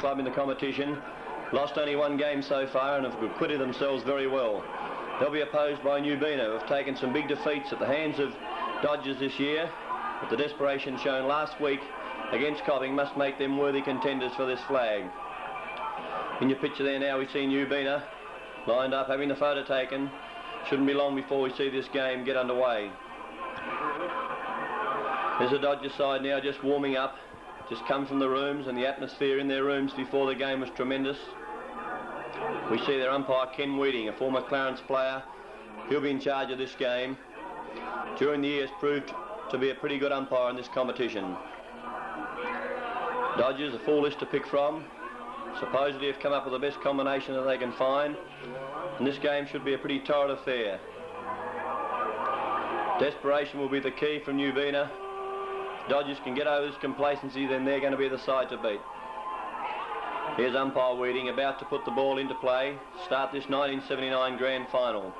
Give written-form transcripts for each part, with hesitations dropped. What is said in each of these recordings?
club in the competition. Lost only one game so far and have acquitted themselves very well. They'll be opposed by Nubeena, who have taken some big defeats at the hands of Dodgers this year, but the desperation shown last week against Copping must make them worthy contenders for this flag. In your picture there now we see Nubeena lined up having the photo taken. Shouldn't be long before we see this game get underway. There's the Dodger side now just warming up, just come from the rooms, and the atmosphere in their rooms before the game was tremendous. We see their umpire Ken Weeding, a former Clarence player. He'll be in charge of this game. During the years proved to be a pretty good umpire in this competition. Dodgers, a full list to pick from. Supposedly have come up with the best combination that they can find. And this game should be a pretty torrid affair. Desperation will be the key from Nubeena. Dodgers can get over this complacency, then they're going to be the side to beat. Here's umpire Weeding about to put the ball into play, start this 1979 grand final.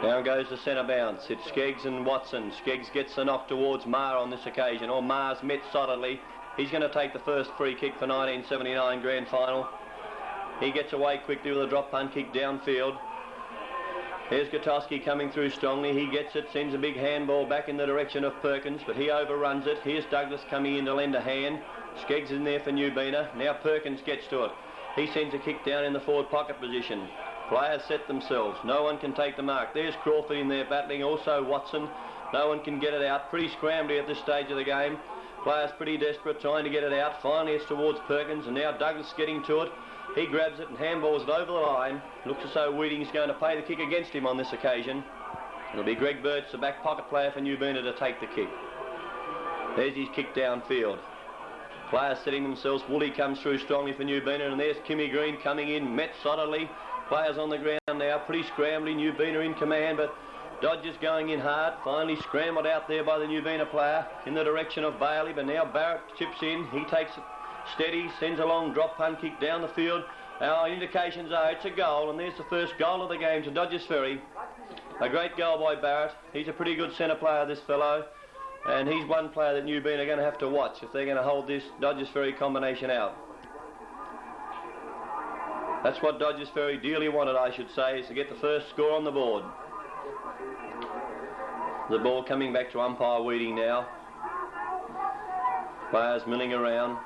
Down goes the centre bounce. It's Skeggs and Watson. Skeggs gets the knock towards Marr on this occasion, or Marr's met solidly. He's going to take the first free kick for 1979 grand final. He gets away quickly with a drop punt kick downfield. Here's Gutowski coming through strongly. He gets it, sends a big handball back in the direction of Perkins, but he overruns it. Here's Douglas coming in to lend a hand. Skeggs in there for Nubeena. Now Perkins gets to it. He sends a kick down in the forward pocket position. Players set themselves. No one can take the mark. There's Crawford in there battling. Also Watson. No one can get it out. Pretty scrambly at this stage of the game. Players pretty desperate trying to get it out. Finally it's towards Perkins, and now Douglas getting to it. He grabs it and handballs it over the line. Looks as though Weeding's going to pay the kick against him on this occasion. It'll be Greg Birch, the back pocket player for Nubeena, to take the kick. There's his kick downfield. Players setting themselves. Woolley comes through strongly for Nubeena, and there's Kimmy Green coming in, met solidly. Players on the ground now, pretty scrambly. Nubeena in command, but Dodgers going in hard. Finally scrambled out there by the Nubeena player in the direction of Bailey, but now Barrett chips in. He takes it steady, sends a long drop punt kick down the field. Our indications are it's a goal, and there's the first goal of the game to Dodgers Ferry. A great goal by Barrett. He's a pretty good centre player, this fellow. And he's one player that Nubeena are going to have to watch if they're going to hold this Dodgers Ferry combination out. That's what Dodgers Ferry dearly wanted, I should say, is to get the first score on the board. The ball coming back to umpire Weeding now. Players milling around.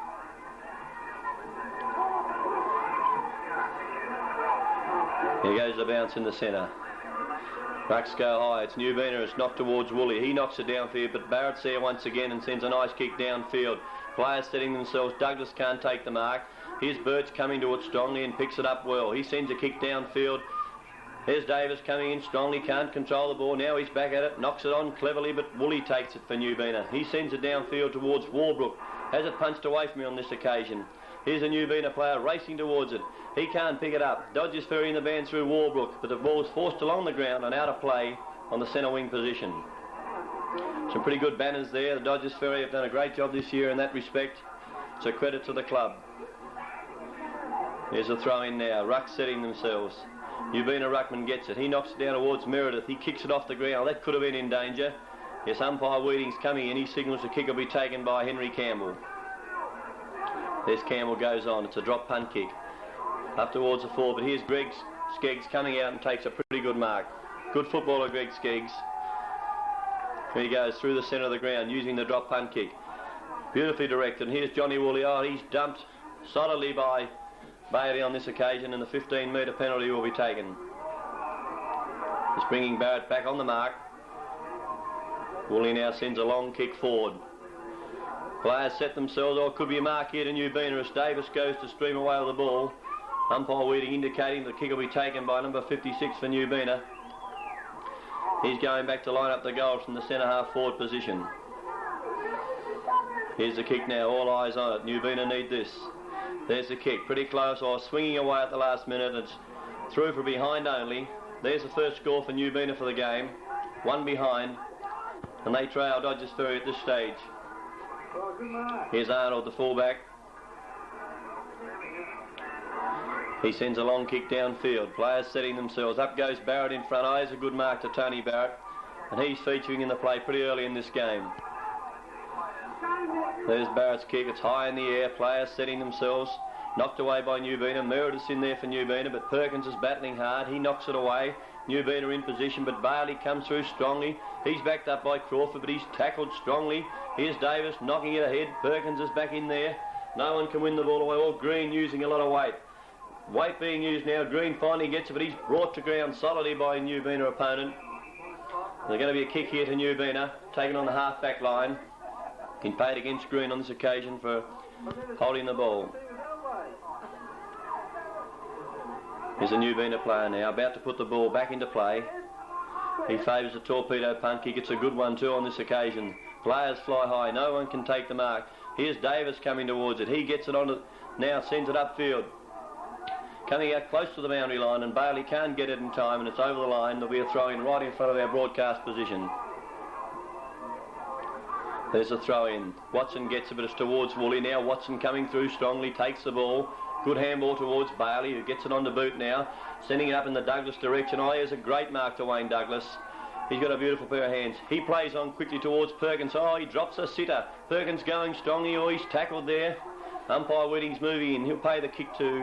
Here goes the bounce in the centre. Rucks go high. It's Nubeena. It's knocked towards Woolley. He knocks it downfield, but Barrett's there once again and sends a nice kick downfield. Players setting themselves. Douglas can't take the mark. Here's Birch coming to it strongly and picks it up well. He sends a kick downfield. There's Davis coming in strongly. Can't control the ball. Now he's back at it. Knocks it on cleverly, but Woolley takes it for Nubeena. He sends it downfield towards Warbrook. Has it punched away from me on this occasion. Here's a Nubeena player racing towards it. He can't pick it up. Dodgers Ferry in the band through Warbrook, but the ball's forced along the ground and out of play on the centre wing position. Some pretty good banners there. The Dodgers Ferry have done a great job this year in that respect. It's a credit to the club. There's a throw in now. Ruck setting themselves. Nubeena Ruckman gets it. He knocks it down towards Meredith. He kicks it off the ground. That could have been in danger. Yes, umpire Weeding's coming in. He signals the kick will be taken by Henry Campbell. There's Campbell goes on. It's a drop punt kick. Up towards the forward, but here's Greg Skeggs coming out and takes a pretty good mark. Good footballer, Greg Skeggs. He goes through the centre of the ground using the drop punt kick. Beautifully directed. And here's Johnny Woolley. Oh, he's dumped solidly by Bailey on this occasion, and the 15-metre penalty will be taken. Just bringing Barrett back on the mark. Woolley now sends a long kick forward. Players set themselves. Oh, it could be a mark here to Nubeena as Davis goes to stream away with the ball. Umpire Weeding indicating the kick will be taken by number 56 for Nubeena. He's going back to line up the goals from the centre half forward position. Here's the kick now, all eyes on it. Nubeena need this. There's the kick, pretty close, or swinging away at the last minute. It's through for behind only. There's the first score for Nubeena for the game. One behind, and they trail Dodgers Ferry at this stage. Here's Arnold, the fullback. He sends a long kick downfield. Players setting themselves. Up goes Barrett in front. Oh, there's a good mark to Tony Barrett. And he's featuring in the play pretty early in this game. There's Barrett's kick. It's high in the air. Players setting themselves. Knocked away by Nubeena. Meredith's in there for Nubeena, but Perkins is battling hard. He knocks it away. Nubeena in position, but Bailey comes through strongly. He's backed up by Crawford, but he's tackled strongly. Here's Davis knocking it ahead. Perkins is back in there. No one can win the ball away. All Green using a lot of weight. Weight being used now. Green finally gets it, but he's brought to ground solidly by a Nubeena opponent. There's going to be a kick here to Nubeena, taken on the half-back line. Been paid against Green on this occasion for holding the ball. Here's a Nubeena player now, about to put the ball back into play. He favours the torpedo punt kick. It's a good one too on this occasion. Players fly high, no one can take the mark. Here's Davis coming towards it. He gets it on now, sends it upfield. Coming out close to the boundary line, and Bailey can't get it in time, and it's over the line. There'll be a throw-in right in front of our broadcast position. There's a throw-in. Watson gets it, but it's towards Woolley now. Watson coming through strongly, takes the ball. Good handball towards Bailey, who gets it on the boot now, sending it up in the Douglas direction. Oh, here's a great mark to Wayne Douglas. He's got a beautiful pair of hands. He plays on quickly towards Perkins. Oh, he drops a sitter. Perkins going strongly. Oh, he's tackled there. Umpire Whitting's moving in. He'll pay the kick to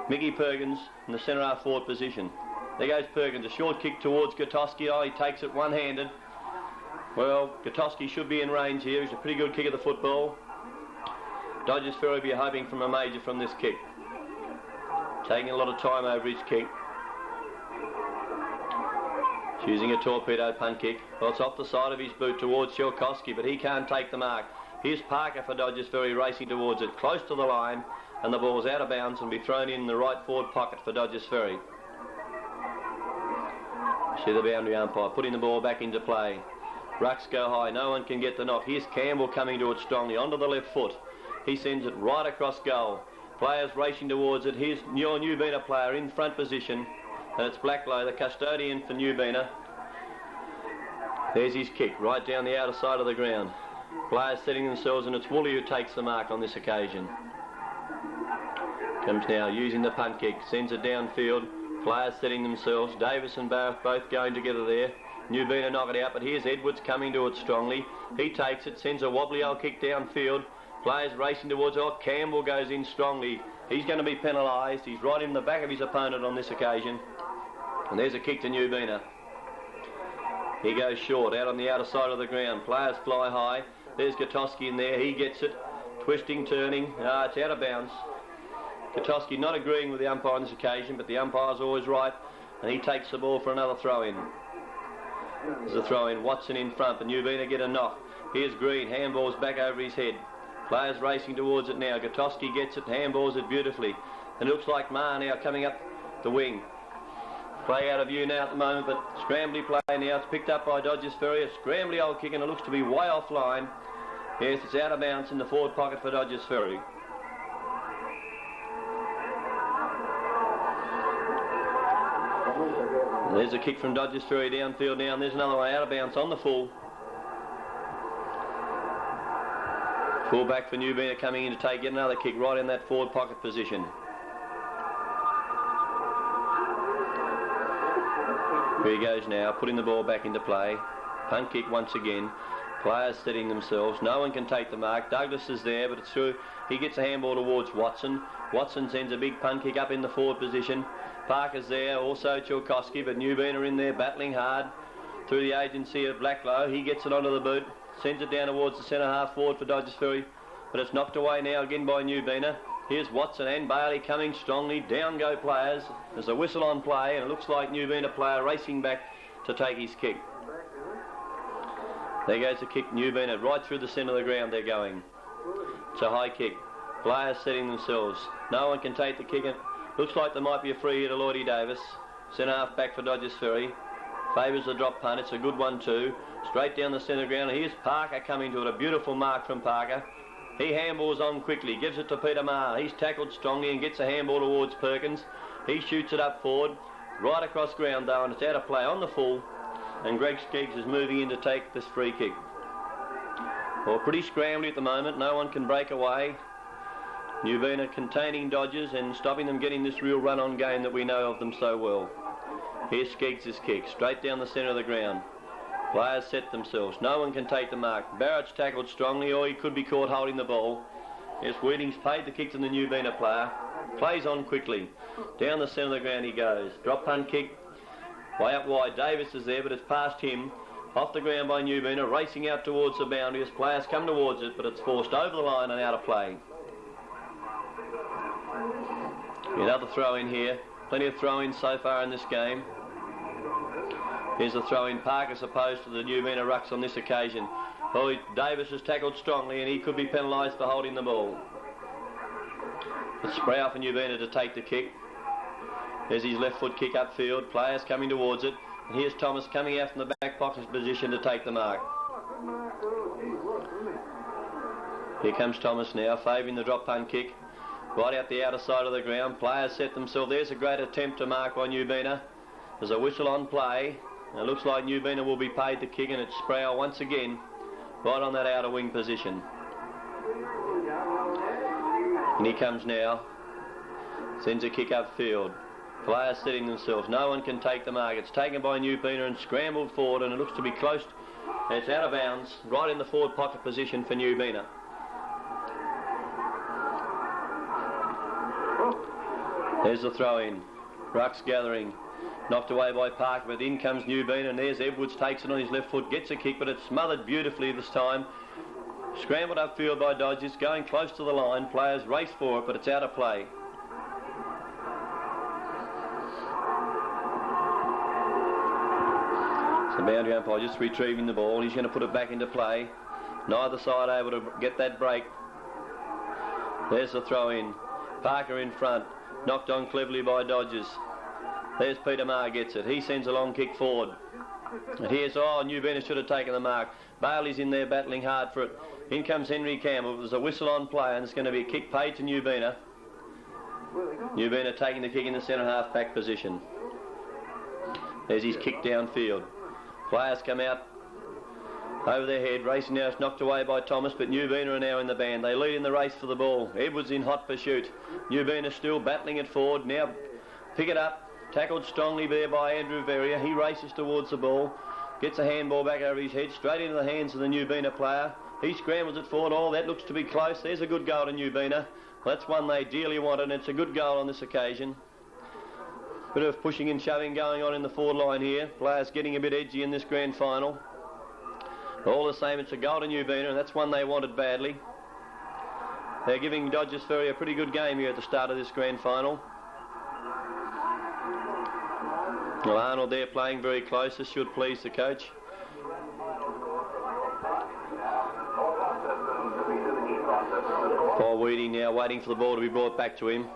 Mickey Perkins in the centre half forward position. There goes Perkins. A short kick towards Gutowski. Oh, he takes it one-handed. Well, Gutowski should be in range here. He's a pretty good kick of the football. Dodgers Ferry will be hoping from a major from this kick. Taking a lot of time over his kick. Choosing a torpedo punt kick. Well, it's off the side of his boot towards Shelkowski, but he can't take the mark. Here's Parker for Dodgers Ferry racing towards it, close to the line, and the ball's out of bounds and be thrown in the right forward pocket for Dodgers Ferry. See the boundary umpire putting the ball back into play. Rucks go high, no one can get the knock. Here's Campbell coming to it strongly, onto the left foot. He sends it right across goal. Players racing towards it. Here's your Nubeena player in front position, and it's Blacklow, the custodian for Nubeena. There's his kick, right down the outer side of the ground. Players setting themselves, and it's Woolley who takes the mark on this occasion. Comes now using the punt kick, sends it downfield. Players setting themselves. Davis and Barrett both going together there. Nubeena knock it out, but here's Edwards coming to it strongly. He takes it, sends a wobbly old kick downfield. Players racing towards it. Oh, Campbell goes in strongly. He's going to be penalised. He's right in the back of his opponent on this occasion. And there's a kick to Nubeena. He goes short, out on the outer side of the ground. Players fly high. There's Gutowski in there. He gets it. Twisting, turning. It's out of bounds. Gutowski not agreeing with the umpire on this occasion, but the umpire's always right. And he takes the ball for another throw-in. There's a throw-in. Watson in front, but Nubeena get a knock. Here's Green. Handball's back over his head. Players racing towards it now. Gutowski gets it, handballs it beautifully. And it looks like Marr now coming up the wing. Play out of view now at the moment, but scrambly play now. It's picked up by Dodgers Ferry. A scrambly old kick, and it looks to be way offline. Yes, it's out of bounds in the forward pocket for Dodgers Ferry. There's a kick from Dodgers Ferry downfield now, and there's another one out of bounds on the full. Full back for Nubeena coming in to take yet another kick right in that forward pocket position. Here he goes now, putting the ball back into play. Punt kick once again. Players setting themselves. No one can take the mark. Douglas is there, but it's through. He gets a handball towards Watson. Watson sends a big punt kick up in the forward position. Parker's there, also Chilkowski, but Nubeena in there battling hard through the agency of Blacklow. He gets it onto the boot. Sends it down towards the centre half forward for Dodgers Ferry, but it's knocked away now again by Nubeena. Here's Watson and Bailey coming strongly. Down go players. There's a whistle on play, and it looks like Nubeena player racing back to take his kick. There goes the kick. Nubeena right through the centre of the ground they're going. It's a high kick. Players setting themselves. No one can take the kick. Looks like there might be a free here to Lloydie Davis. Centre half back for Dodgers Ferry. Favours the drop punt. It's a good one too. Straight down the centre ground. Here's Parker coming to it. A beautiful mark from Parker. He handballs on quickly. Gives it to Peter Marr. He's tackled strongly and gets a handball towards Perkins. He shoots it up forward. Right across ground though, and it's out of play on the full. And Greg Skeggs is moving in to take this free kick. Well, pretty scrambly at the moment. No one can break away. Nubeena containing Dodgers and stopping them getting this real run-on game that we know of them so well. Here's Skeggs' kick, straight down the centre of the ground. Players set themselves. No one can take the mark. Barrett's tackled strongly, or he could be caught holding the ball. Yes, Wheating's paid the kick to the Nubeena player. Plays on quickly. Down the centre of the ground he goes. Drop punt kick. Way up wide. Davis is there, but it's past him. Off the ground by Nubeena, racing out towards the boundary as players come towards it, but it's forced over the line and out of play. Another throw in here. Plenty of throw-ins so far in this game. Here's the throw in. Parker's opposed to the Nubeena rucks on this occasion. Well, Davis has tackled strongly and he could be penalised for holding the ball. It's Sproul for Nubeena to take the kick. There's his left foot kick upfield. Players coming towards it. And here's Thomas coming out from the back pocket position to take the mark. Here comes Thomas now, favouring the drop punt kick. Right out the outer side of the ground. Players set themselves. There's a great attempt to mark by Nubeena. There's a whistle on play. It looks like Nubeena will be paid the kick, and it's Sproul once again right on that outer wing position. And he comes now. Sends a kick upfield. Players setting themselves. No one can take the mark. It's taken by Nubeena and scrambled forward, and it looks to be close. It's out of bounds, right in the forward pocket position for Nubeena. There's the throw in. Rucks gathering. Knocked away by Parker, but in comes Nubeena, and there's Edwards, takes it on his left foot, gets a kick, but it's smothered beautifully this time. Scrambled upfield by Dodgers, going close to the line. Players race for it, but it's out of play. So the boundary umpire just retrieving the ball. He's going to put it back into play. Neither side able to get that break. There's the throw in. Parker in front. Knocked on cleverly by Dodgers. There's Peter Maher, gets it. He sends a long kick forward. And here's, Nubeena should have taken the mark. Bailey's in there battling hard for it. In comes Henry Campbell. There's a whistle on play, and it's going to be a kick paid to Nubeena. Nubeena taking the kick in the centre half back position. There's his kick downfield. Players come out over their head. Racing now is knocked away by Thomas, but Nubeena are now in the band. They lead in the race for the ball. Edwards in hot pursuit. Nubeena still battling it forward. Now pick it up. Tackled strongly there by Andrew Verrier. He races towards the ball. Gets a handball back over his head. Straight into the hands of the Nubeena player. He scrambles it forward. Oh, that looks to be close. There's a good goal to Nubeena. Well, that's one they dearly wanted, and it's a good goal on this occasion. Bit of pushing and shoving going on in the forward line here. Players getting a bit edgy in this grand final. All the same, it's a goal to Nubeena, and that's one they wanted badly. They're giving Dodgers Ferry a pretty good game here at the start of this grand final. Well, Arnold there playing very close. This should please the coach. Paul Wheating now waiting for the ball to be brought back to him.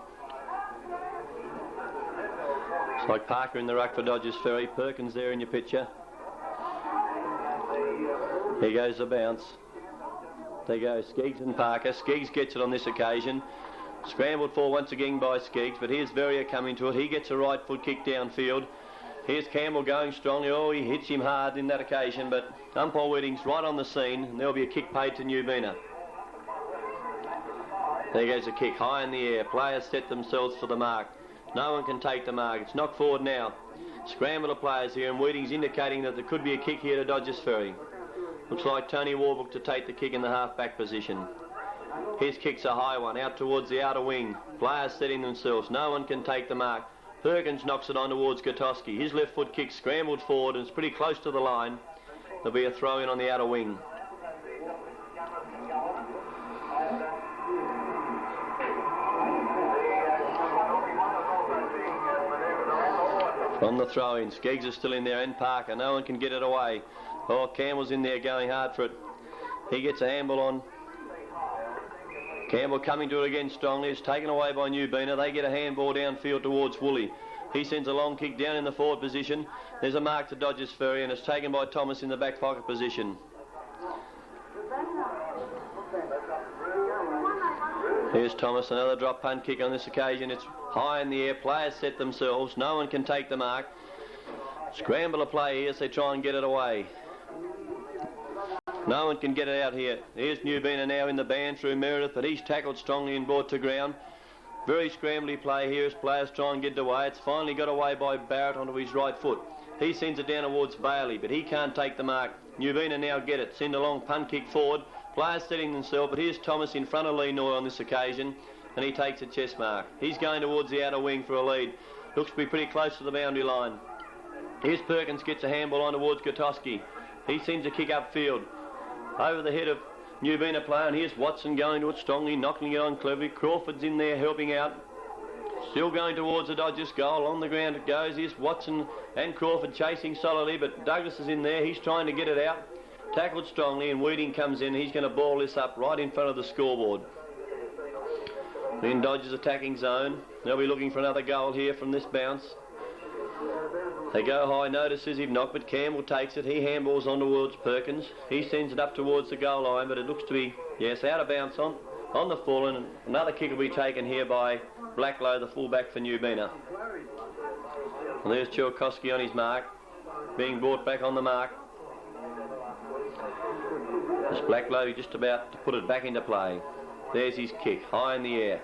It's like Parker in the ruck for Dodgers Ferry. Perkins there in your picture. Here goes the bounce. There goes Skeggs and Parker. Skeggs gets it on this occasion. Scrambled for once again by Skeggs, but here's Verrier coming to it. He gets a right foot kick downfield. Here's Campbell going strongly. Oh, he hits him hard in that occasion, but umpire Whitting's right on the scene, and there'll be a kick paid to Nubeena. There goes a kick high in the air. Players set themselves for the mark. No one can take the mark. It's knocked forward now. Scramble of players here, and Whitting's indicating that there could be a kick here to Dodgers Ferry. Looks like Tony Warburg to take the kick in the half-back position. His kick's a high one, out towards the outer wing. Players setting themselves. No one can take the mark. Perkins knocks it on towards Gutowski. His left foot kick scrambled forward, and it's pretty close to the line. There'll be a throw-in on the outer wing. On the throw-in, Skeggs is still in there, and Parker. No one can get it away. Oh, Campbell's in there going hard for it. He gets a handball on. Campbell coming to it again strongly. It's taken away by Nubeena. They get a handball downfield towards Woolley. He sends a long kick down in the forward position. There's a mark to Dodgers Ferry, and it's taken by Thomas in the back pocket position. Here's Thomas, another drop punt kick on this occasion. It's high in the air. Players set themselves. No one can take the mark. Scramble of play here as they try and get it away. No one can get it out here. Here's Nubeena now in the band through Meredith, but he's tackled strongly and brought to ground. Very scrambly play here as players try and get it away. It's finally got away by Barrett onto his right foot. He sends it down towards Bailey, but he can't take the mark. Nubeena now get it. Send a long punt kick forward. Players setting themselves, but here's Thomas in front of Lee Noy on this occasion, and he takes a chest mark. He's going towards the outer wing for a lead. Looks to be pretty close to the boundary line. Here's Perkins, gets a handball on towards Gutowski. He sends a kick upfield over the head of Nubeena player, and here's Watson going to it strongly, knocking it on cleverly. Crawford's in there helping out. Still going towards the Dodgers goal. On the ground it goes. Here's Watson and Crawford chasing solidly, but Douglas is in there. He's trying to get it out. Tackled strongly, and Weeding comes in. He's going to ball this up right in front of the scoreboard. In Dodgers attacking zone. They'll be looking for another goal here from this bounce. They go high, no decisive knock, but Campbell takes it. He handballs on towards Perkins. He sends it up towards the goal line, but it looks to be, yes, out of bounds on the full, and another kick will be taken here by Blacklow, the fullback for Nubeena. And there's Chilkowski on his mark, being brought back on the mark. As Blacklow just about to put it back into play. There's his kick, high in the air.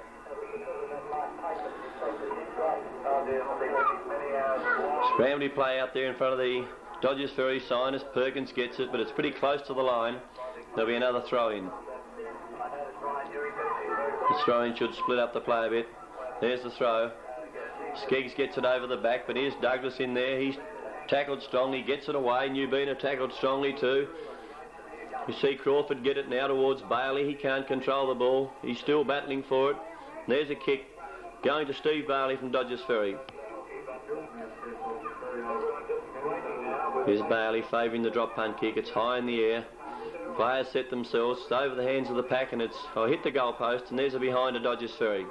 Scrambly play out there in front of the Dodgers Ferry sign as Perkins gets it, but it's pretty close to the line. There'll be another throw-in. The throw-in should split up the play a bit. There's the throw. Skeggs gets it over the back, but here's Douglas in there. He's tackled strongly, gets it away. Nubeena tackled strongly too. You see Crawford get it now towards Bailey. He can't control the ball. He's still battling for it. There's a kick going to Steve Bailey from Dodgers Ferry. Here's Bailey favouring the drop punt kick. It's high in the air. Players set themselves. It's over the hands of the pack, and it's hit the goalpost, and there's a behind of Dodgers Ferry.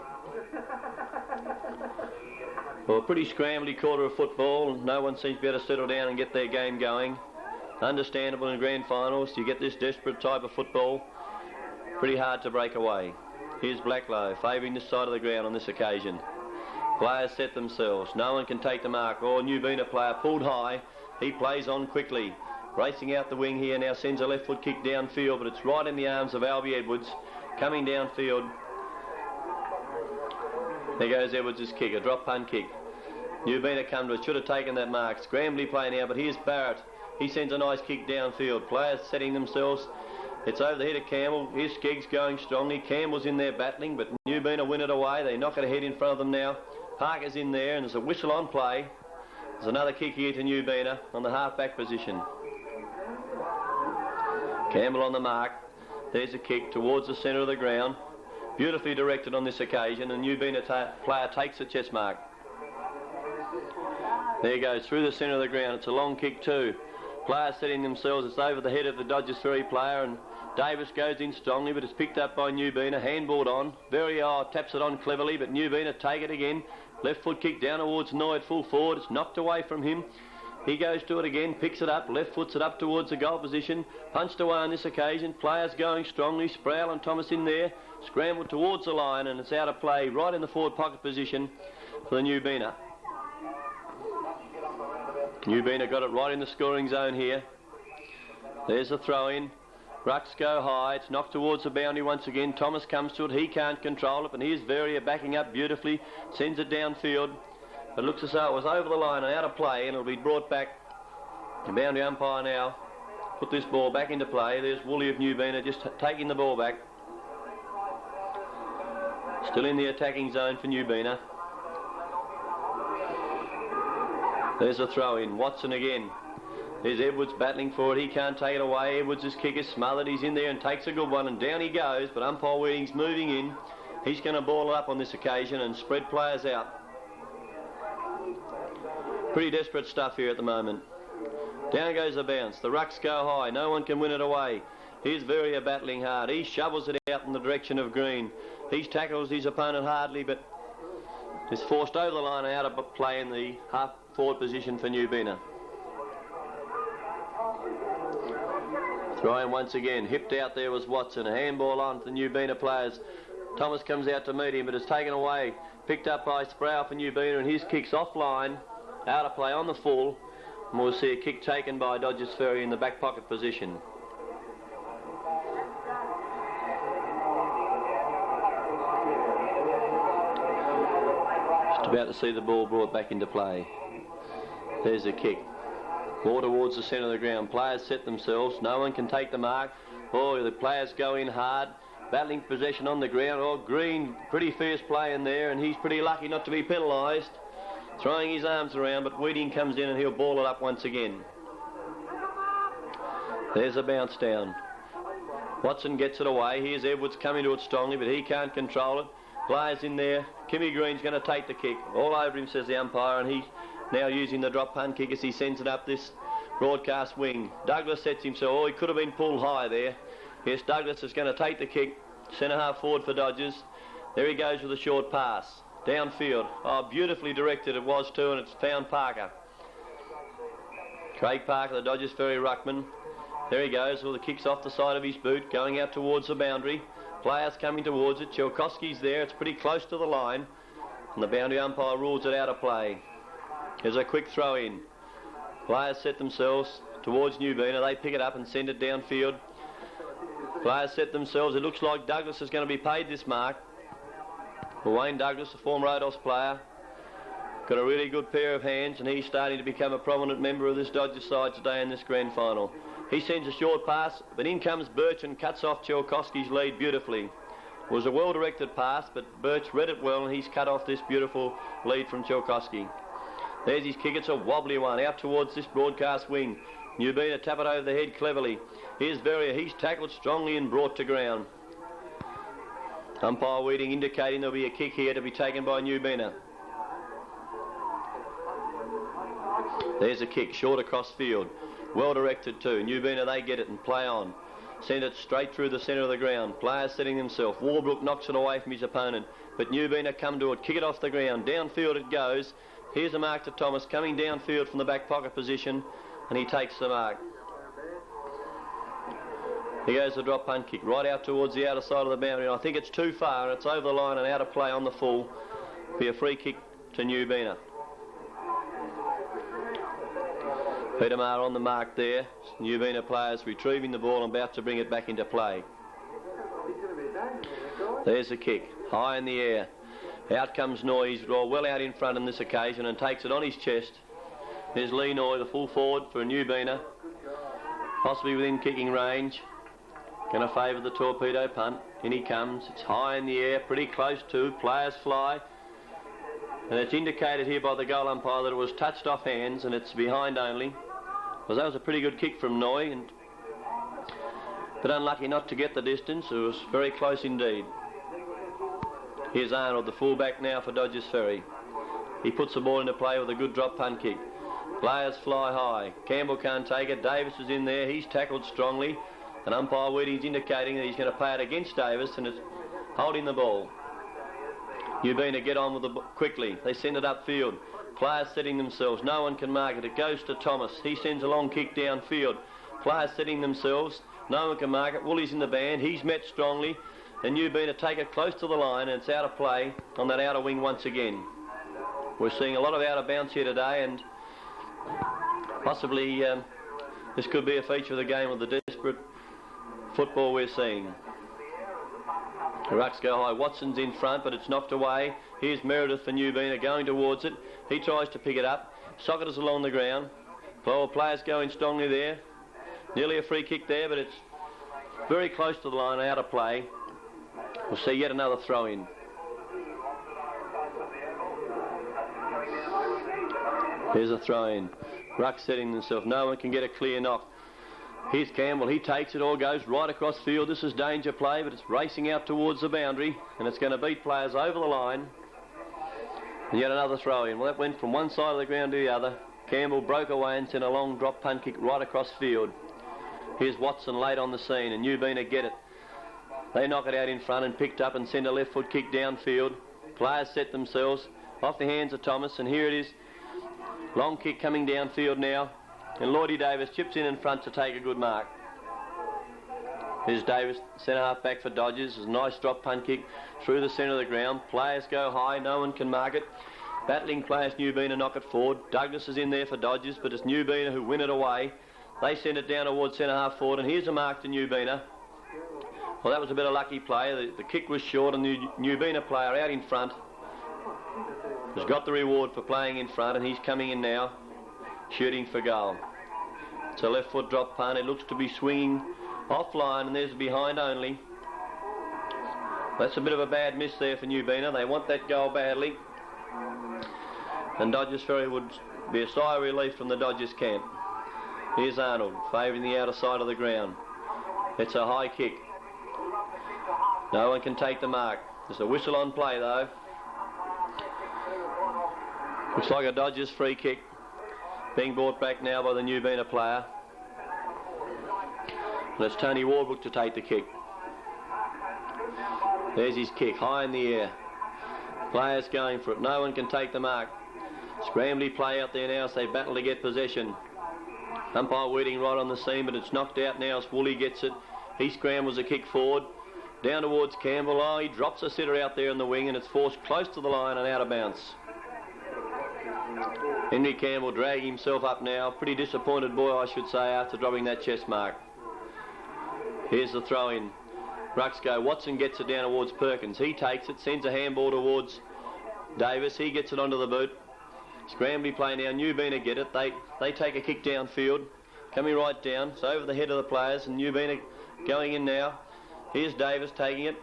Well, a pretty scrambly quarter of football. No one seems to be able to settle down and get their game going. Understandable in grand finals. You get this desperate type of football. Pretty hard to break away. Here's Blacklow favouring this side of the ground on this occasion. Players set themselves. No one can take the mark. Oh, Nubeena player pulled high. He plays on quickly. Racing out the wing here now, sends a left foot kick downfield, but it's right in the arms of Albie Edwards. Coming downfield. There goes Edwards' kick, a drop punt kick. Nubeena come to it, should have taken that mark. Scrambly play now, but here's Barrett. He sends a nice kick downfield. Players setting themselves. It's over the head of Campbell. Here's Skeggs going strongly. Campbell's in there battling, but Nubeena win it away. They knock it ahead in front of them now. Parker's in there, and there's a whistle on play. There's another kick here to Nubeena on the half-back position. Campbell on the mark. There's a kick towards the centre of the ground. Beautifully directed on this occasion, and Nubeena player takes the chest mark. There goes through the centre of the ground. It's a long kick too. Players setting themselves. It's over the head of the Dodgers Ferry player, and Davis goes in strongly, but it's picked up by Nubeena. Handballed on. Very taps it on cleverly, but Nubeena take it again. Left foot kick down towards Noy at full forward. It's knocked away from him. He goes to it again, picks it up, left foots it up towards the goal position. Punched away on this occasion. Players going strongly. Sproul and Thomas in there. Scrambled towards the line, and it's out of play right in the forward pocket position for the Nubeena. Nubeena got it right in the scoring zone here. There's the throw in. Rucks go high. It's knocked towards the boundary once again. Thomas comes to it. He can't control it, but here's Verrier backing up beautifully. Sends it downfield. It looks as though it was over the line and out of play, and it'll be brought back. The boundary umpire now put this ball back into play. There's Woolley of Nubeena just taking the ball back. Still in the attacking zone for Nubeena. There's a throw in. Watson again. There's Edwards battling for it. He can't take it away. Edwards' kick is smothered. He's in there and takes a good one, and down he goes, but umpire Weeding's moving in. He's going to ball it up on this occasion and spread players out. Pretty desperate stuff here at the moment. Down goes the bounce. The rucks go high. No one can win it away. Here's Verrier battling hard. He shovels it out in the direction of Green. He tackles his opponent hardly, but is forced over the line and out of play in the half-forward position for Nubeena. Throwing once again. Hipped out there was Watson. A handball on to the Nubeena players. Thomas comes out to meet him, but it's taken away. Picked up by Sproul for Nubeena, and his kick's offline. Out of play on the full. And we'll see a kick taken by Dodgers Ferry in the back pocket position. About to see the ball brought back into play. There's a kick. Ball towards the centre of the ground. Players set themselves. No one can take the mark. Oh, the players go in hard. Battling possession on the ground. Oh, Green, pretty fierce play in there, and he's pretty lucky not to be penalised. Throwing his arms around, but Weeding comes in and he'll ball it up once again. There's a bounce down. Watson gets it away. Here's Edwards coming to it strongly, but he can't control it. Players in there. Kimmy Green's going to take the kick. All over him, says the umpire, and he's now using the drop punt kick as he sends it up this broadcast wing. Douglas sets himself. Oh, he could have been pulled high there. Yes, Douglas is going to take the kick. Centre half forward for Dodgers. There he goes with a short pass. Downfield. Oh, beautifully directed it was too, and it's found Parker. Craig Parker, the Dodgers Ferry ruckman. There he goes. Well, the kick's off the side of his boot, going out towards the boundary. Players coming towards it. Chelkowski's there. It's pretty close to the line. And the boundary umpire rules it out of play. There's a quick throw in. Players set themselves towards Nubeena. They pick it up and send it downfield. Players set themselves. It looks like Douglas is going to be paid this mark. Well, Wayne Douglas, the former Odos player, got a really good pair of hands, and he's starting to become a prominent member of this Dodgers side today in this grand final. He sends a short pass, but in comes Birch and cuts off Chelkowski's lead beautifully. It was a well-directed pass, but Birch read it well, and he's cut off this beautiful lead from Chelkowski. There's his kick. It's a wobbly one out towards this broadcast wing. Nubeena tap it over the head cleverly. Here's Verrier. He's tackled strongly and brought to ground. Umpire Weeding indicating there'll be a kick here to be taken by Nubeena. There's a kick, short across field. Well directed too. Nubeena, they get it and play on. Send it straight through the centre of the ground. Players setting themselves. Warbrook knocks it away from his opponent. But Nubeena come to it, kick it off the ground. Downfield it goes. Here's a mark to Thomas, coming downfield from the back pocket position, and he takes the mark. Here goes the drop punt kick, right out towards the outer side of the boundary. And I think it's too far, and it's over the line and out of play on the full. Be a free kick to Nubeena. Peter Maher on the mark there. Nubeena players retrieving the ball and about to bring it back into play. There's the kick, high in the air. Out comes Noy. He's well out in front on this occasion and takes it on his chest. There's Lee Noy, the full forward for Nubeena. Possibly within kicking range. Going to favour the torpedo punt. In he comes. It's high in the air, pretty close to. Players fly. And it's indicated here by the goal umpire that it was touched off hands and it's behind only. Because that was a pretty good kick from Noy, but unlucky not to get the distance. It was very close indeed. Here's Arnold, the fullback now for Dodgers Ferry. He puts the ball into play with a good drop punt kick. Players fly high. Campbell can't take it. Davis is in there. He's tackled strongly. And umpire Weeding's indicating that he's going to play it against Davis, and it's holding the ball. Nubeena get on with it quickly. They send it upfield. Players setting themselves. No one can mark it. It goes to Thomas. He sends a long kick downfield. Players setting themselves. No one can mark it. Woolly's in the band. He's met strongly. And Nubeena take it close to the line, and it's out of play on that outer wing once again. We're seeing a lot of out of bounds here today, and possibly this could be a feature of the game of the desperate football we're seeing. The rucks go high. Watson's in front, but it's knocked away. Here's Meredith for Nubeena going towards it. He tries to pick it up. Socket is along the ground. Players going strongly there. Nearly a free kick there, but it's very close to the line, out of play. We'll see yet another throw in. Here's a throw in. Ruck setting himself. No one can get a clear knock. Here's Campbell. He takes it all, goes right across field. This is danger play, but it's racing out towards the boundary, and it's going to beat players over the line. And yet another throw in. Well, that went from one side of the ground to the other. Campbell broke away and sent a long drop punt kick right across field. Here's Watson late on the scene, and Nubeena get it. They knock it out in front and picked up and send a left foot kick downfield. Players set themselves off the hands of Thomas, and here it is. Long kick coming downfield now, and Lloydie Davis chips in front to take a good mark. Here's Davis, centre half back for Dodgers. It's a nice drop punt kick through the centre of the ground. Players go high, no one can mark it. Battling players, Nubeena knock it forward. Douglas is in there for Dodgers, but it's Nubeena who win it away. They send it down towards centre half forward, and here's a mark to Nubeena. Well, that was a bit of lucky play. The kick was short, and the Nubeena player out in front has got the reward for playing in front, and he's coming in now, shooting for goal. It's a left foot drop punt. It looks to be swinging offline, and there's a behind only. That's a bit of a bad miss there for Nubeena. They want that goal badly. And Dodgers Ferry would be a sigh of relief from the Dodgers camp. Here's Arnold, favouring the outer side of the ground. It's a high kick. No one can take the mark. There's a whistle on play though. Looks like a Dodgers free kick. Being brought back now by the Nubeena player. And it's Tony Warbrook to take the kick. There's his kick, high in the air. Players going for it. No one can take the mark. Scrambly play out there now as they battle to get possession. Umpire waiting right on the scene, but it's knocked out now as Woolley gets it. He scrambles a kick forward. Down towards Campbell. Oh, he drops a sitter out there in the wing, and it's forced close to the line and out of bounds. Henry Campbell dragging himself up now. Pretty disappointed boy, I should say, after dropping that chest mark. Here's the throw in. Rucks go. Watson gets it down towards Perkins. He takes it, sends a handball towards Davis. He gets it onto the boot. Scrambly play now. Nubeena get it. They take a kick downfield. Coming right down. It's over the head of the players, and Nubeena going in now. Here's Davis taking it.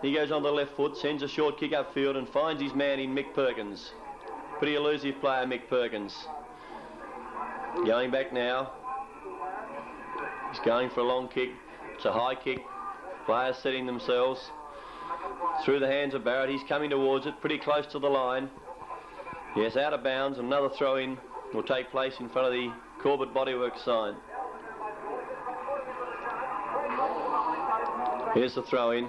He goes on the left foot, sends a short kick upfield and finds his man in Mick Perkins. Pretty elusive player, Mick Perkins. Going back now. He's going for a long kick. It's a high kick. Players setting themselves. Through the hands of Barrett. He's coming towards it, pretty close to the line. Yes, out of bounds. Another throw-in will take place in front of the Corbett Bodyworks sign. Here's the throw-in.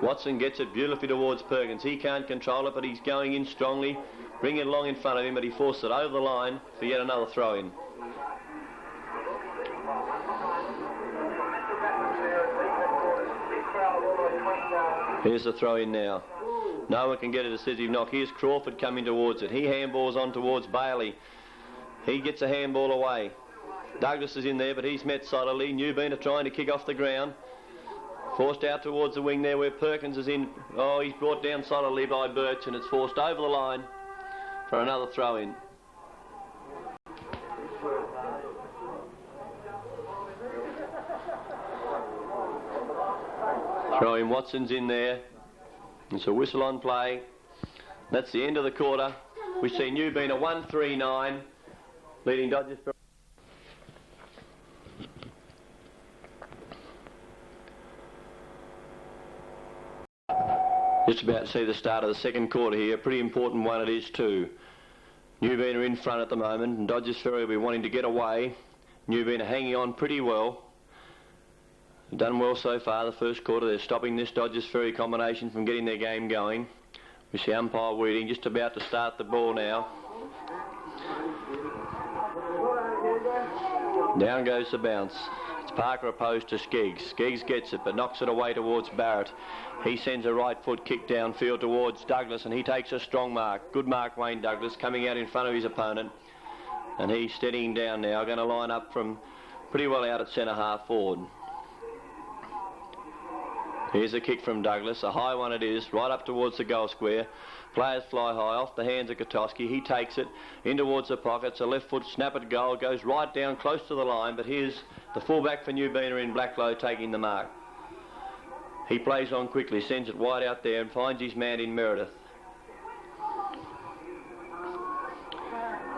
Watson gets it beautifully towards Perkins. He can't control it, but he's going in strongly. Bring it along in front of him, but he forced it over the line for yet another throw-in. Here's the throw-in now. No one can get a decisive knock. Here's Crawford coming towards it. He handballs on towards Bailey. He gets a handball away. Douglas is in there, but he's met solidly. Nubeena trying to kick off the ground. Forced out towards the wing there where Perkins is in. Oh, he's brought down solidly by Birch, and it's forced over the line for another throw-in. Throw-in, Watson's in there. It's a whistle on play. That's the end of the quarter. We see Nubeena 1-3-9, leading Dodgers. Just about to see the start of the second quarter here. Pretty important one it is too. Nubeena in front at the moment, and Dodgers Ferry will be wanting to get away. Nubeena hanging on pretty well. Done well so far the first quarter. They're stopping this Dodgers Ferry combination from getting their game going. We see umpire Weeding just about to start the ball now. Down goes the bounce. It's Parker opposed to Skeggs. Skeggs gets it but knocks it away towards Barrett. He sends a right foot kick downfield towards Douglas, and he takes a strong mark. Good mark, Wayne Douglas, coming out in front of his opponent. And he's steadying down now, going to line up from pretty well out at centre half forward. Here's a kick from Douglas, a high one it is, right up towards the goal square. Players fly high off the hands of Kotoski. He takes it in towards the pockets. A left foot snap at goal, goes right down close to the line, but here's the fullback for Nubeena in Blacklow taking the mark. He plays on quickly, sends it wide out there and finds his man in Meredith.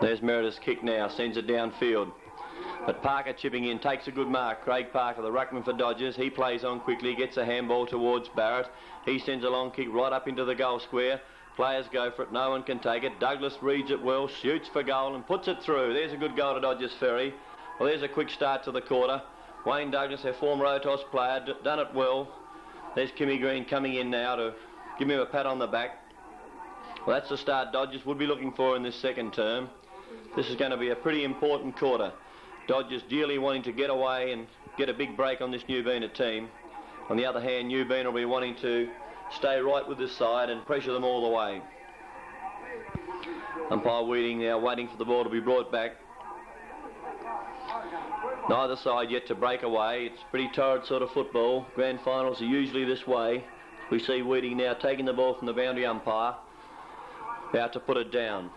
There's Meredith's kick now, sends it downfield. But Parker chipping in, takes a good mark. Craig Parker, the ruckman for Dodgers, he plays on quickly, gets a handball towards Barrett. He sends a long kick right up into the goal square. Players go for it, no one can take it. Douglas reads it well, shoots for goal and puts it through. There's a good goal to Dodgers Ferry. Well, there's a quick start to the quarter. Wayne Douglas, their former Otos player, done it well. There's Kimmy Green coming in now to give him a pat on the back. Well, that's the start Dodgers would be looking for in this second term. This is going to be a pretty important quarter. Dodgers dearly wanting to get away and get a big break on this Nubeena team. On the other hand, Nubeena will be wanting to stay right with this side and pressure them all the way. Umpire Weeding now waiting for the ball to be brought back. Neither side yet to break away. It's pretty torrid sort of football. Grand finals are usually this way. We see Weeding now taking the ball from the boundary umpire. About to put it down.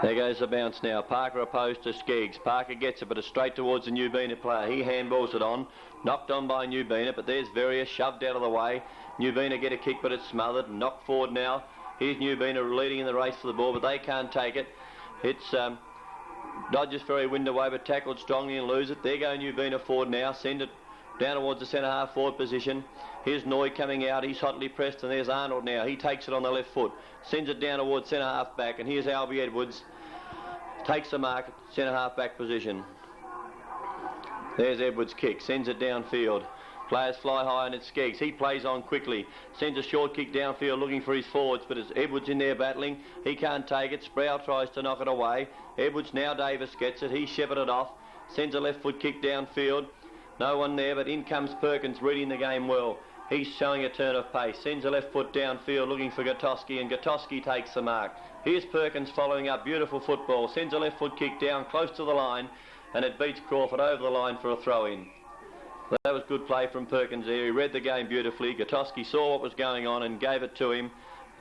There goes the bounce now. Parker opposed to Skeggs. Parker gets it, but it's straight towards the Nubeena player. He handballs it on. Knocked on by Nubeena, but there's Verrier shoved out of the way. Nubeena get a kick, but it's smothered. Knocked forward now. Here's Nubeena leading in the race for the ball, but they can't take it. It's Dodgers Ferry wind away, but tackled strongly and lose it. There go Nubeena forward now. Send it down towards the centre half forward position. Here's Noy coming out. He's hotly pressed, and there's Arnold now. He takes it on the left foot. Sends it down towards centre half back, and here's Albie Edwards. Takes the mark at centre half back position. There's Edwards' kick. Sends it downfield. Players fly high, and it's Skeggs. He plays on quickly. Sends a short kick downfield looking for his forwards, but it's Edwards in there battling. He can't take it. Sproul tries to knock it away. Edwards now Davis gets it. He shepherded off. Sends a left foot kick downfield. No one there, but in comes Perkins, reading the game well. He's showing a turn of pace. Sends a left foot downfield looking for Gutowski, and Gutowski takes the mark. Here's Perkins following up. Beautiful football. Sends a left foot kick down close to the line, and it beats Crawford over the line for a throw-in. That was good play from Perkins there. He read the game beautifully. Gutowski saw what was going on and gave it to him.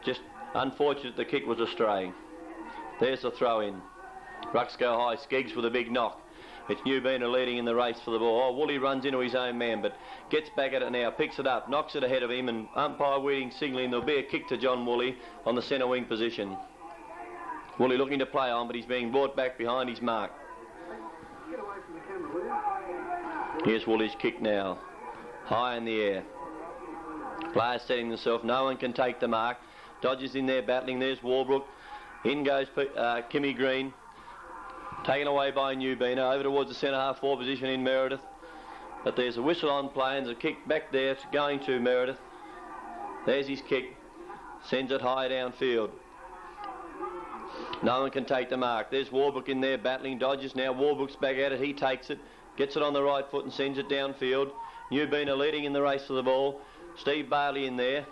Just unfortunate the kick was astray. There's the throw-in. Rucks go high. Skeggs with a big knock. It's Nubeena leading in the race for the ball. Oh, Woolley runs into his own man, but gets back at it now, picks it up, knocks it ahead of him, and umpire Weeding signalling there'll be a kick to John Woolley on the centre wing position. Woolley looking to play on, but he's being brought back behind his mark. Here's Woolley's kick now. High in the air. Players setting themselves. No one can take the mark. Dodgers in there battling. There's Warbrook. In goes Kimmy Green. Taken away by Nubeena, over towards the centre half forward position in Meredith. But there's a whistle on play and there's a kick back there going to Meredith. There's his kick. Sends it high downfield. No one can take the mark. There's Warbrook in there battling. Dodgers now. Warbrook's back at it. He takes it. Gets it on the right foot and sends it downfield. Nubeena leading in the race for the ball. Steve Bailey in there.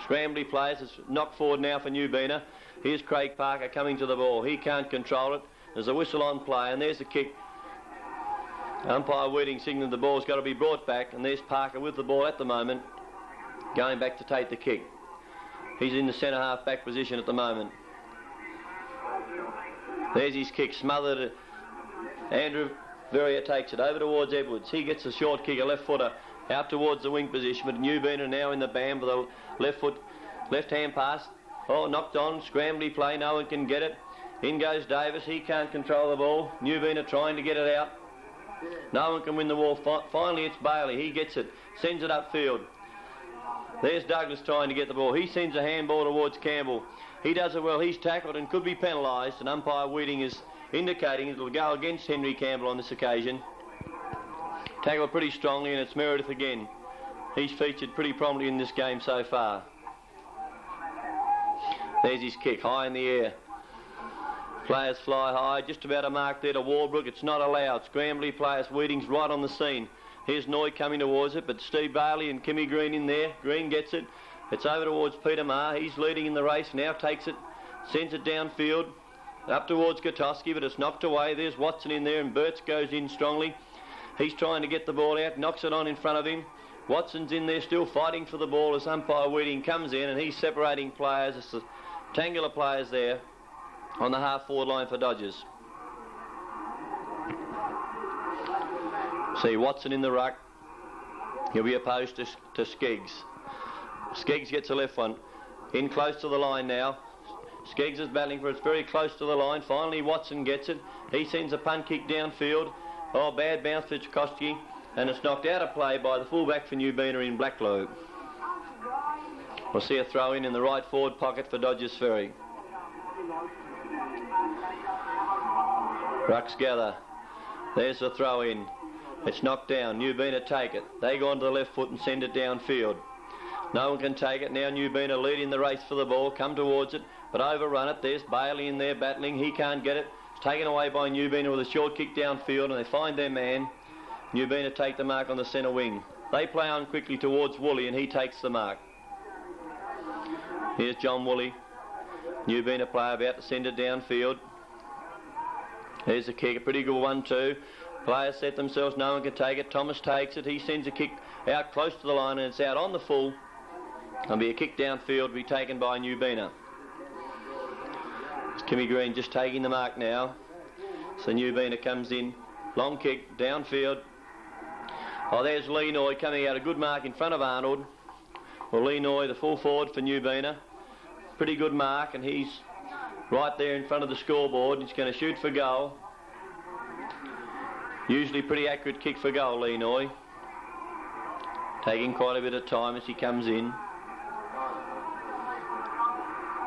Scrambly plays. It's knocked forward now for Nubeena. Here's Craig Parker coming to the ball. He can't control it. There's a whistle on play, and there's the kick. Umpire Weeding signalling the ball's got to be brought back, and there's Parker with the ball at the moment, going back to take the kick. He's in the centre half back position at the moment. There's his kick, smothered. Andrew Verrier takes it over towards Edwards. He gets a short kick, a left footer, out towards the wing position, but Nubeena now in the band with a left foot, left hand pass. Oh, knocked on, scrambly play, no one can get it. In goes Davis, he can't control the ball. Nubeena trying to get it out. No one can win the ball. Finally it's Bailey, he gets it, sends it upfield. There's Douglas trying to get the ball. He sends a handball towards Campbell. He does it well, he's tackled and could be penalised, and umpire Weeding is indicating it'll go against Henry Campbell on this occasion. Tackled pretty strongly, and it's Meredith again. He's featured pretty prominently in this game so far. There's his kick, high in the air. Players fly high, just about a mark there to Warbrook. It's not allowed. Scrambly players, Weeding's right on the scene. Here's Noy coming towards it, but Steve Bailey and Kimmy Green in there. Green gets it. It's over towards Peter Marr. He's leading in the race, now takes it, sends it downfield, up towards Gutowski, but it's knocked away. There's Watson in there, and Burts goes in strongly. He's trying to get the ball out, knocks it on in front of him. Watson's in there still fighting for the ball as umpire Weeding comes in, and he's separating players. It's the tangular players there on the half-forward line for Dodgers. See Watson in the ruck. He'll be opposed to Skeggs. Skeggs gets a left one. In close to the line now. Skeggs is battling for it. It's very close to the line. Finally Watson gets it. He sends a punt kick downfield. Oh, bad bounce for Tchaikovsky. And it's knocked out of play by the fullback for Nubeena in Blacklow. We'll see a throw in the right forward pocket for Dodgers Ferry. Rucks gather. There's the throw in. It's knocked down. Nubeena take it. They go onto the left foot and send it downfield. No one can take it. Now Nubeena leading the race for the ball. Come towards it, but overrun it. There's Bailey in there battling. He can't get it. It's taken away by Nubeena with a short kick downfield, and they find their man. Nubeena take the mark on the centre wing. They play on quickly towards Woolley, and he takes the mark. Here's John Woolley. Nubeena player about to send it downfield. There's a kick, a pretty good one too. Players set themselves, no one can take it. Thomas takes it, he sends a kick out close to the line, and it's out on the full. There'll be a kick downfield to be taken by Nubeena. It's Kimmy Green just taking the mark now. So Nubeena comes in, long kick, downfield. Oh, there's Lenoy coming out, a good mark in front of Arnold. Well, Lenoy, the full forward for Nubeena. Pretty good mark, and he's right there in front of the scoreboard. He's going to shoot for goal. Usually pretty accurate kick for goal, Lenoy. Taking quite a bit of time as he comes in.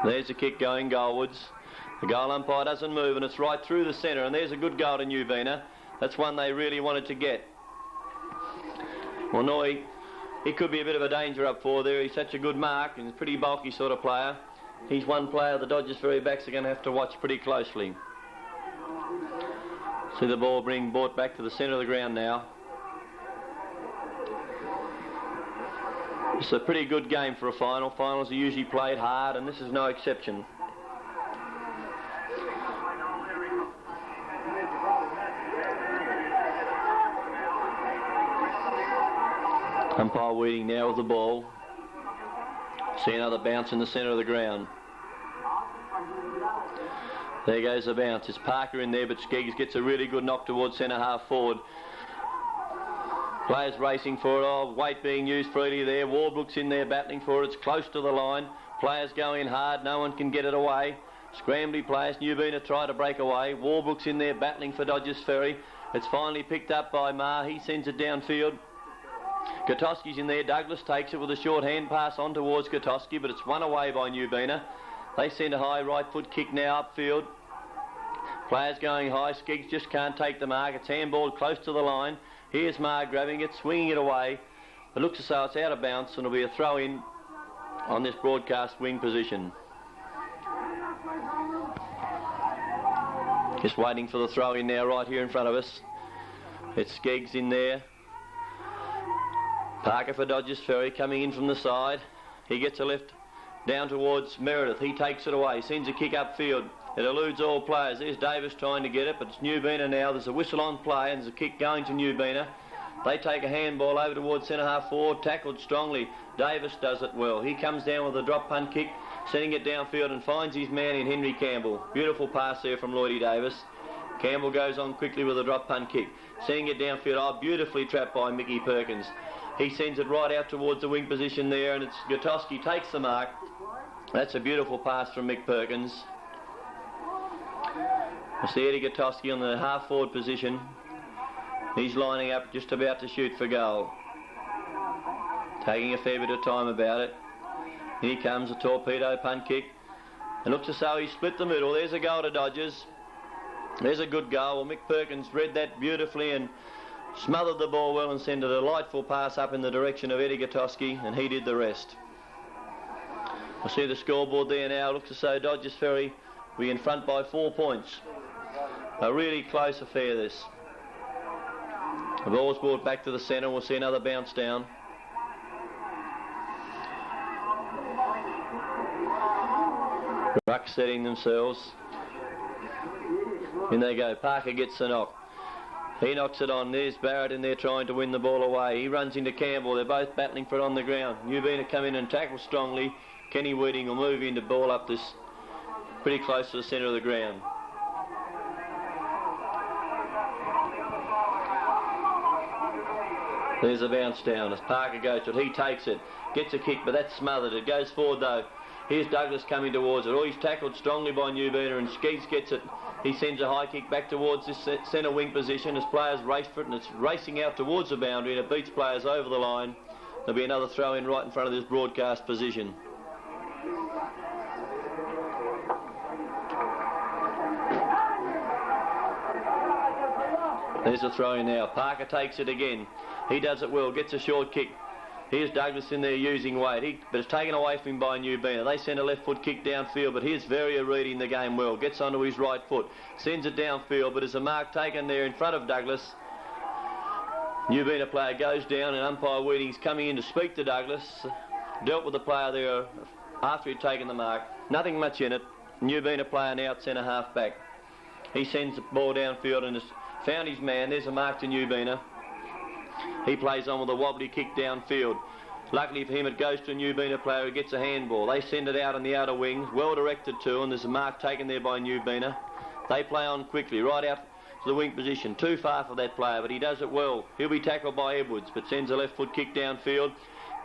There's a kick going goalwards. The goal umpire doesn't move, and it's right through the centre, and there's a good goal to Nubeena. That's one they really wanted to get. Well, Noy, he could be a bit of a danger up forward there. He's such a good mark, and he's a pretty bulky sort of player. He's one player the Dodgers Ferry backs are going to have to watch pretty closely. See the ball being brought back to the centre of the ground now. It's a pretty good game for a final. Finals are usually played hard, and this is no exception. Umpire Weeding now with the ball. See another bounce in the centre of the ground. There goes the bounce. It's Parker in there, but Skeggs gets a really good knock towards centre half forward. Players racing for it. Oh, weight being used freely there. Warbrook's in there battling for it. It's close to the line. Players going hard. No one can get it away. Scrambly players. Nubeena try to break away. Warbrook's in there battling for Dodgers Ferry. It's finally picked up by Maher. He sends it downfield. Gutowski's in there. Douglas takes it with a short hand pass on towards Gutowski, but it's won away by Nubeena. They send a high right foot kick now upfield. Players going high. Skeggs just can't take the mark. It's handballed close to the line. Here's Maher grabbing it, swinging it away. It looks as though it's out of bounds, and it'll be a throw in on this broadcast wing position. Just waiting for the throw in now right here in front of us. It's Skeggs in there. Parker for Dodgers Ferry coming in from the side. He gets a left down towards Meredith. He takes it away, sends a kick upfield. It eludes all players. There's Davis trying to get it, but it's Nubeena now. There's a whistle on play, and there's a kick going to Nubeena. They take a handball over towards centre half forward, tackled strongly. Davis does it well. He comes down with a drop punt kick, sending it downfield and finds his man in Henry Campbell. Beautiful pass there from Lloydie Davis. Campbell goes on quickly with a drop punt kick, sending it downfield. Oh, beautifully trapped by Mickey Perkins. He sends it right out towards the wing position there, and it's Gutowski takes the mark. That's a beautiful pass from Mick Perkins. I see Eddie Gutowski on the half-forward position. He's lining up, just about to shoot for goal. Taking a fair bit of time about it. Here comes a torpedo punt kick. It looks as though he split the middle. There's a goal to Dodgers. There's a good goal. Well, Mick Perkins read that beautifully and smothered the ball well and sent a delightful pass up in the direction of Eddie Gutowski, and he did the rest. I see the scoreboard there now. It looks as though Dodgers Ferry will be in front by 4 points. A really close affair, this. The ball's brought back to the centre. We'll see another bounce down. Ruck setting themselves. In they go. Parker gets the knock. He knocks it on. There's Barrett in there trying to win the ball away. He runs into Campbell. They're both battling for it on the ground. Nubeena come in and tackle strongly. Kenny Weeding will move in to ball up this pretty close to the centre of the ground. There's a bounce down as Parker goes to it. He takes it, gets a kick, but that's smothered. It goes forward though. Here's Douglas coming towards it. Oh, he's tackled strongly by Nubeena, and Skeggs gets it. He sends a high kick back towards this centre wing position as players race for it, and it's racing out towards the boundary, and it beats players over the line. There'll be another throw in right in front of this broadcast position. There's a throw in now. Parker takes it again. He does it well, gets a short kick. Here's Douglas in there using weight, but it's taken away from him by Nubeena. They send a left foot kick downfield, but here's Ferry reading the game well. Gets onto his right foot, sends it downfield, but there's a mark taken there in front of Douglas. Nubeena player goes down, and umpire Weeding's coming in to speak to Douglas. Dealt with the player there after he'd taken the mark. Nothing much in it. Nubeena player now at centre half back. He sends the ball downfield and has found his man. There's a mark to Nubeena. He plays on with a wobbly kick downfield. Luckily for him, it goes to a Nubeena player who gets a handball. They send it out on the outer wing, well directed to, and there's a mark taken there by Nubeena. They play on quickly, right out to the wing position. Too far for that player, but he does it well. He'll be tackled by Edwards, but sends a left foot kick downfield.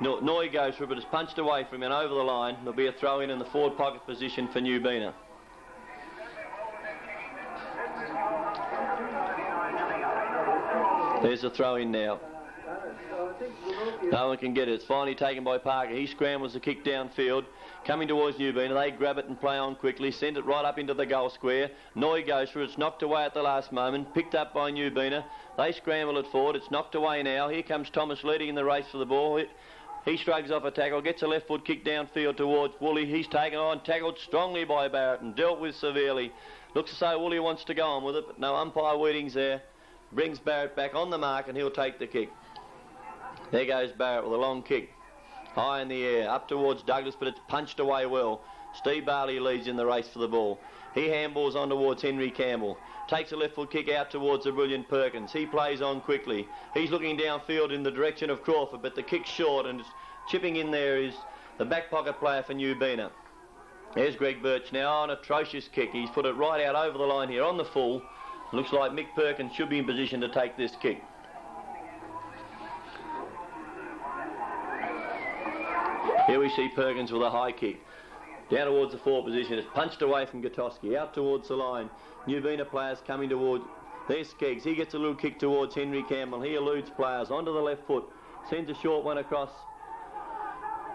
Noy goes for it, but it's punched away from him and over the line. There'll be a throw in the forward pocket position for Nubeena. There's a throw in now. No one can get it. It's finally taken by Parker. He scrambles the kick downfield. Coming towards Nubeena, they grab it and play on quickly. Send it right up into the goal square. Noy goes for it. It's knocked away at the last moment. Picked up by Nubeena. They scramble it forward. It's knocked away now. Here comes Thomas leading in the race for the ball. He shrugs off a tackle, gets a left foot kick downfield towards Woolley. He's taken on, tackled strongly by Barrett and dealt with severely. Looks as though Woolley wants to go on with it, but no, umpire Wheating's there. Brings Barrett back on the mark and he'll take the kick. There goes Barrett with a long kick. High in the air, up towards Douglas, but it's punched away well. Steve Barley leads in the race for the ball. He handballs on towards Henry Campbell. Takes a left foot kick out towards the brilliant Perkins. He plays on quickly. He's looking downfield in the direction of Crawford, but the kick's short and chipping in there is the back pocket player for Nubeena. There's Greg Birch now, an atrocious kick. He's put it right out over the line here on the full. Looks like Mick Perkins should be in position to take this kick. Here we see Perkins with a high kick. Down towards the forward position. It's punched away from Gutowski. Out towards the line. Nubeena players coming towards... There's Skeggs. He gets a little kick towards Henry Campbell. He eludes players onto the left foot. Sends a short one across.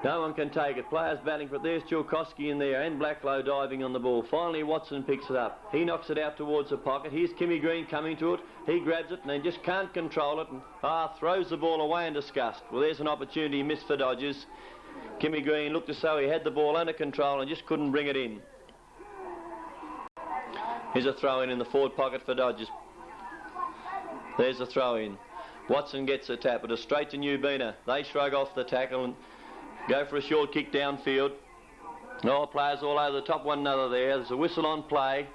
No one can take it. Players batting for it. There's Chilkowski in there and Blacklow diving on the ball. Finally Watson picks it up. He knocks it out towards the pocket. Here's Kimmy Green coming to it. He grabs it and then just can't control it and throws the ball away in disgust. Well, there's an opportunity missed for Dodgers. Kimmy Green looked as though he had the ball under control and just couldn't bring it in. Here's a throw in the forward pocket for Dodgers. There's a throw in. Watson gets a tap, but it's straight to Nubeena. They shrug off the tackle and go for a short kick downfield. Oh, players all over the top one another there. There's a whistle on play.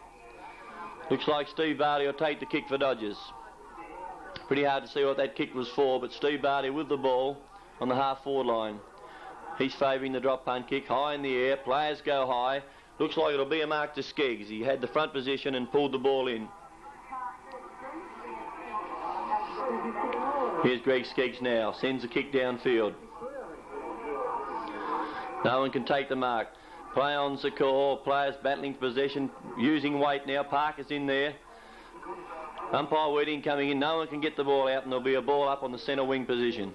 Looks like Steve Barty will take the kick for Dodgers. Pretty hard to see what that kick was for, but Steve Barty with the ball on the half forward line. He's favouring the drop punt kick, high in the air. Players go high. Looks like it'll be a mark to Skeggs. He had the front position and pulled the ball in. Here's Greg Skeggs now. Sends a kick downfield. No one can take the mark. Play on Zakor. Players battling for possession, using weight now. Parker's in there. Umpire Wedding coming in. No one can get the ball out and there'll be a ball up on the centre wing position.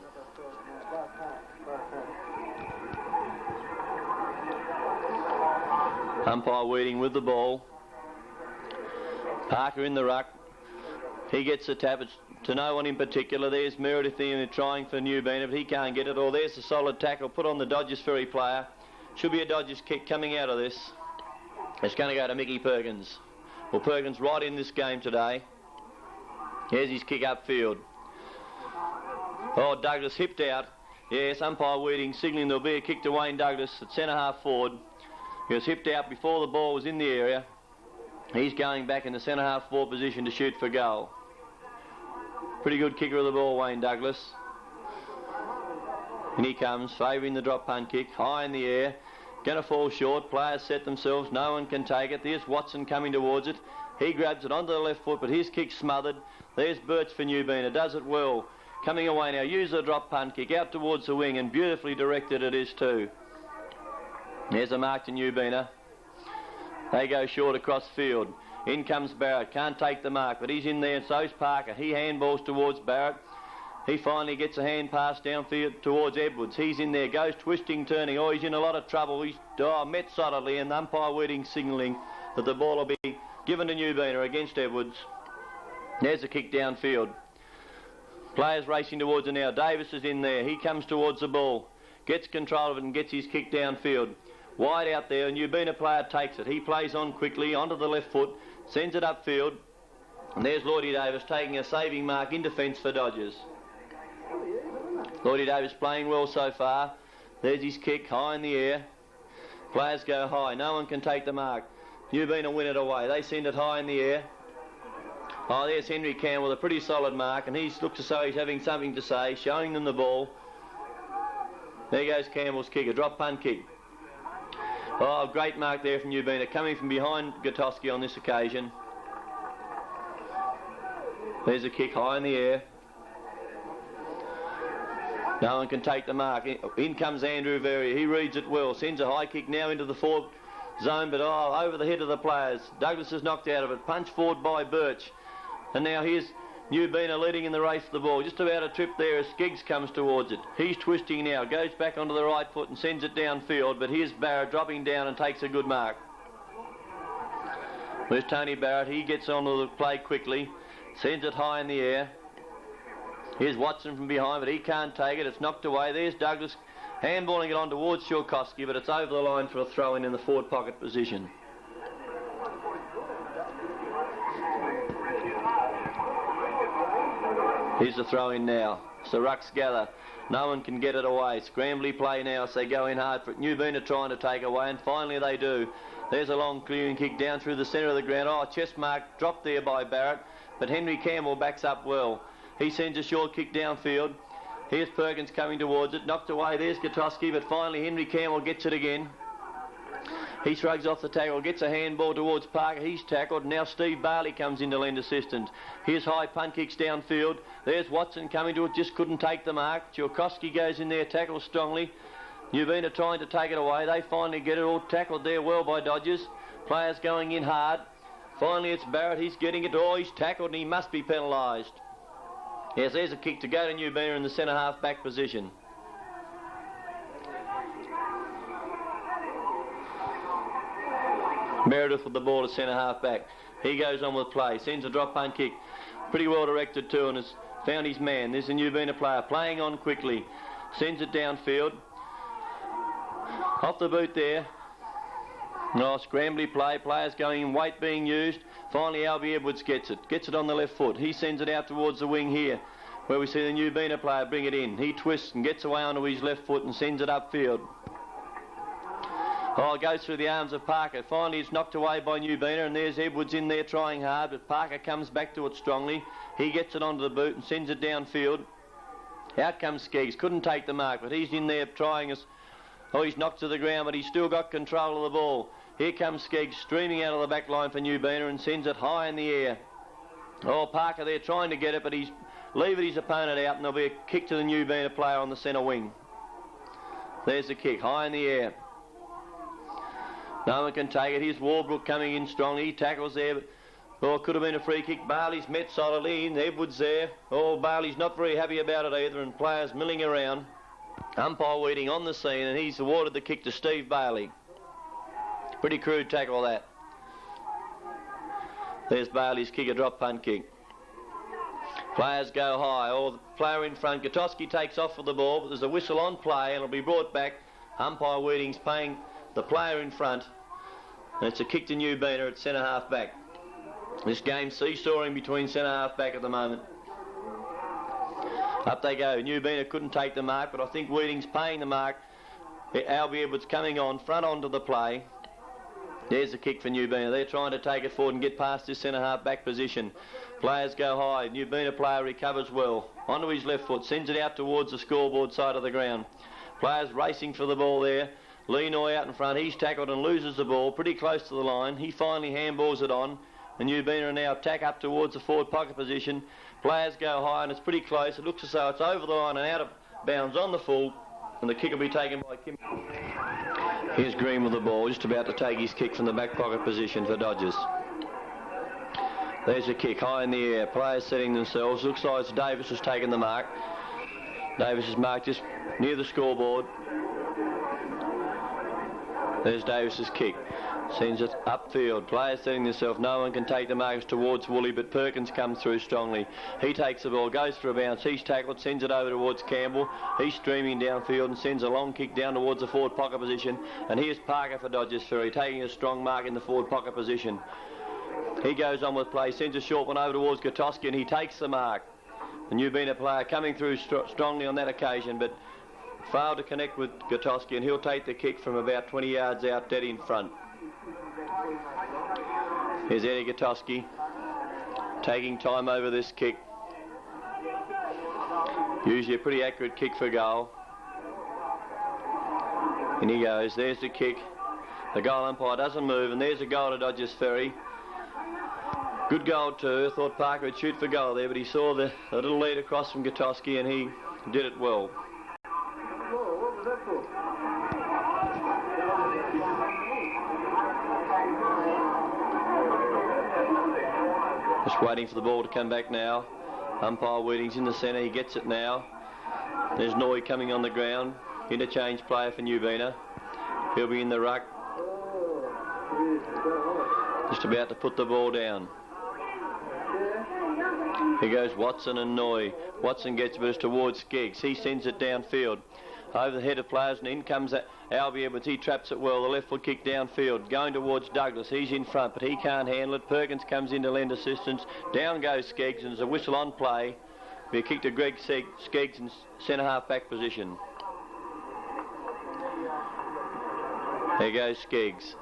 Umpire Weeding with the ball. Parker in the ruck. He gets the tap. It's to no one in particular. There's Meredith in trying for Nubeena, but he can't get it. Or there's a solid tackle put on the Dodgers Ferry player. Should be a Dodgers kick coming out of this. It's going to go to Mickey Perkins. Well, Perkins right in this game today. Here's his kick upfield. Oh, Douglas hipped out. Yes, umpire Weeding signalling there'll be a kick to Wayne Douglas at centre half forward. He was hipped out before the ball was in the area. He's going back in the centre half forward position to shoot for goal. Pretty good kicker of the ball, Wayne Douglas. And he comes, favouring the drop punt kick, high in the air. Going to fall short. Players set themselves. No one can take it. There's Watson coming towards it. He grabs it onto the left foot, but his kick's smothered. There's Birch for Nubeena. Does it well. Coming away now. Use the drop punt kick out towards the wing, and beautifully directed it is too. There's a mark to Nubeena. They go short across field. In comes Barrett. Can't take the mark, but he's in there, and so's Parker. He handballs towards Barrett. He finally gets a hand pass downfield towards Edwards. He's in there, goes twisting, turning. Oh, he's in a lot of trouble. He's met solidly, and the umpire Weeding signalling that the ball will be given to Nubeena against Edwards. There's a kick downfield. Players racing towards it now. Davis is in there. He comes towards the ball. Gets control of it and gets his kick downfield. Wide out there, a Nubeena player takes it. He plays on quickly onto the left foot, sends it upfield. And there's Lloydie Davis taking a saving mark in defence for Dodgers. Lloydie Davis playing well so far. There's his kick, high in the air. Players go high. No one can take the mark. Nubeena win it away. They send it high in the air. Oh, there's Henry Campbell with a pretty solid mark, and he looks as though he's having something to say, showing them the ball. There goes Campbell's kick, a drop punt kick. Oh, great mark there from Nubeena, coming from behind Gutowski on this occasion. There's a kick high in the air. No one can take the mark. In comes Andrew Ferry. He reads it well. Sends a high kick now into the forward zone, but over the head of the players. Douglas is knocked out of it. Punched forward by Birch. And now here's Nubeena leading in the race for the ball. Just about a trip there as Skiggs comes towards it. He's twisting now. Goes back onto the right foot and sends it downfield. But here's Barrett dropping down and takes a good mark. There's Tony Barrett. He gets onto the play quickly. Sends it high in the air. Here's Watson from behind, but he can't take it. It's knocked away. There's Douglas handballing it on towards Shorkowski, but it's over the line for a throw-in in the forward pocket position. Here's the throw-in now. So rucks gather. No one can get it away. Scrambly play now, so they go in hard for it. Nubeena trying to take away, and finally they do. There's a long clearing kick down through the centre of the ground. Oh, chest mark dropped there by Barrett, but Henry Campbell backs up well. He sends a short kick downfield. Here's Perkins coming towards it. Knocked away. There's Gutowski, but finally Henry Campbell gets it again. He shrugs off the tackle, gets a handball towards Parker. He's tackled. Now Steve Barley comes in to lend assistance. Here's high punt kicks downfield. There's Watson coming to it, just couldn't take the mark. Shorkowski goes in there, tackles strongly. Nubeena trying to take it away. They finally get it all tackled there well by Dodgers. Players going in hard. Finally it's Barrett. He's getting it. Oh, he's tackled and he must be penalised. Yes, there's a kick to go to Nubeena in the centre half back position. Meredith with the ball to centre half back. He goes on with play, sends a drop punt kick. Pretty well directed too, and has found his man. There's a Nubeena player playing on quickly. Sends it downfield. Off the boot there. Oh, scrambly play. Players going in, weight being used. Finally, Albie Edwards gets it. Gets it on the left foot. He sends it out towards the wing here, where we see the Nubeena player bring it in. He twists and gets away onto his left foot and sends it upfield. Oh, it goes through the arms of Parker. Finally, it's knocked away by Nubeena, and there's Edwards in there trying hard, but Parker comes back to it strongly. He gets it onto the boot and sends it downfield. Out comes Skeggs. Couldn't take the mark, but he's in there trying us. Oh, he's knocked to the ground, but he's still got control of the ball. Here comes Skeggs streaming out of the back line for Nubeena and sends it high in the air. Oh, Parker there trying to get it, but he's leaving his opponent out, and there'll be a kick to the Nubeena player on the centre wing. There's the kick, high in the air. No one can take it. Here's Warbrook coming in strongly. He tackles there, but oh, it could have been a free kick. Barley's met solidly in. Edwards there. Oh, Barley's not very happy about it either, and players milling around. Umpire Weeding on the scene, and he's awarded the kick to Steve Bailey. Pretty crude tackle that. There's Bailey's kick, a drop punt kick. Players go high. Oh, the player in front. Gutowski takes off with the ball, but there's a whistle on play, and it'll be brought back. Umpire Weeding's paying the player in front, and it's a kick to Nubeena at centre half back. This game's seesawing between centre half back at the moment. Up they go. Nubeena couldn't take the mark, but I think Weeding's paying the mark. Albie Edwards coming on, front onto the play. There's the kick for Nubeena. They're trying to take it forward and get past this centre half back position. Players go high. Nubeena player recovers well. Onto his left foot, sends it out towards the scoreboard side of the ground. Players racing for the ball there. Lenoy out in front. He's tackled and loses the ball pretty close to the line. He finally handballs it on. And Nubeena now attack up towards the forward pocket position. Players go high and it's pretty close. It looks as though it's over the line and out of bounds on the full. And the kick will be taken by Kim. Here's Green with the ball, just about to take his kick from the back pocket position for Dodgers. There's a kick high in the air. Players setting themselves. Looks like Davis has taken the mark. Davis is marked just near the scoreboard. There's Davis's kick. Sends it upfield. Players setting themselves. No one can take the marks towards Woolley, but Perkins comes through strongly. He takes the ball, goes for a bounce. He's tackled, sends it over towards Campbell. He's streaming downfield and sends a long kick down towards the forward pocket position. And here's Parker for Dodgers Ferry, taking a strong mark in the forward pocket position. He goes on with play, sends a short one over towards Gutowski, and he takes the mark. The Nubeena player coming through strongly on that occasion, but failed to connect with Gutowski, and he'll take the kick from about 20 yards out, dead in front. Here's Eddie Gutowski. taking time over this kick. Usually a pretty accurate kick for goal. And he goes, there's the kick. The goal umpire doesn't move, and there's a goal to Dodgers Ferry. Good goal too. Thought Parker would shoot for goal there, but he saw the little lead across from Gutowski, and he did it well. What was that for? Just waiting for the ball to come back now. Umpire Wheating's in the centre. He gets it now. There's Noy coming on the ground. Interchange player for Nubeena. He'll be in the ruck. Just about to put the ball down. Here goes Watson and Noy. Watson gets it, but it's towards Skeggs. He sends it downfield. Over the head of players, and in comes Albie Edwards. He traps it well. The left foot kick downfield. Going towards Douglas. He's in front, but he can't handle it. Perkins comes in to lend assistance. Down goes Skeggs, and there's a whistle on play. Be a kick to Greg Skeggs in centre half back position. There goes Skeggs.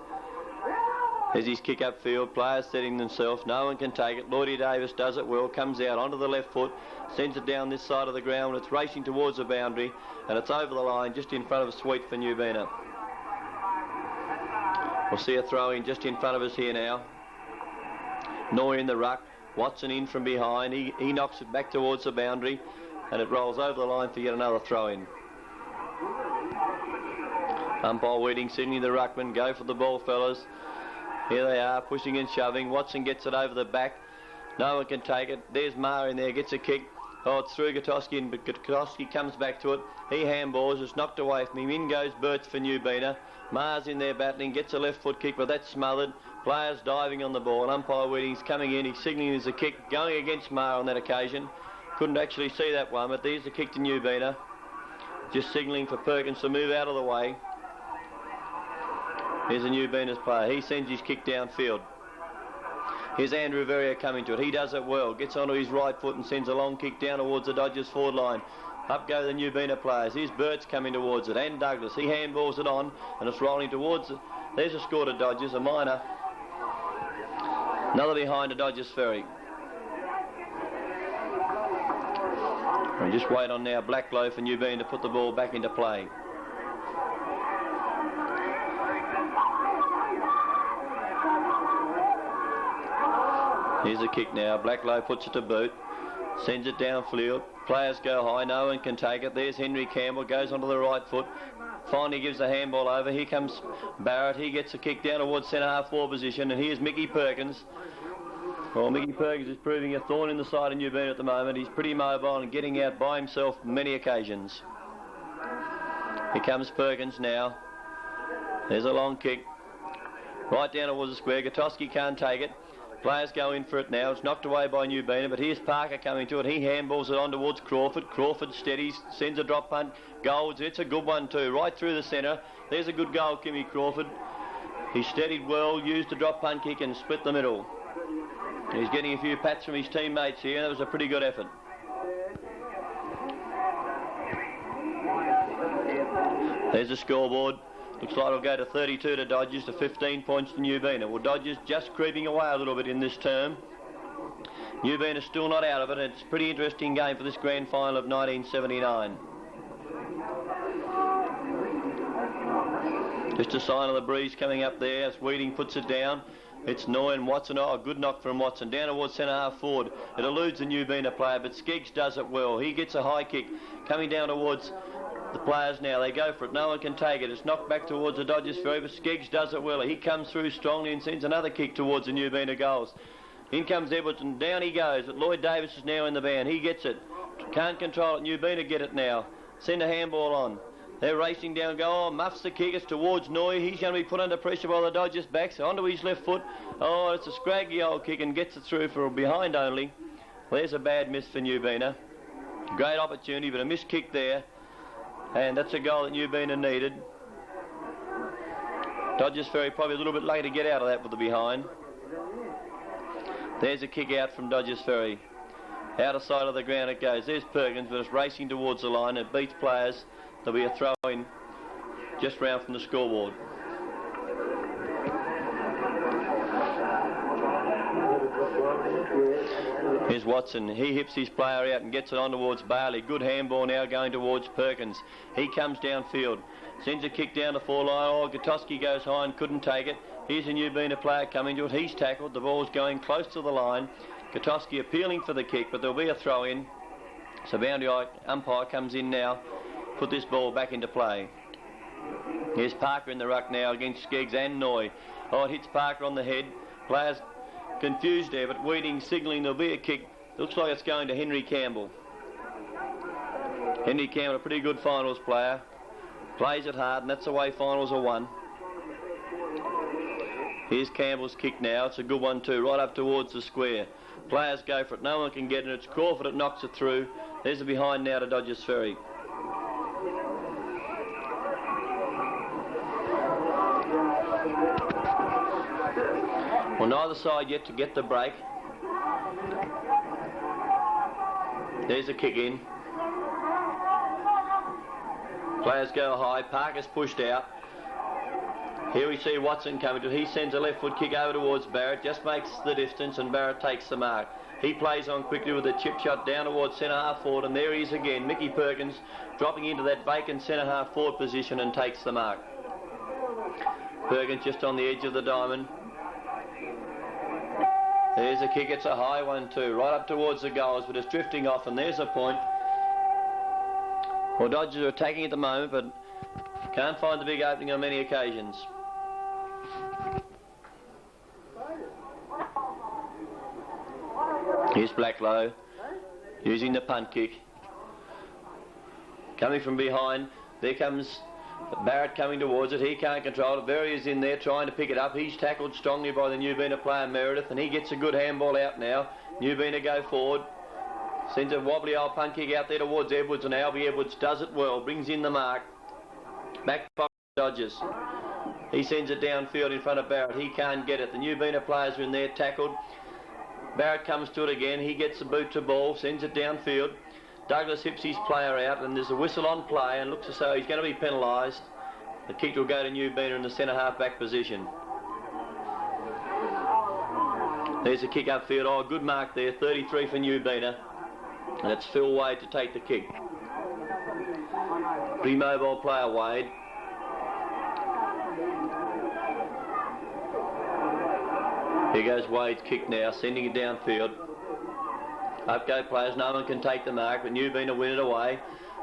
There's his kick upfield. Players setting themselves. No one can take it. Lloydie Davis does it well. Comes out onto the left foot. Sends it down this side of the ground. It's racing towards the boundary. And it's over the line just in front of a sweep for Nubeena. We'll see a throw in just in front of us here now. Noy in the ruck. Watson in from behind. He knocks it back towards the boundary. And it rolls over the line for yet another throw in. Umpire Wheating signaling the ruckman. Go for the ball, fellas. Here they are, pushing and shoving. Watson gets it over the back. No one can take it. There's Maher in there, gets a kick. Oh, it's through Gutowski, but Gutowski comes back to it. He handballs, it's knocked away from him. In goes Burts for Nubeena. Maher's in there battling, gets a left foot kick, but that's smothered. Players diving on the ball, and umpire Wheating's coming in. He's signalling there's a kick going against Maher on that occasion. Couldn't actually see that one, but there's the kick to Nubeena. Just signalling for Perkins to move out of the way. Here's a Nubeena's player. He sends his kick downfield. Here's Andrew Verrier coming to it. He does it well. Gets onto his right foot and sends a long kick down towards the Dodgers forward line. Up go the Nubeena players. Here's Burts coming towards it. And Douglas. He handballs it on and it's rolling towards it. There's a score to Dodgers, a minor. Another behind to Dodgers Ferry. And just wait on now Blacklow for Nubeena to put the ball back into play. Here's a kick now. Blacklow puts it to boot. Sends it downfield. Players go high. No one can take it. There's Henry Campbell. Goes onto the right foot. Finally gives the handball over. Here comes Barrett. He gets a kick down towards centre half forward position. And here's Mickey Perkins. Well, Mickey Perkins is proving a thorn in the side of Nubeena at the moment. He's pretty mobile and getting out by himself many occasions. Here comes Perkins now. There's a long kick. Right down towards the square. Gutowski can't take it. Players go in for it now. It's knocked away by Nubeena, but here's Parker coming to it. He handballs it on towards Crawford. Crawford steadies, sends a drop punt. Golds. It's a good one too, right through the centre. There's a good goal, Kimmy Crawford. He steadied well, used the drop punt kick and split the middle. He's getting a few pats from his teammates here. That was a pretty good effort. There's the scoreboard. Looks like it'll go to 32 to Dodgers, to 15 points to Nubeena. Well, Dodgers just creeping away a little bit in this term. Nubeena's still not out of it, and it's a pretty interesting game for this grand final of 1979. Just a sign of the breeze coming up there as Wheating puts it down. It's Noy and Watson. Oh, a good knock from Watson. Down towards centre half forward. It eludes the Nubeena player, but Skeggs does it well. He gets a high kick coming down towards the players now. They go for it. No one can take it. It's knocked back towards the Dodgers Ferry, but Skeggs does it well. He comes through strongly and sends another kick towards the Nubeena goals. In comes Edwards and down he goes. But Lloyd Davis is now in the band. He gets it. Can't control it. Nubeena get it now. Send a handball on. They're racing down. Go on. Muffs the kick. It's towards Noy. He's going to be put under pressure by the Dodgers backs. Onto his left foot. Oh, it's a scraggy old kick and gets it through for a behind only. There's a bad miss for Nubeena. Great opportunity, but a missed kick there. And that's a goal that Nubeena needed. Dodgers Ferry probably a little bit late to get out of that with the behind. There's a kick out from Dodgers Ferry. Out of sight of the ground it goes. There's Perkins, but it's racing towards the line. It beats players. There'll be a throw-in just round from the scoreboard. Here's Watson. He hips his player out and gets it on towards Bailey. Good handball now going towards Perkins. He comes downfield. Sends a kick down the 4 line. Oh, Gutowski goes high and couldn't take it. Here's a Nubeena player coming to it. He's tackled. The ball's going close to the line. Gutowski appealing for the kick, but there'll be a throw in. So boundary umpire comes in now. Put this ball back into play. Here's Parker in the ruck now against Skeggs and Noy. Oh, it hits Parker on the head. Players confused there, but Weeding signalling there'll be a kick. Looks like it's going to Henry Campbell. Henry Campbell, a pretty good finals player. Plays it hard, and that's the way finals are won. Here's Campbell's kick now. It's a good one too, right up towards the square. Players go for it. No one can get it. It's Crawford that knocks it through. There's a behind now to Dodgers Ferry. Well, neither side yet to get the break. There's a kick in. Players go high. Parker's pushed out. Here we see Watson coming to. He sends a left foot kick over towards Barrett. Just makes the distance and Barrett takes the mark. He plays on quickly with a chip shot down towards centre half forward, and there he is again. Mickey Perkins dropping into that vacant centre half forward position and takes the mark. Perkins just on the edge of the diamond. There's a kick. It's a high one too, right up towards the goals, but it's drifting off, and there's a point. Well, Dodgers are attacking at the moment, but can't find the big opening on many occasions. Here's Blacklow using the punt kick. Coming from behind, there comes Barrett coming towards it. He can't control it. Ferry is in there trying to pick it up. He's tackled strongly by the Nubeena player Meredith, and he gets a good handball out now. Nubeena go forward. Sends a wobbly old punt kick out there towards Edwards, and Albie Edwards does it well. Brings in the mark. Back pocket Dodgers. He sends it downfield in front of Barrett. He can't get it. The Nubeena players are in there tackled. Barrett comes to it again. He gets the boot to ball, sends it downfield. Douglas hips his player out, and there's a whistle on play, and looks as though he's going to be penalised. The kick will go to Nubeena in the centre half back position. There's a kick upfield. Oh, good mark there. 33 for Nubeena. And it's Phil Wade to take the kick. Pretty mobile player, Wade. Here goes Wade's kick now, sending it downfield. Up go players, no one can take the mark, but Nubeena win it away.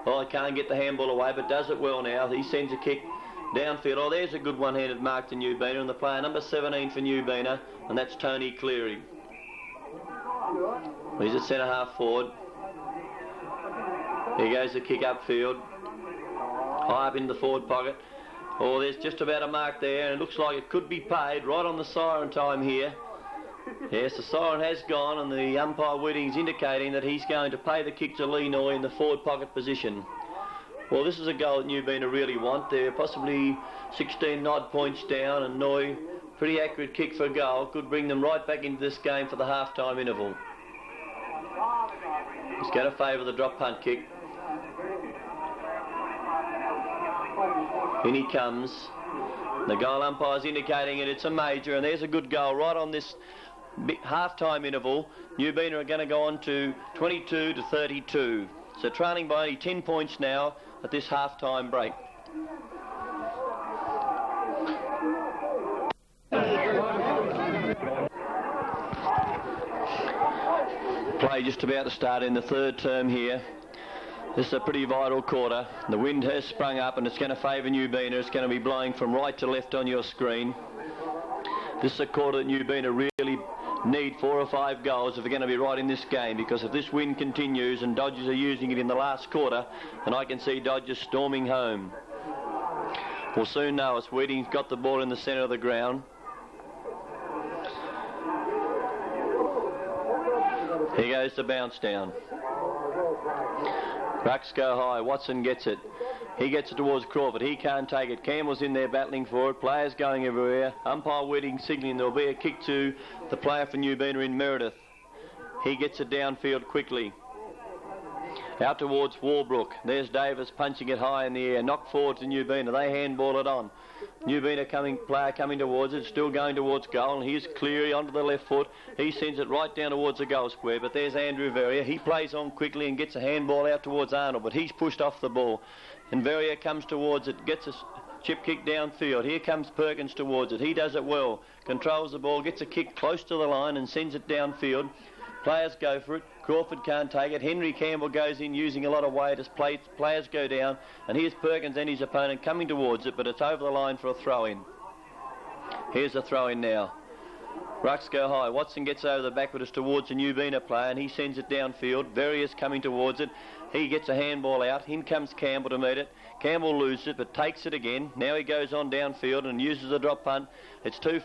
Oh, he can't get the handball away, but does it well now. He sends a kick downfield. Oh, there's a good one-handed mark to Nubeena, and the player number 17 for Nubeena, and that's Tony Cleary. He's at centre half forward. Here goes the kick upfield. High up in the forward pocket. Oh, there's just about a mark there, and it looks like it could be paid right on the siren time here. Yes, the siren has gone, and the umpire Whitting's indicating that he's going to pay the kick to Lee Noy in the forward pocket position. Well, this is a goal that Nubeena really want. They're possibly 16 odd points down, and Noy, pretty accurate kick for goal, could bring them right back into this game for the half-time interval. He's going to favour the drop punt kick. In he comes. The goal umpire's indicating it. It's a major, and there's a good goal right on this half-time interval. Nubeena are going to go on to 22 to 32. So trailing by only 10 points now at this half-time break. Play just about to start in the third term here. This is a pretty vital quarter. The wind has sprung up and it's going to favour Nubeena. It's going to be blowing from right to left on your screen. This is a quarter that Nubeena really need 4 or 5 goals if they're going to be right in this game, because if this wind continues and Dodgers are using it in the last quarter, then I can see Dodgers storming home. We'll soon know. It's Weeding's got the ball in the centre of the ground. Here goes the bounce down. Rucks go high. Watson gets it. He gets it towards Crawford. He can't take it. Campbell's in there battling for it. Players going everywhere. Umpire Whitting signalling there'll be a kick to the player for Nubeena in Meredith. He gets it downfield quickly. Out towards Walbrook. There's Davis punching it high in the air. Knocked forward to Nubeena. They handball it on. Nubeena player coming towards it, still going towards goal, and here's Cleary onto the left foot. He sends it right down towards the goal square, but there's Andrew Verrier. He plays on quickly and gets a handball out towards Arnold, but he's pushed off the ball. And Verrier comes towards it, gets a chip kick downfield. Here comes Perkins towards it. He does it well, controls the ball, gets a kick close to the line and sends it downfield. Players go for it. Crawford can't take it. Henry Campbell goes in using a lot of weight as players go down. And here's Perkins and his opponent coming towards it, but it's over the line for a throw-in. Here's a throw-in now. Rucks go high. Watson gets over the backwards towards the Nubeena player, and he sends it downfield. Verrier's coming towards it. He gets a handball out. In comes Campbell to meet it. Campbell loses it, but takes it again. Now he goes on downfield and uses a drop punt. It's too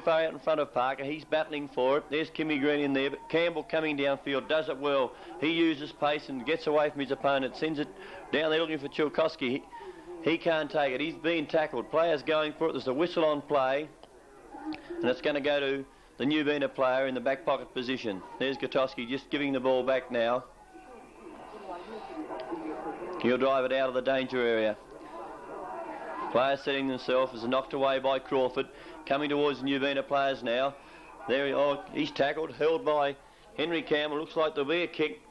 far out in front of Parker. He's battling for it. There's Kimmy Green in there, but Campbell coming downfield does it well. He uses pace and gets away from his opponent. Sends it down there looking for Chilkowski. He can't take it. He's being tackled. Players going for it. There's a whistle on play, and it's going to go to the Nubeena player in the back pocket position. There's Gutowski just giving the ball back now. He'll drive it out of the danger area. Players setting themselves as knocked away by Crawford. Coming towards the Nubeena players now. There he's tackled, held by Henry Campbell. Looks like there'll be a kick.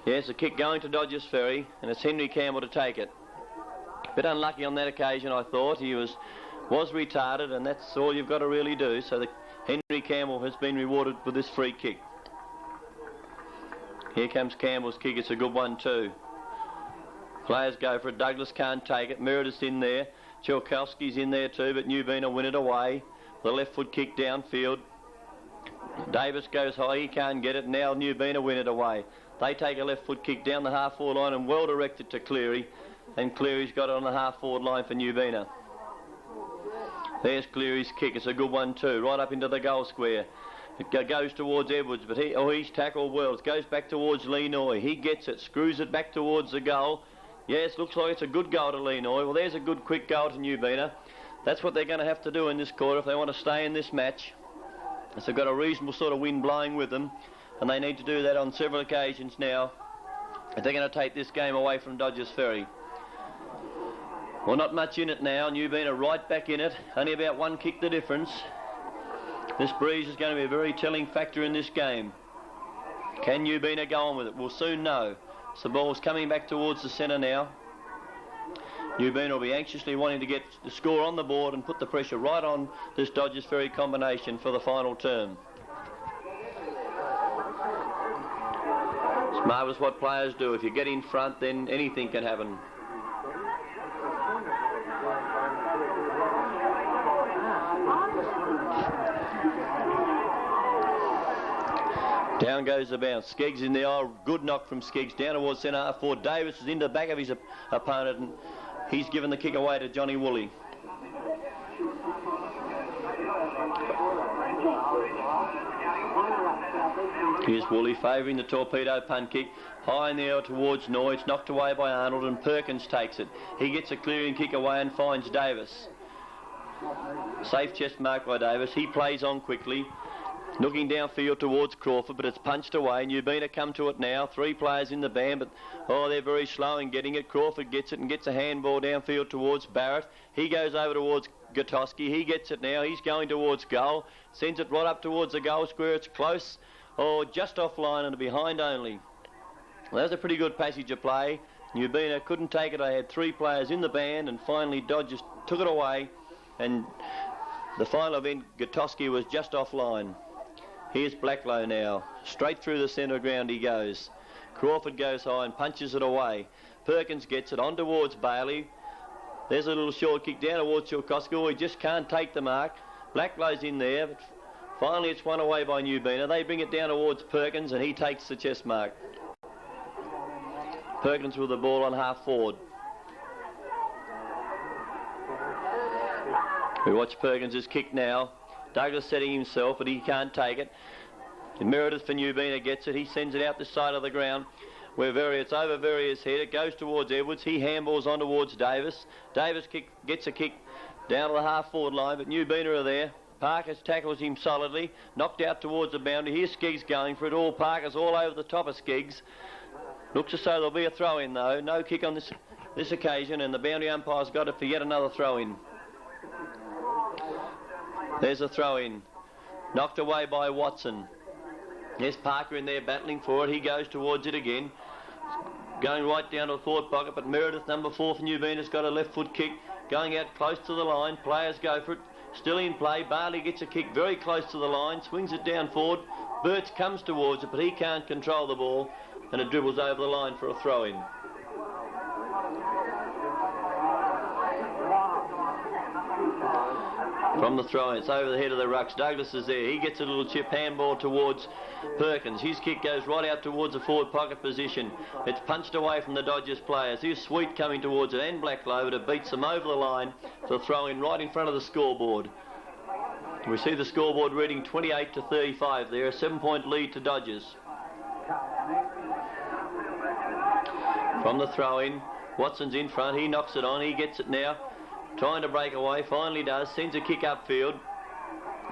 Yes, a kick going to Dodgers Ferry, and it's Henry Campbell to take it. Bit unlucky on that occasion, I thought. He was retarded, and that's all you've got to really do. So Henry Campbell has been rewarded with this free kick. Here comes Campbell's kick. It's a good one too. Players go for it. Douglas can't take it. Meredith's in there. Chilkowski's in there too, but Nubeena win it away. The left foot kick downfield. Davis goes high. He can't get it. Now Nubeena win it away. They take a left foot kick down the half-forward line and well directed to Cleary. And Cleary's got it on the half-forward line for Nubeena. There's Cleary's kick. It's a good one too. Right up into the goal square. It goes towards Edwards, but he's tackled well. It goes back towards Lenoy. He gets it, screws it back towards the goal. Yes, looks like it's a good goal to Lenoy. Well, there's a good quick goal to Nubeena. That's what they're going to have to do in this quarter if they want to stay in this match. So they've got a reasonable sort of wind blowing with them, and they need to do that on several occasions now if they're going to take this game away from Dodgers Ferry. Well, not much in it now. Nubeena right back in it. Only about one kick the difference. This breeze is going to be a very telling factor in this game. Can Nubeena go on with it? We'll soon know. So the ball's coming back towards the centre now. Nubeena will be anxiously wanting to get the score on the board and put the pressure right on this Dodgers Ferry combination for the final term. It's marvellous what players do. If you get in front, then anything can happen. Down goes the bounce. Skeggs in the eye. Good knock from Skeggs down towards centre half forward. Davis is into the back of his opponent, and he's given the kick away to Johnny Woolley. Here's Woolley favouring the torpedo punt kick. High in the air towards Noy. It's knocked away by Arnold, and Perkins takes it. He gets a clearing kick away and finds Davis. Safe chest mark by Davis. He plays on quickly. Looking downfield towards Crawford, but it's punched away. Nubeena come to it now. 3 players in the band, but they're very slow in getting it. Crawford gets it and gets a handball downfield towards Barrett. He goes over towards Gutowski. He gets it now. He's going towards goal. Sends it right up towards the goal square. It's close. Just offline and behind only. Well, that was a pretty good passage of play. Nubeena couldn't take it. They had 3 players in the band, and finally Dodgers took it away. And the final event, Gutowski was just offline. Here's Blacklow now. Straight through the centre ground he goes. Crawford goes high and punches it away. Perkins gets it on towards Bailey. There's a little short kick down towards Chilkowski. He just can't take the mark. Blacklow's in there, but finally it's won away by Nubeena. They bring it down towards Perkins, and he takes the chest mark. Perkins with the ball on half forward. We watch Perkins' kick now. Douglas setting himself, but he can't take it. And Meredith for Nubeena gets it. He sends it out this side of the ground where it's over Verrier's head. It goes towards Edwards. He handballs on towards Davis. Davis gets a kick down to the half-forward line, but Nubeena are there. Parker tackles him solidly. Knocked out towards the boundary. Here's Skeggs going for it. Parker's all over the top of Skeggs. Looks as though there'll be a throw-in, though. No kick on this occasion, and the boundary umpire's got it for yet another throw-in. There's a throw in. Knocked away by Watson. There's Parker in there battling for it. He goes towards it again. Going right down to the forward pocket, but Meredith, number 4 for Nubeena, got a left foot kick. Going out close to the line. Players go for it. Still in play. Barley gets a kick very close to the line. Swings it down forward. Birch comes towards it, but he can't control the ball. And it dribbles over the line for a throw in. From the throw-in, it's over the head of the rucks. Douglas is there. He gets a little chip handball towards Perkins. His kick goes right out towards the forward pocket position. It's punched away from the Dodgers players. Here's Sweet coming towards it and Blacklow, but it beats them over the line for the throw-in right in front of the scoreboard. We see the scoreboard reading 28 to 35 there, a 7-point lead to Dodgers. From the throw-in, Watson's in front. He knocks it on. He gets it now. Trying to break away, finally does, sends a kick upfield.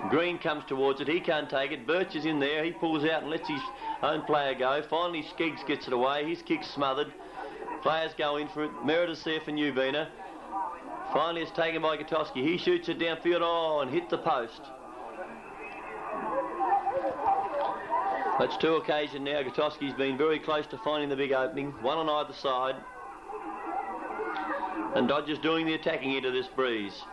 Green comes towards it, he can't take it. Birch is in there, he pulls out and lets his own player go. Finally Skeggs gets it away, his kick's smothered. Players go in for it, Meredith's there for Nubeena. Finally it's taken by Gutowski, he shoots it downfield, and hit the post. That's 2 occasions now, Gutowski's been very close to finding the big opening, one on either side. And Dodgers doing the attacking into this breeze.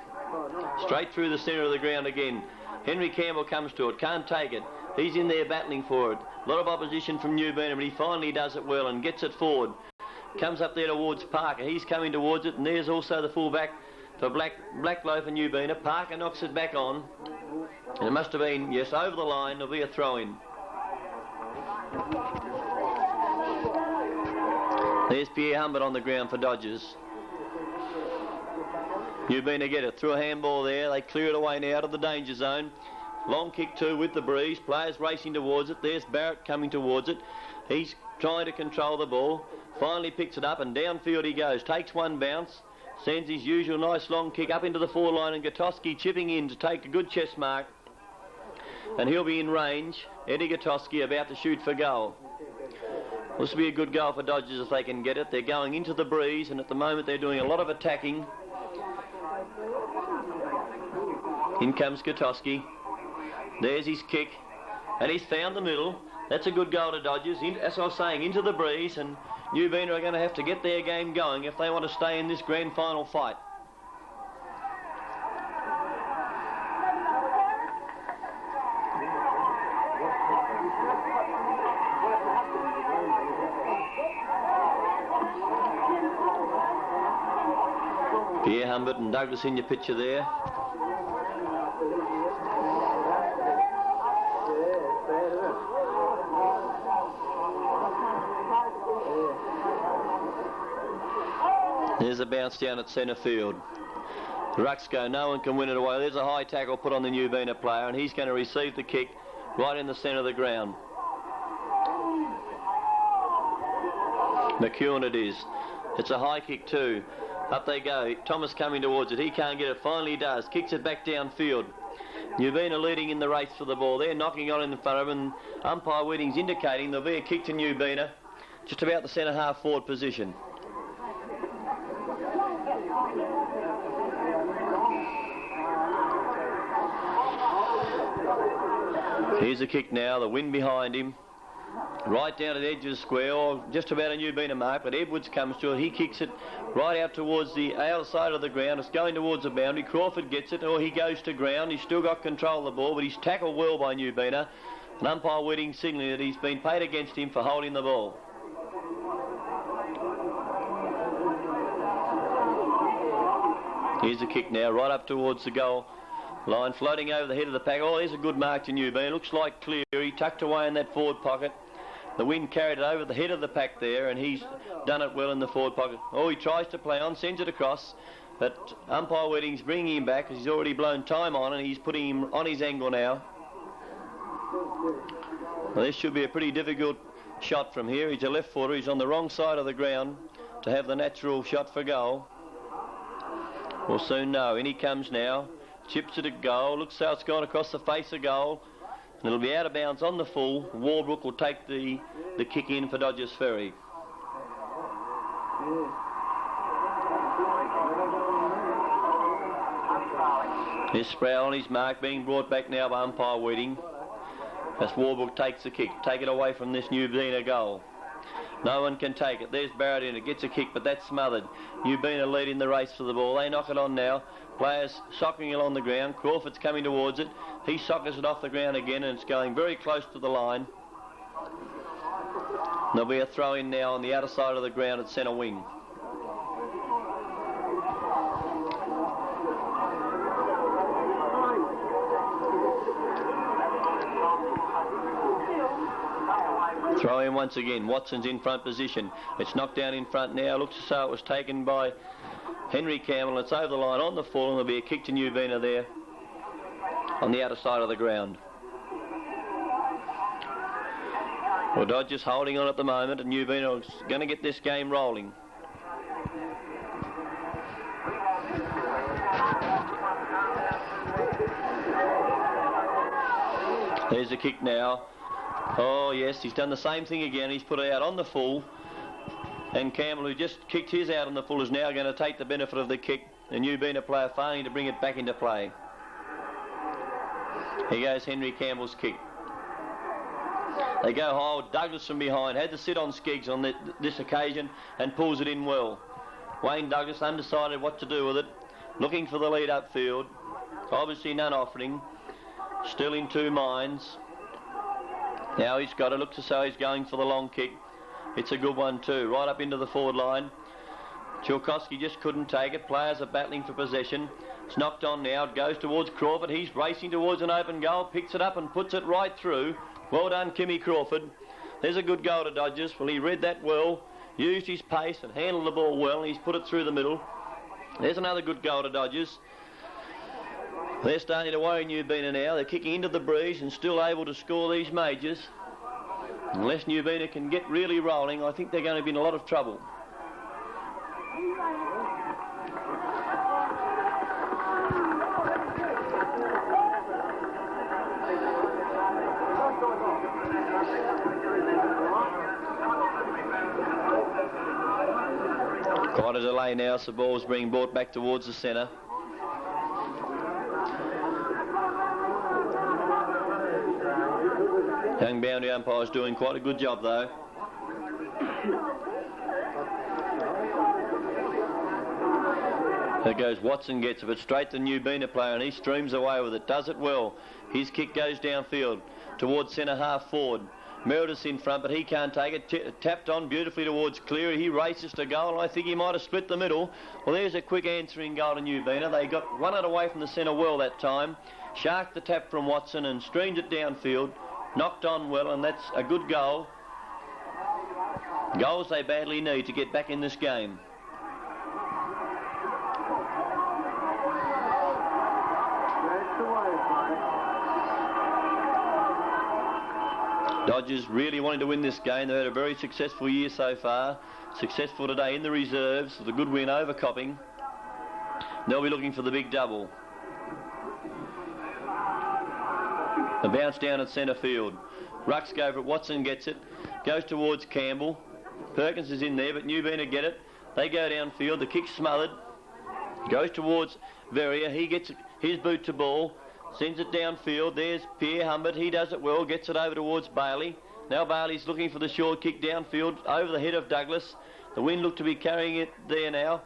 Straight through the centre of the ground again. Henry Campbell comes to it, can't take it. He's in there battling for it. A lot of opposition from Nubeena, but he finally does it well and gets it forward. Comes up there towards Parker. He's coming towards it, and there's also the fullback for Blacklow for Nubeena. Parker knocks it back on. And it must have been, yes, over the line. There'll be a throw-in. There's Pierre Humbert on the ground for Dodgers. Nubeena get it through a handball there. They clear it away now to the danger zone. Long kick too with the breeze. Players racing towards it. There's Barrett coming towards it. He's trying to control the ball. Finally picks it up and downfield he goes. Takes one bounce. Sends his usual nice long kick up into the forward line, and Gutowski chipping in to take a good chest mark. And he'll be in range. Eddie Gutowski about to shoot for goal. This will be a good goal for Dodgers if they can get it. They're going into the breeze, and at the moment they're doing a lot of attacking. In comes Gutowski. There's his kick. And he's found the middle. That's a good goal to Dodgers. As I was saying, into the breeze. And Nubeena are going to have to get their game going if they want to stay in this grand final fight. Pierre Humbert and Douglas in your picture there. There's a bounce down at centre field. The rucks go, no one can win it away. There's a high tackle put on the Nubeena player, and he's going to receive the kick right in the centre of the ground. McEwen it is. It's a high kick too. Up they go. Thomas coming towards it. He can't get it. Finally he does. Kicks it back downfield. Nubeena leading in the race for the ball. They're knocking on in front of him, and umpire Whitting's indicating there'll be a kick to Nubeena, just about the centre half forward position. Here's a kick now, the wind behind him. Right down to the edge of the square, or just about a Nubeena mark, but Edwards comes to it. He kicks it right out towards the outside of the ground. It's going towards the boundary. Crawford gets it, or he goes to ground. He's still got control of the ball, but he's tackled well by Nubeena. And umpire Whitting signalling that he's been paid against him for holding the ball. Here's the kick now, right up towards the goal line, floating over the head of the pack. Oh, there's a good mark to Nubeena. Looks like Cleary tucked away in that forward pocket. The wind carried it over the head of the pack there, and he's done it well in the forward pocket. Oh, he tries to play on, sends it across, but umpire Whitting's bringing him back because he's already blown time on, and he's putting him on his angle now. Well, this should be a pretty difficult shot from here. He's a left footer. He's on the wrong side of the ground to have the natural shot for goal. We'll soon know. In he comes now. Chips it at goal. Looks how it's gone across the face of goal. And it'll be out of bounds on the full. Warbrook will take the kick in for Dodgers Ferry. There's Sproul on his mark, being brought back now by umpire Weeding. As Warburg takes the kick. Take it away from this Nubeena goal. No one can take it. There's Barrett in it. Gets a kick, but that's smothered. Nubeena leading the race for the ball. They knock it on now. Players soccering it on the ground. Crawford's coming towards it. He soccers it off the ground again, and it's going very close to the line. There'll be a throw in now on the outer side of the ground at centre wing. Throw in once again. Watson's in front position. It's knocked down in front now. Looks as though it was taken by Henry Campbell. It's over the line on the full, and there'll be a kick to Nubeena there on the outer side of the ground. Well, Dodgers holding on at the moment, and Nubeena is going to get this game rolling. There's a kick now. Oh yes, he's done the same thing again. He's put it out on the full, and Campbell, who just kicked his out on the full, is now going to take the benefit of the kick. The Nubeena player failing to bring it back into play. Here goes Henry Campbell's kick. They go high. Douglas from behind had to sit on Skeggs on this occasion and pulls it in well. Wayne Douglas undecided what to do with it, looking for the lead upfield. Obviously none offering. Still in two minds. Now he's got it. Looks as though he's going for the long kick. It's a good one too. Right up into the forward line. Chilkowski just couldn't take it. Players are battling for possession. It's knocked on now. It goes towards Crawford. He's racing towards an open goal. Picks it up and puts it right through. Well done, Kimmy Crawford. There's a good goal to Dodgers. Well, he read that well, used his pace and handled the ball well, and he's put it through the middle. There's another good goal to Dodgers. They're starting to worry Nubeena now. They're kicking into the breeze and still able to score these majors. Unless Nubeena can get really rolling, I think they're going to be in a lot of trouble. Quite a delay now, so the ball's being brought back towards the centre. Young boundary umpire's doing quite a good job though. There goes Watson, gets it, but straight to the Nubeena player, and he streams away with it, does it well. His kick goes downfield towards centre half forward. Meredith's in front, but he can't take it. Tapped on beautifully towards Cleary. He races to goal, and I think he might have split the middle. Well, there's a quick answering goal to Nubeena. They run it away from the centre well that time. Sharked the tap from Watson and streamed it downfield. Knocked on well, and that's a good goal. Goals they badly need to get back in this game. Dodgers really wanting to win this game. They've had a very successful year so far. Successful today in the reserves with a good win over Copping. They'll be looking for the big double. The bounce down at centre field. Rucks go for it. Watson gets it. Goes towards Campbell. Perkins is in there, but Nubeena get it. They go downfield. The kick's smothered. Goes towards Verrier. He gets his boot to ball. Sends it downfield. There's Pierre Humbert. He does it well. Gets it over towards Bailey. Now Bailey's looking for the short kick downfield over the head of Douglas. The wind looked to be carrying it there now.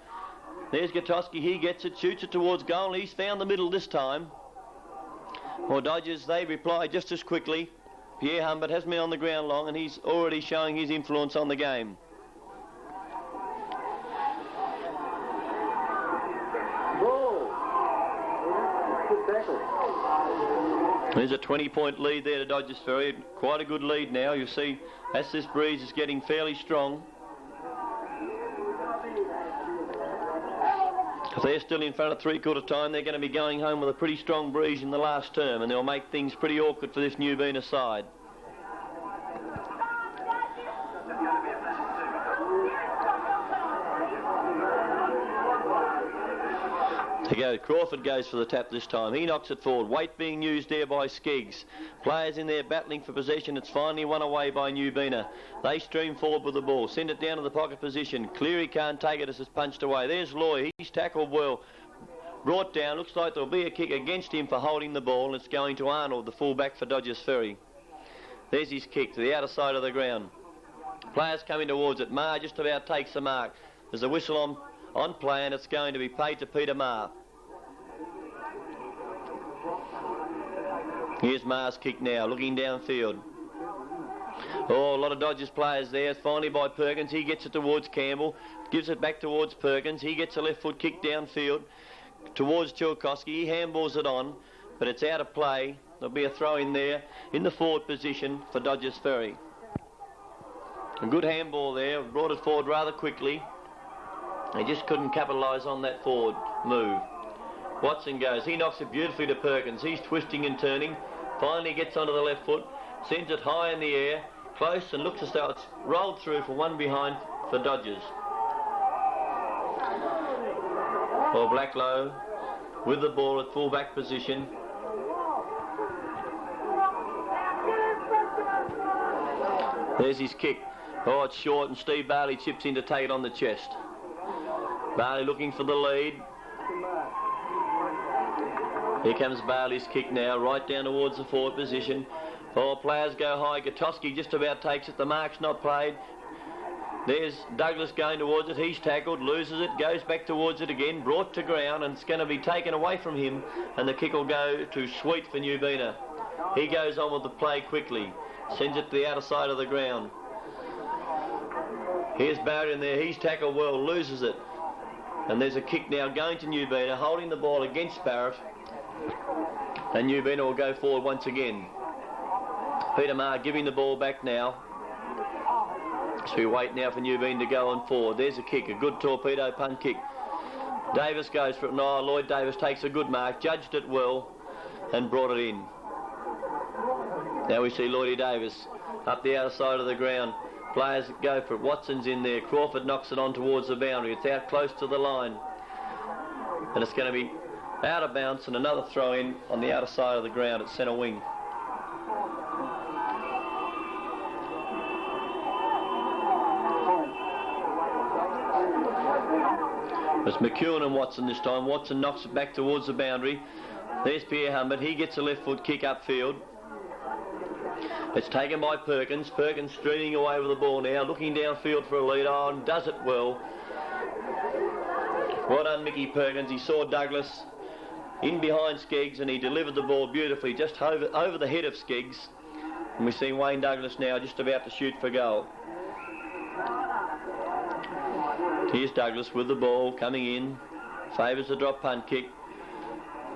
There's Gutowski. He gets it. Shoots it towards goal. He's found the middle this time. Well, Dodgers, they reply just as quickly. Pierre Humbert hasn't been on the ground long, and he's already showing his influence on the game. There's a 20-point lead there to Dodgers Ferry. Quite a good lead now. You see, as this breeze is getting fairly strong. If they're still in front at three-quarter time, they're going to be going home with a pretty strong breeze in the last term, and they'll make things pretty awkward for this Nubeena side. To go, Crawford goes for the tap this time. He knocks it forward. Weight being used there by Skeggs. Players in there battling for possession. It's finally won away by Nubeena. They stream forward with the ball. Send it down to the pocket position. Cleary can't take it as it's punched away. There's Loy. He's tackled well. brought down. Looks like there'll be a kick against him for holding the ball. It's going to Arnold, the full-back for Dodgers Ferry. There's his kick to the outer side of the ground. Players coming towards it. Marr just about takes the mark. There's a whistle on play, and it's going to be paid to Peter Marr. Here's Marr's kick now, looking downfield. Oh, a lot of Dodgers players there. It's finally by Perkins. He gets it towards Campbell. Gives it back towards Perkins. He gets a left foot kick downfield towards Chilkowski. He handballs it on, but it's out of play. There'll be a throw in there in the forward position for Dodgers Ferry. A good handball there. Brought it forward rather quickly. They just couldn't capitalise on that forward move. Watson goes. He knocks it beautifully to Perkins. He's twisting and turning. Finally gets onto the left foot. Sends it high in the air. Close, and looks as though it's rolled through for one behind for Dodgers. Well, Blacklow with the ball at full-back position. There's his kick. Oh, it's short, and Steve Bailey chips in to take it on the chest. Bailey looking for the lead. Here comes Bailey's kick now, right down towards the forward position. Oh, players go high. Gutowski just about takes it. The mark's not played. There's Douglas going towards it. He's tackled, loses it, goes back towards it again, brought to ground, and it's going to be taken away from him, and the kick will go to Sweet for Nubeena. He goes on with the play quickly, sends it to the outer side of the ground. Here's Barrett in there. He's tackled well, loses it. And there's a kick now going to Nubeena, holding the ball against Barrett. And Nubeena will go forward once again. Peter Marr giving the ball back now. So we wait now for Nubeena to go on forward. There's a kick, a good torpedo punt kick. Davis goes for it. No, Lloyd Davis takes a good mark, judged it well, and brought it in. Now we see Lloydie Davis up the outer side of the ground. Players go for it. Watson's in there. Crawford knocks it on towards the boundary. It's out close to the line. And it's going to be out of bounds, and another throw in on the outer side of the ground at centre wing. It's McEwen and Watson this time. Watson knocks it back towards the boundary. There's Pierre Humbert. He gets a left foot kick upfield. It's taken by Perkins. Perkins streaming away with the ball now, looking downfield for a lead. Oh, and does it well. Well done, Mickey Perkins. He saw Douglas in behind Skeggs, and he delivered the ball beautifully just over the head of Skeggs. And we see Wayne Douglas now just about to shoot for goal. Here's Douglas with the ball coming in. Favours the drop punt kick.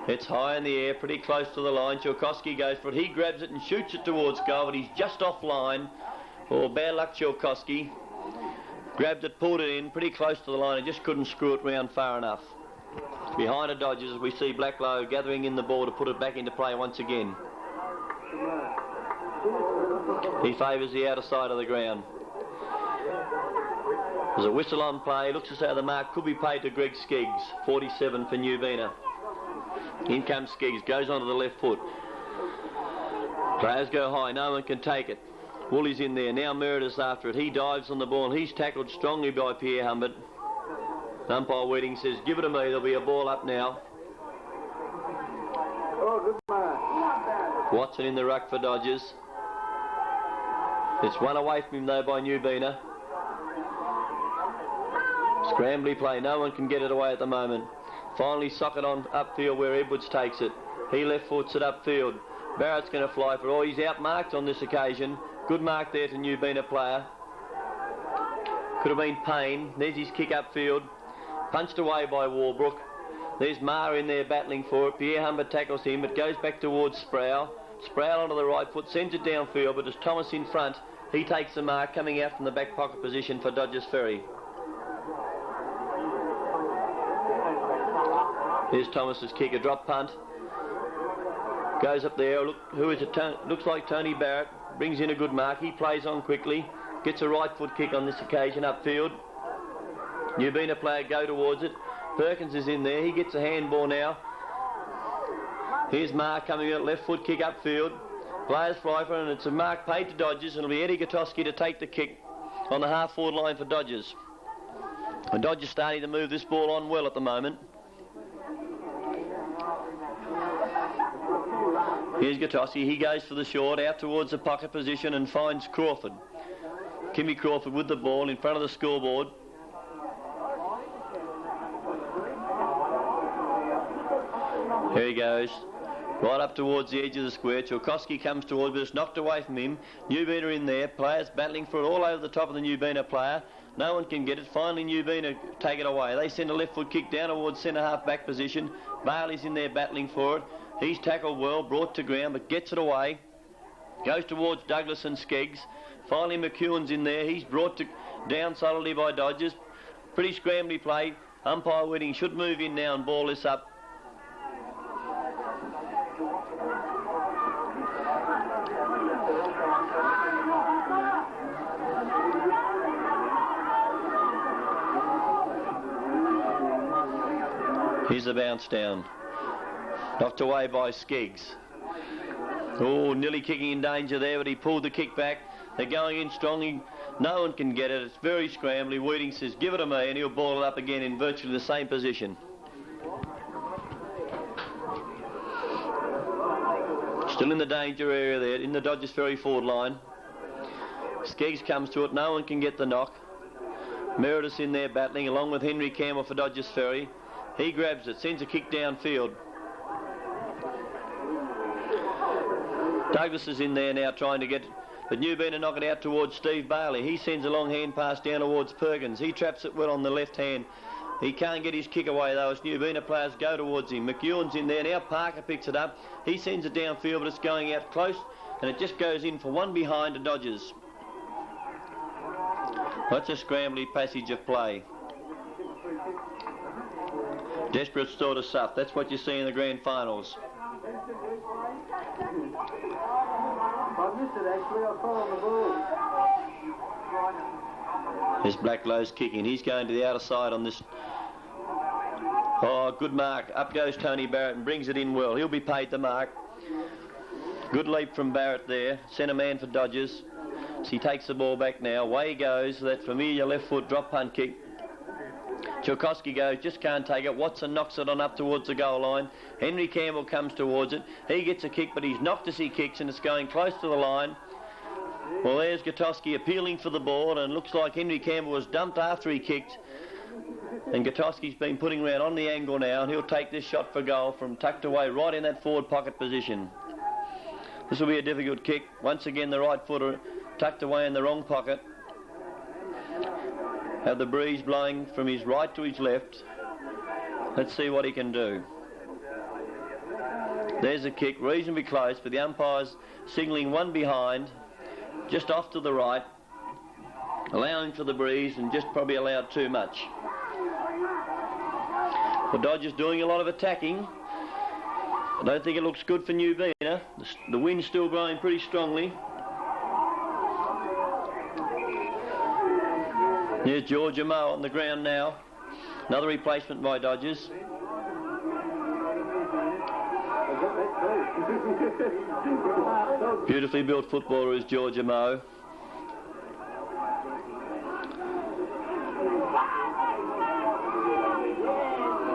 It's high in the air, pretty close to the line. Chilkowski goes for it. He grabs it and shoots it towards goal, but he's just offline. Oh, bad luck, Chilkowski. Grabbed it, pulled it in, pretty close to the line, and just couldn't screw it round far enough. Behind the Dodgers, as we see Blacklow gathering in the ball to put it back into play once again. He favours the outer side of the ground. There's a whistle on play. Looks as though the mark could be paid to Greg Skeggs. 47 for Nubeena. In comes Skeggs, goes onto the left foot. Players go high, no one can take it. Woolly's in there, now Meredith's after it. He dives on the ball, and he's tackled strongly by Pierre Humbert. Umpire Weeding says, give it to me, there'll be a ball up now. Oh, good man. Watson in the ruck for Dodgers. It's one away from him though by Nubeena. Scrambly play, no one can get it away at the moment. Finally socket on upfield where Edwards takes it. He left foots it upfield. Barrett's going to fly for it. Oh, he's outmarked on this occasion. Good mark there to Nubeena player. Could have been Payne. There's his kick upfield. Punched away by Warbrook. There's Marr in there battling for it. Pierre Humbert tackles him. It goes back towards Sproul. Sproul onto the right foot, sends it downfield, but as Thomas in front, he takes the mark coming out from the back pocket position for Dodgers Ferry. Here's Thomas's kick, a drop punt. Goes up there. Look, who is it? Looks like Tony Barrett. Brings in a good mark. He plays on quickly. Gets a right foot kick on this occasion upfield. Nubeena player go towards it. Perkins is in there. He gets a handball now. Here's Mark coming out, left foot kick upfield. Players fly for it, and it's a mark paid to Dodgers, and it'll be Eddie Gutowski to take the kick on the half-forward line for Dodgers. And Dodgers starting to move this ball on well at the moment. Here's Gatoski. He goes for the short, out towards the pocket position and finds Crawford. Kimmy Crawford with the ball in front of the scoreboard. Here he goes. Right up towards the edge of the square. Chilkowski comes towards, but it's knocked away from him. Nubeena in there. Players battling for it all over the top of the Nubeena player. No one can get it. Finally, Nubeena take it away. They send a left foot kick down towards centre-half back position. Bailey's in there battling for it. He's tackled well, brought to ground, but gets it away. Goes towards Douglas and Skeggs. Finally, McEwen's in there. He's brought down solidly by Dodgers. Pretty scrambly play. Umpire Whitting should move in now and ball this up. Here's the bounce down. Knocked away by Skeggs. Oh, nearly kicking in danger there, but he pulled the kick back. They're going in strongly. No one can get it. It's very scrambly. Whiting says, give it to me, and he'll ball it up again in virtually the same position. Still in the danger area there, in the Dodgers Ferry forward line. Skeggs comes to it. No one can get the knock. Meredith's in there battling, along with Henry Campbell for Dodgers Ferry. He grabs it, sends a kick downfield. Douglas is in there now trying to get it, but Nubeena knock it out towards Steve Bailey. He sends a long hand pass down towards Perkins. He traps it well on the left hand. He can't get his kick away though as Nubeena players go towards him. McEwen's in there now. Parker picks it up. He sends it downfield, but it's going out close, and it just goes in for one behind the Dodgers. That's a scrambly passage of play. Desperate sort of stuff. That's what you see in the grand finals. There's Blacklow's kicking. He's going to the outer side on this. Oh, good mark. Up goes Tony Barrett and brings it in well. He'll be paid the mark. Good leap from Barrett there. Centre man for Dodgers. So he takes the ball back now. Away he goes. That familiar left foot drop punt kick. Chilkowski goes, just can't take it. Watson knocks it on up towards the goal line. Henry Campbell comes towards it. He gets a kick, but he's knocked as he kicks, and it's going close to the line. Well, there's Gatoski appealing for the ball, and looks like Henry Campbell was dumped after he kicked. And Gatoski's been putting around on the angle now, and he'll take this shot for goal from tucked away right in that forward pocket position. This will be a difficult kick. Once again, the right footer tucked away in the wrong pocket. Have the breeze blowing from his right to his left. Let's see what he can do. There's a kick, reasonably close, but the umpire's signalling one behind, just off to the right, allowing for the breeze and just probably allowed too much. The Dodgers doing a lot of attacking. I don't think it looks good for Nubeena. The wind's still blowing pretty strongly. There's George Amo on the ground now. Another replacement by Dodgers. Beautifully built footballer is George Amo.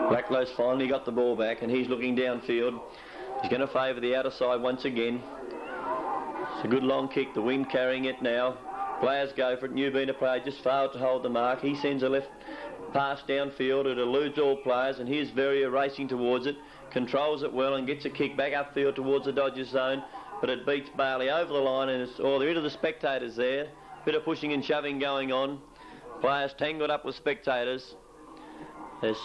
Blacklow's finally got the ball back and he's looking downfield. He's going to favour the outer side once again. It's a good long kick, the wind carrying it now. Players go for it. Nubeena player just failed to hold the mark. He sends a left pass downfield. It eludes all players, and here's Verrier racing towards it. Controls it well and gets a kick back upfield towards the Dodgers zone, but it beats Bailey over the line, and it's all rid of the spectators there. Bit of pushing and shoving going on. Players tangled up with spectators. There's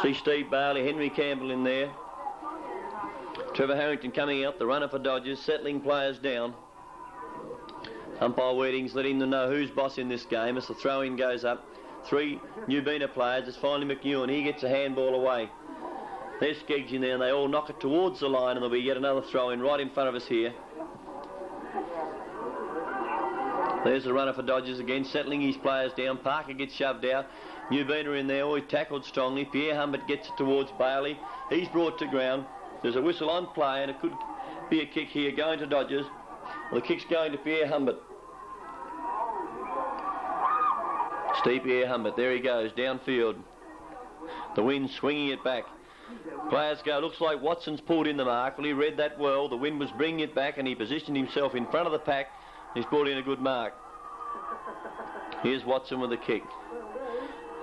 see Steve Bailey, Henry Campbell in there. Trevor Harrington coming out, the runner for Dodgers, settling players down. Umpire Whiting's letting them know who's boss in this game as the throw-in goes up. 3 Nubeena players. It's finally McEwen. He gets a handball away. There's Skeggs in there, and they all knock it towards the line, and there'll be yet another throw-in right in front of us here. There's the runner for Dodgers again, settling his players down. Parker gets shoved out. Nubeena in there. Oh, he tackled strongly. Pierre Humbert gets it towards Bailey. He's brought to ground. There's a whistle on play, and it could be a kick here going to Dodgers. Well, the kick's going to Pierre Humbert. Steve Pierre Humbert, there he goes, downfield. The wind swinging it back. Players go. Looks like Watson's pulled in the mark. Well, he read that well. The wind was bringing it back and he positioned himself in front of the pack. He's brought in a good mark. Here's Watson with the kick.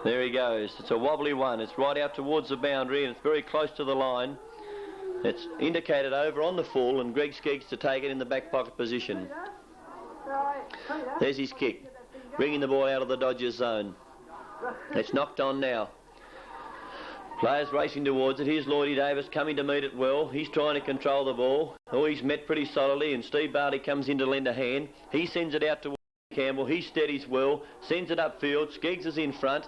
There he goes. It's a wobbly one. It's right out towards the boundary and it's very close to the line. It's indicated over on the full and Greg Skeggs to take it in the back pocket position. There's his kick, bringing the ball out of the Dodgers zone. It's knocked on now. Players racing towards it. Here's Lloydie Davis coming to meet it well. He's trying to control the ball. Oh, he's met pretty solidly and Steve Barty comes in to lend a hand. He sends it out towards Campbell. He steadies well, sends it upfield. Skeggs is in front.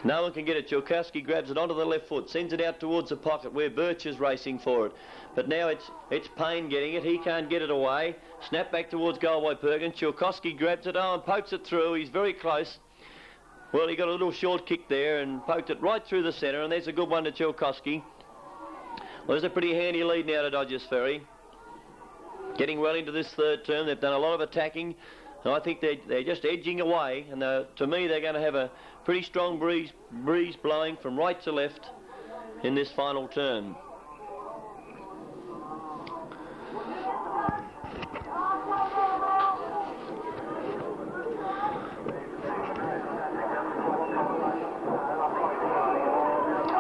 No one can get it. Chilkowski grabs it onto the left foot, sends it out towards the pocket where Birch is racing for it. But now it's Payne getting it. He can't get it away. Snap back towards goal by Perkins. Chilkowski grabs it and pokes it through. He's very close. Well, he got a little short kick there and poked it right through the centre, and there's a good one to Chilkowski. Well, there's a pretty handy lead now to Dodgers Ferry. Getting well into this third term. They've done a lot of attacking. And I think they're just edging away, and to me they're going to have a pretty strong breeze blowing from right to left in this final term.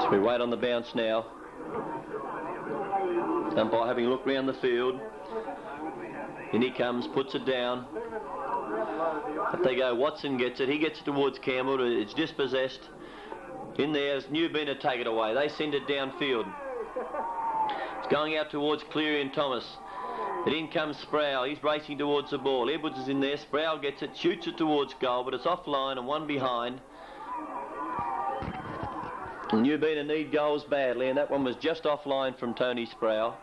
So we wait on the bounce now. Umpire having a look round the field. In he comes, puts it down. Up they go. Watson gets it. He gets it towards Campbell. It's dispossessed. In there, Nubeena take it away. They send it downfield. It's going out towards Cleary and Thomas. But in comes Sproul. He's racing towards the ball. Edwards is in there. Sproul gets it, shoots it towards goal, but it's offline and one behind. And Nubeena need goals badly, and that one was just offline from Tony Sproul.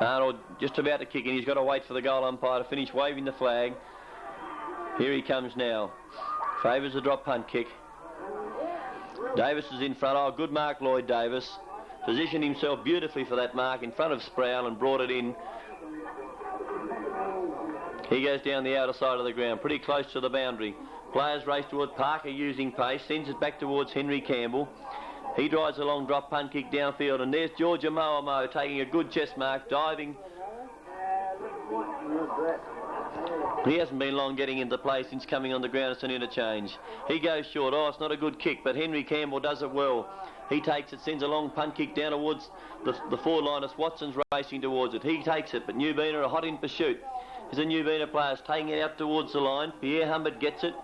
Arnold just about to kick in. He's got to wait for the goal umpire to finish waving the flag. Here he comes now. Favours the drop punt kick. Davis is in front. Oh, good mark, Lloyd Davis. Positioned himself beautifully for that mark in front of Sproul and brought it in. He goes down the outer side of the ground, pretty close to the boundary. Players race towards Parker using pace, sends it back towards Henry Campbell. He drives a long drop punt kick downfield, and there's Georgia Moamo taking a good chest mark, diving. He hasn't been long getting into play since coming on the ground. It's an interchange. He goes short. Oh, it's not a good kick, but Henry Campbell does it well. He takes it, sends a long punt kick down towards the forward line as Watson's racing towards it. He takes it, but Nubeena are hot in pursuit. There's a Nubeena players taking it out towards the line. Pierre Humbert gets it.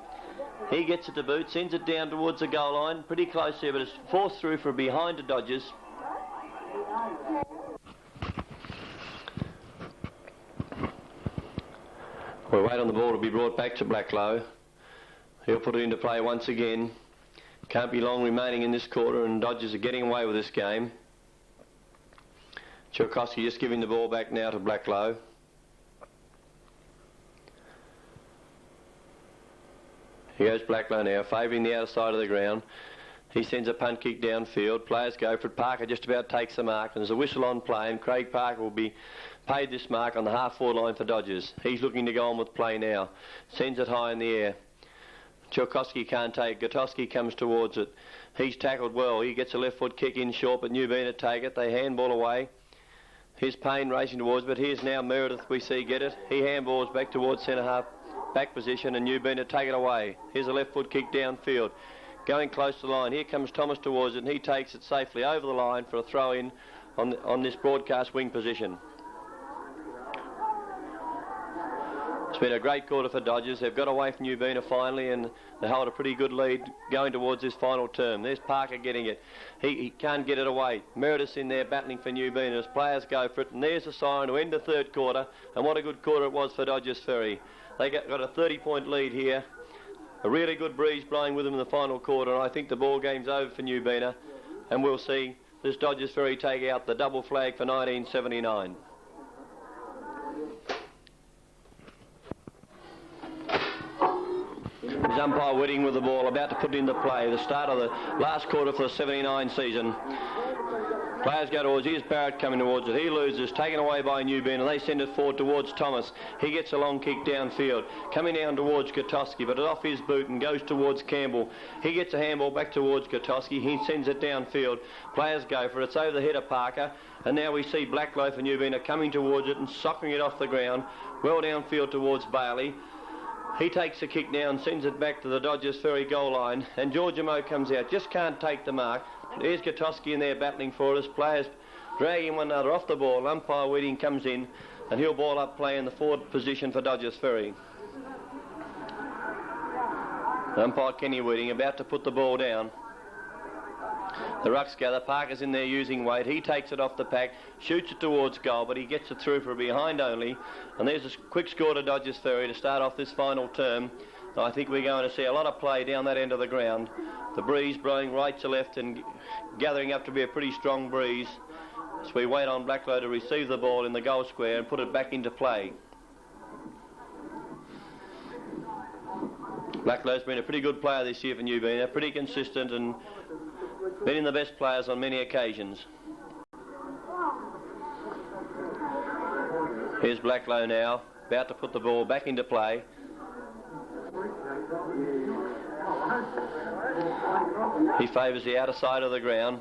He gets it to boot, sends it down towards the goal line. Pretty close there, but it's forced through from behind the Dodgers. We wait on the ball to be brought back to Blacklow. He'll put it into play once again. Can't be long remaining in this quarter, and Dodgers are getting away with this game. Chilkowski just giving the ball back now to Blacklow. Here goes Blacklow now, favouring the outer side of the ground. He sends a punt kick downfield. Players go for it. Parker just about takes the mark, and there's a whistle on play, and Craig Parker will be paid this mark on the half-forward line for Dodgers. He's looking to go on with play now. Sends it high in the air. Chilkowski can't take it. Gutowski comes towards it. He's tackled well. He gets a left foot kick in short, but Nubeena take it. They handball away. Here's Payne racing towards, but here's now Meredith we see get it. He handballs back towards centre half back position, and Nubeena take it away. Here's a left foot kick downfield. Going close to the line. Here comes Thomas towards it, and he takes it safely over the line for a throw in on this broadcast wing position. It's been a great quarter for Dodgers. They've got away from Nubeena finally, and they hold a pretty good lead going towards this final term. There's Parker getting it. He can't get it away. Meredith's in there battling for Nubeena as players go for it, and there's a sign to end the third quarter, and what a good quarter it was for Dodgers Ferry. They got a 30-point lead here. A really good breeze blowing with them in the final quarter, and I think the ball game's over for Nubeena, and we'll see this Dodgers Ferry take out the double flag for 1979. Here's umpire Whitting with the ball, about to put it into play. The start of the last quarter for the 79 season. Players go towards, here's Barrett coming towards it. He loses, taken away by Nubeena, and they send it forward towards Thomas. He gets a long kick downfield, coming down towards Gutowski, but it's off his boot and goes towards Campbell. He gets a handball back towards Gutowski. He sends it downfield. Players go for it. It's over the head of Parker, and now we see Blacklow for Nubeena coming towards it and socking it off the ground, well downfield towards Bailey. He takes the kick down, sends it back to the Dodgers Ferry goal line, and Georgia Moe comes out, just can't take the mark. There's Gutowski in there battling for us. Players dragging one another off the ball. Umpire Whitting comes in, and he'll ball up play in the forward position for Dodgers Ferry. Umpire Kenny Whitting about to put the ball down. The rucks gather. Parker's in there using weight. He takes it off the pack, shoots it towards goal, but he gets it through for a behind only. And there's a quick score to Dodgers Ferry to start off this final term. I think we're going to see a lot of play down that end of the ground. The breeze blowing right to left and gathering up to be a pretty strong breeze. So we wait on Blacklow to receive the ball in the goal square and put it back into play. Blacklow's been a pretty good player this year for Nubeena, pretty consistent and been in the best players on many occasions. Here's Blacklow now, about to put the ball back into play. He favours the outer side of the ground.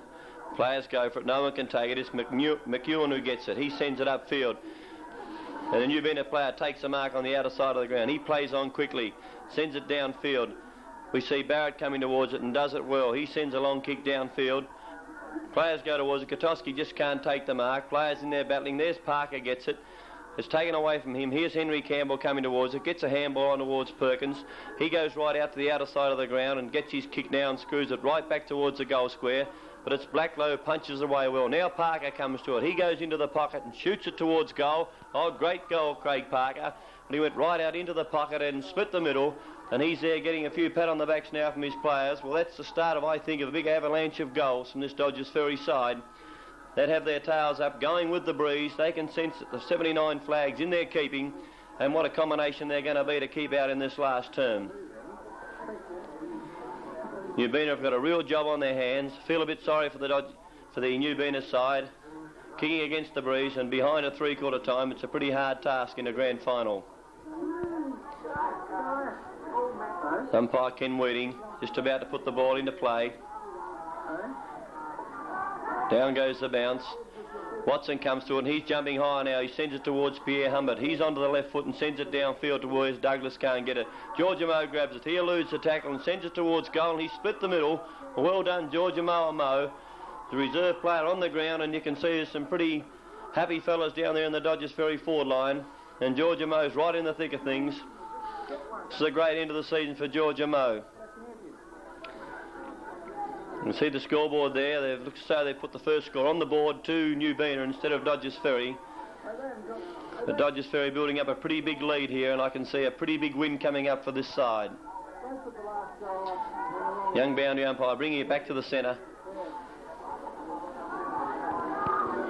Players go for it. No one can take it. It's McEwen who gets it. He sends it upfield. And the Nubeena player takes a mark on the outer side of the ground. He plays on quickly, sends it downfield. We see Barrett coming towards it and does it well. He sends a long kick downfield. Players go towards it. Gutowski just can't take the mark. Players in there battling. There's Parker gets it. It's taken away from him. Here's Henry Campbell coming towards it. Gets a handball on towards Perkins. He goes right out to the outer side of the ground and gets his kick now and screws it right back towards the goal square. But it's Blacklow, punches away well. Now Parker comes to it. He goes into the pocket and shoots it towards goal. Oh, great goal, Craig Parker. But he went right out into the pocket and split the middle. And he's there getting a few pat on the backs now from his players. Well, that's the start of, I think, of a big avalanche of goals from this Dodgers Ferry side. They'd have their tails up, going with the breeze. They can sense that the 79 flags in their keeping, and what a combination they're going to be to keep out in this last term. Nubeena have got a real job on their hands. Feel a bit sorry for the Nubeena side. Kicking against the breeze and behind a three-quarter time, it's a pretty hard task in a grand final. Umpire Ken Whitting just about to put the ball into play. Down goes the bounce. Watson comes to it and he's jumping high now. He sends it towards Pierre Humbert. He's onto the left foot and sends it downfield to where Douglas can't get it. Georgia Moe grabs it. He eludes the tackle and sends it towards goal, and he split the middle. Well done, Georgia Moe. The reserve player on the ground, and you can see there's some pretty happy fellas down there in the Dodgers Ferry forward line. And Georgia Moe's right in the thick of things. This is a great end of the season for Georgia Moe. You can see the scoreboard there. They've looked so they put the first score on the board to Nubeena instead of Dodgers Ferry. The Dodgers Ferry building up a pretty big lead here, and I can see a pretty big win coming up for this side. Young boundary umpire bringing it back to the centre.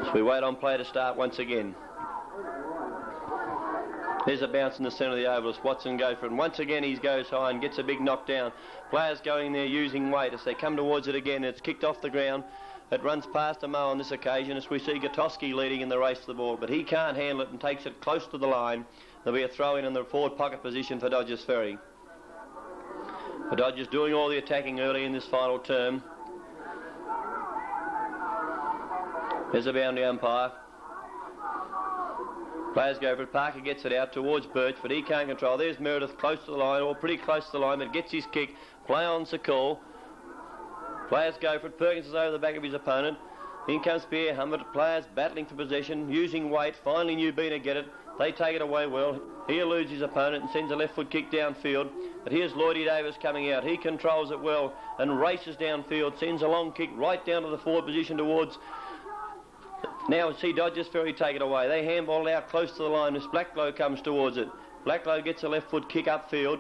So we wait on play to start once again. There's a bounce in the centre of the oval as Watson goes for it. And once again he goes high and gets a big knockdown. Players going there using weight as they come towards it again. It's kicked off the ground. It runs past a Moe on this occasion as we see Gutowski leading in the race to the ball. But he can't handle it and takes it close to the line. There'll be a throw in the forward pocket position for Dodgers Ferry. The Dodgers doing all the attacking early in this final term. There's a boundary umpire. Players go for it. Parker gets it out towards Birch, but he can't control. There's Meredith close to the line, or pretty close to the line, but gets his kick. Play on Sakul. Players go for it. Perkins is over the back of his opponent. In comes Pierre Humbert. Players battling for possession, using weight. Finally Nubeena get it. They take it away well. He eludes his opponent and sends a left foot kick downfield. But here's Lloydie Davis coming out. He controls it well and races downfield. Sends a long kick right down to the forward position towards... Now see Dodgers Ferry take it away. They handball it out close to the line as Blacklow comes towards it. Blacklow gets a left foot kick upfield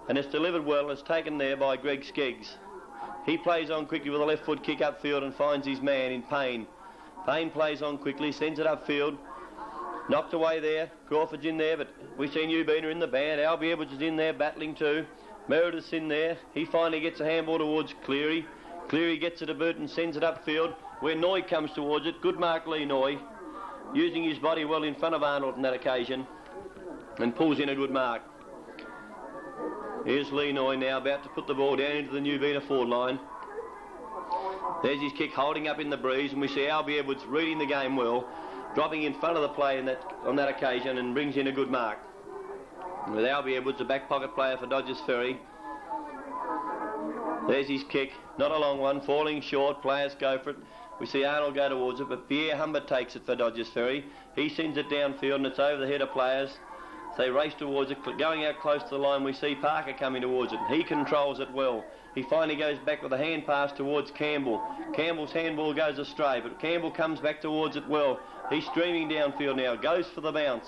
and it's delivered well. It's taken there by Greg Skeggs. He plays on quickly with a left foot kick upfield and finds his man in Payne. Payne plays on quickly, sends it upfield. Knocked away there. Crawford's in there, but we see Nubeena in the band. Albie Edwards is in there battling too. Meredith's in there. He finally gets a handball towards Cleary. Cleary gets it a boot and sends it upfield where Noy comes towards it. Good mark, Lee Noy, using his body well in front of Arnold on that occasion, and pulls in a good mark. Here's Lee Noy now about to put the ball down into the Nubeena forward line. There's his kick holding up in the breeze, and we see Albie Edwards reading the game well, dropping in front of the play on that occasion, and brings in a good mark. With Albie Edwards, a back pocket player for Dodgers Ferry. There's his kick, not a long one, falling short, players go for it. We see Arnold go towards it, but Pierre Humbert takes it for Dodgers Ferry. He sends it downfield and it's over the head of players. They race towards it, going out close to the line. We see Parker coming towards it. He controls it well. He finally goes back with a hand pass towards Campbell. Campbell's handball goes astray, but Campbell comes back towards it well. He's streaming downfield now, goes for the bounce.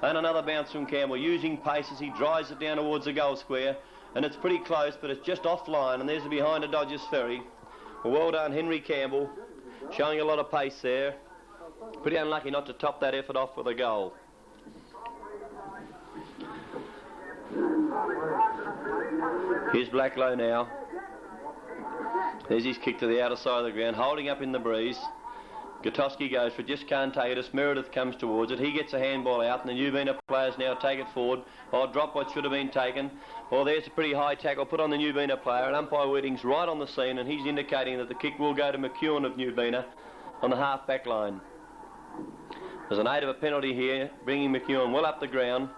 And another bounce from Campbell, using pace as he drives it down towards the goal square. And it's pretty close, but it's just offline, and there's the behind of Dodgers Ferry. Well done, Henry Campbell, showing a lot of pace there. Pretty unlucky not to top that effort off with a goal. Here's Blacklow now. There's his kick to the outer side of the ground, holding up in the breeze. Gutowski goes for it, just can't take it. Meredith comes towards it. He gets a handball out, and the Nubeena players now take it forward. Drop what should have been taken. There's a pretty high tackle put on the Nubeena player, and umpire Whiting's right on the scene, and he's indicating that the kick will go to McEwen of Nubeena on the half-back line. There's an 8 of a penalty here, bringing McEwen well up the ground.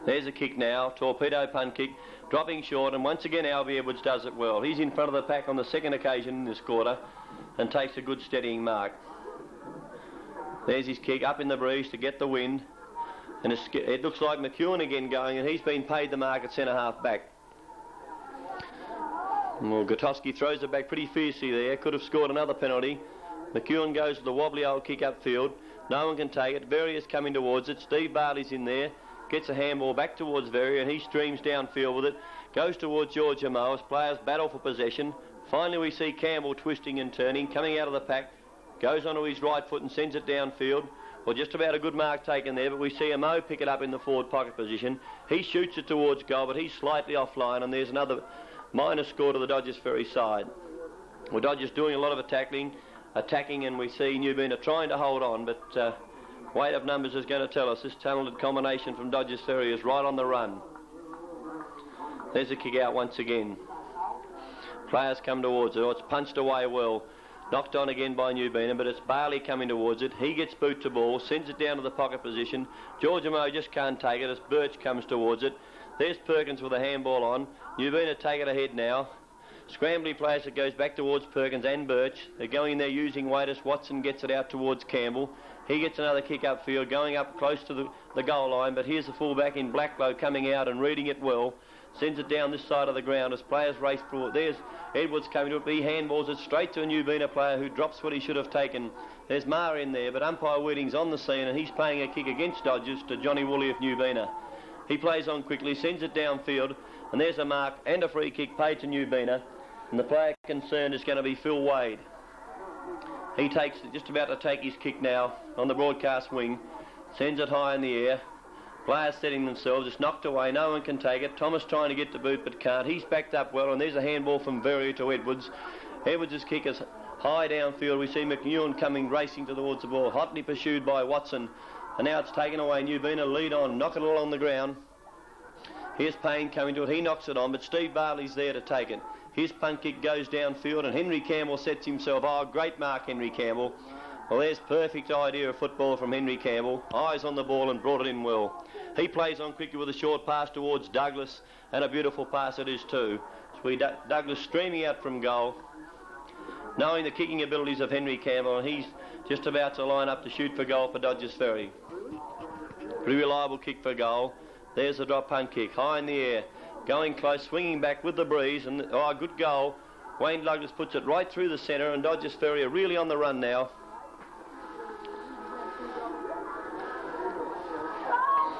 There's a kick now, torpedo punt kick, dropping short, and once again Albie Edwards does it well. He's in front of the pack on the second occasion in this quarter and takes a good steadying mark. There's his kick up in the breeze to get the wind, and it looks like McEwen again going, and he's been paid the mark at centre-half back. Well, Gutowski throws it back pretty fiercely there, could have scored another penalty. McEwen goes with the wobbly old kick upfield. No one can take it. Verry is coming towards it. Steve Barley's in there. Gets a handball back towards Verry, and he streams downfield with it. Goes towards George Amo as players battle for possession. Finally we see Campbell twisting and turning, coming out of the pack. Goes onto his right foot and sends it downfield. Well, just about a good mark taken there, but we see Amo pick it up in the forward pocket position. He shoots it towards goal, but he's slightly offline, and there's another minor score to the Dodgers Ferry side. Well, Dodgers doing a lot of attacking, and we see Nubeena trying to hold on, but weight of numbers is going to tell us this talented combination from Dodgers Ferry is right on the run. There's a kick out once again. Players come towards it. It's punched away well. Knocked on again by Nubeena, but it's Barley coming towards it. He gets boot to ball, sends it down to the pocket position. George Amo just can't take it as Birch comes towards it. There's Perkins with a handball on. Nubeena take it ahead now. Scrambly plays it, goes back towards Perkins and Birch. They're going in there using weight as Watson gets it out towards Campbell. He gets another kick upfield, going up close to the goal line, but here's the fullback in Blacklow coming out and reading it well. Sends it down this side of the ground as players race forward. There's Edwards coming to it, but he handballs it straight to a Nubeena player who drops what he should have taken. There's Maher in there, but umpire Whiting's on the scene, and he's playing a kick against Dodgers to Johnny Woolley of Nubeena. He plays on quickly, sends it downfield, and there's a mark and a free kick paid to Nubeena. And the player concerned is going to be Phil Wade. He takes it, just about to take his kick now on the broadcast wing. Sends it high in the air. Players setting themselves. It's knocked away. No one can take it. Thomas trying to get the boot but can't. He's backed up well, and there's a handball from Verry to Edwards. Edwards' kick is high downfield. We see McEwen coming racing towards the ball. Hotly pursued by Watson. And now it's taken away. Nubeena lead on. Knock it all on the ground. Here's Payne coming to it. He knocks it on, but Steve Barley's there to take it. His punt kick goes downfield, and Henry Campbell sets himself. Great mark, Henry Campbell. Well, there's perfect idea of football from Henry Campbell. Eyes on the ball and brought it in well. He plays on quickly with a short pass towards Douglas, and a beautiful pass it is too. So Douglas streaming out from goal, knowing the kicking abilities of Henry Campbell, and he's just about to line up to shoot for goal for Dodgers Ferry. Pretty reliable kick for goal. There's the drop punt kick, high in the air. Going close, swinging back with the breeze, and good goal. Wayne Douglas puts it right through the centre, and Dodgers Ferry are really on the run now.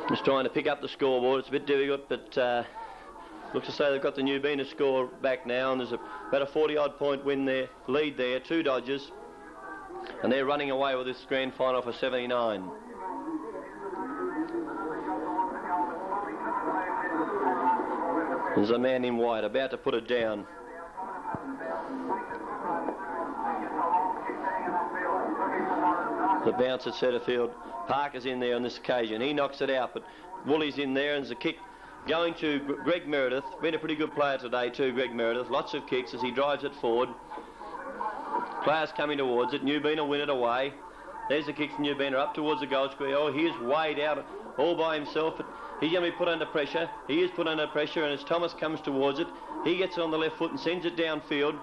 Just trying to pick up the scoreboard. It's a bit difficult, but looks as though they've got the Nubeena score back now, and there's about a 40-odd point lead there, 2 Dodgers, and they're running away with this grand final for 79. There's a man in white about to put it down. The bounce at centre field. Parker's in there on this occasion. He knocks it out, but Woolly's in there, and there's a kick going to Greg Meredith. Been a pretty good player today too, Greg Meredith. Lots of kicks as he drives it forward. Players coming towards it. Nubeena win it away. There's a kick from Nubeena up towards the goal square. Oh, here's Wade out all by himself, but he's going to be put under pressure. He is put under pressure, and as Thomas comes towards it, he gets it on the left foot and sends it downfield.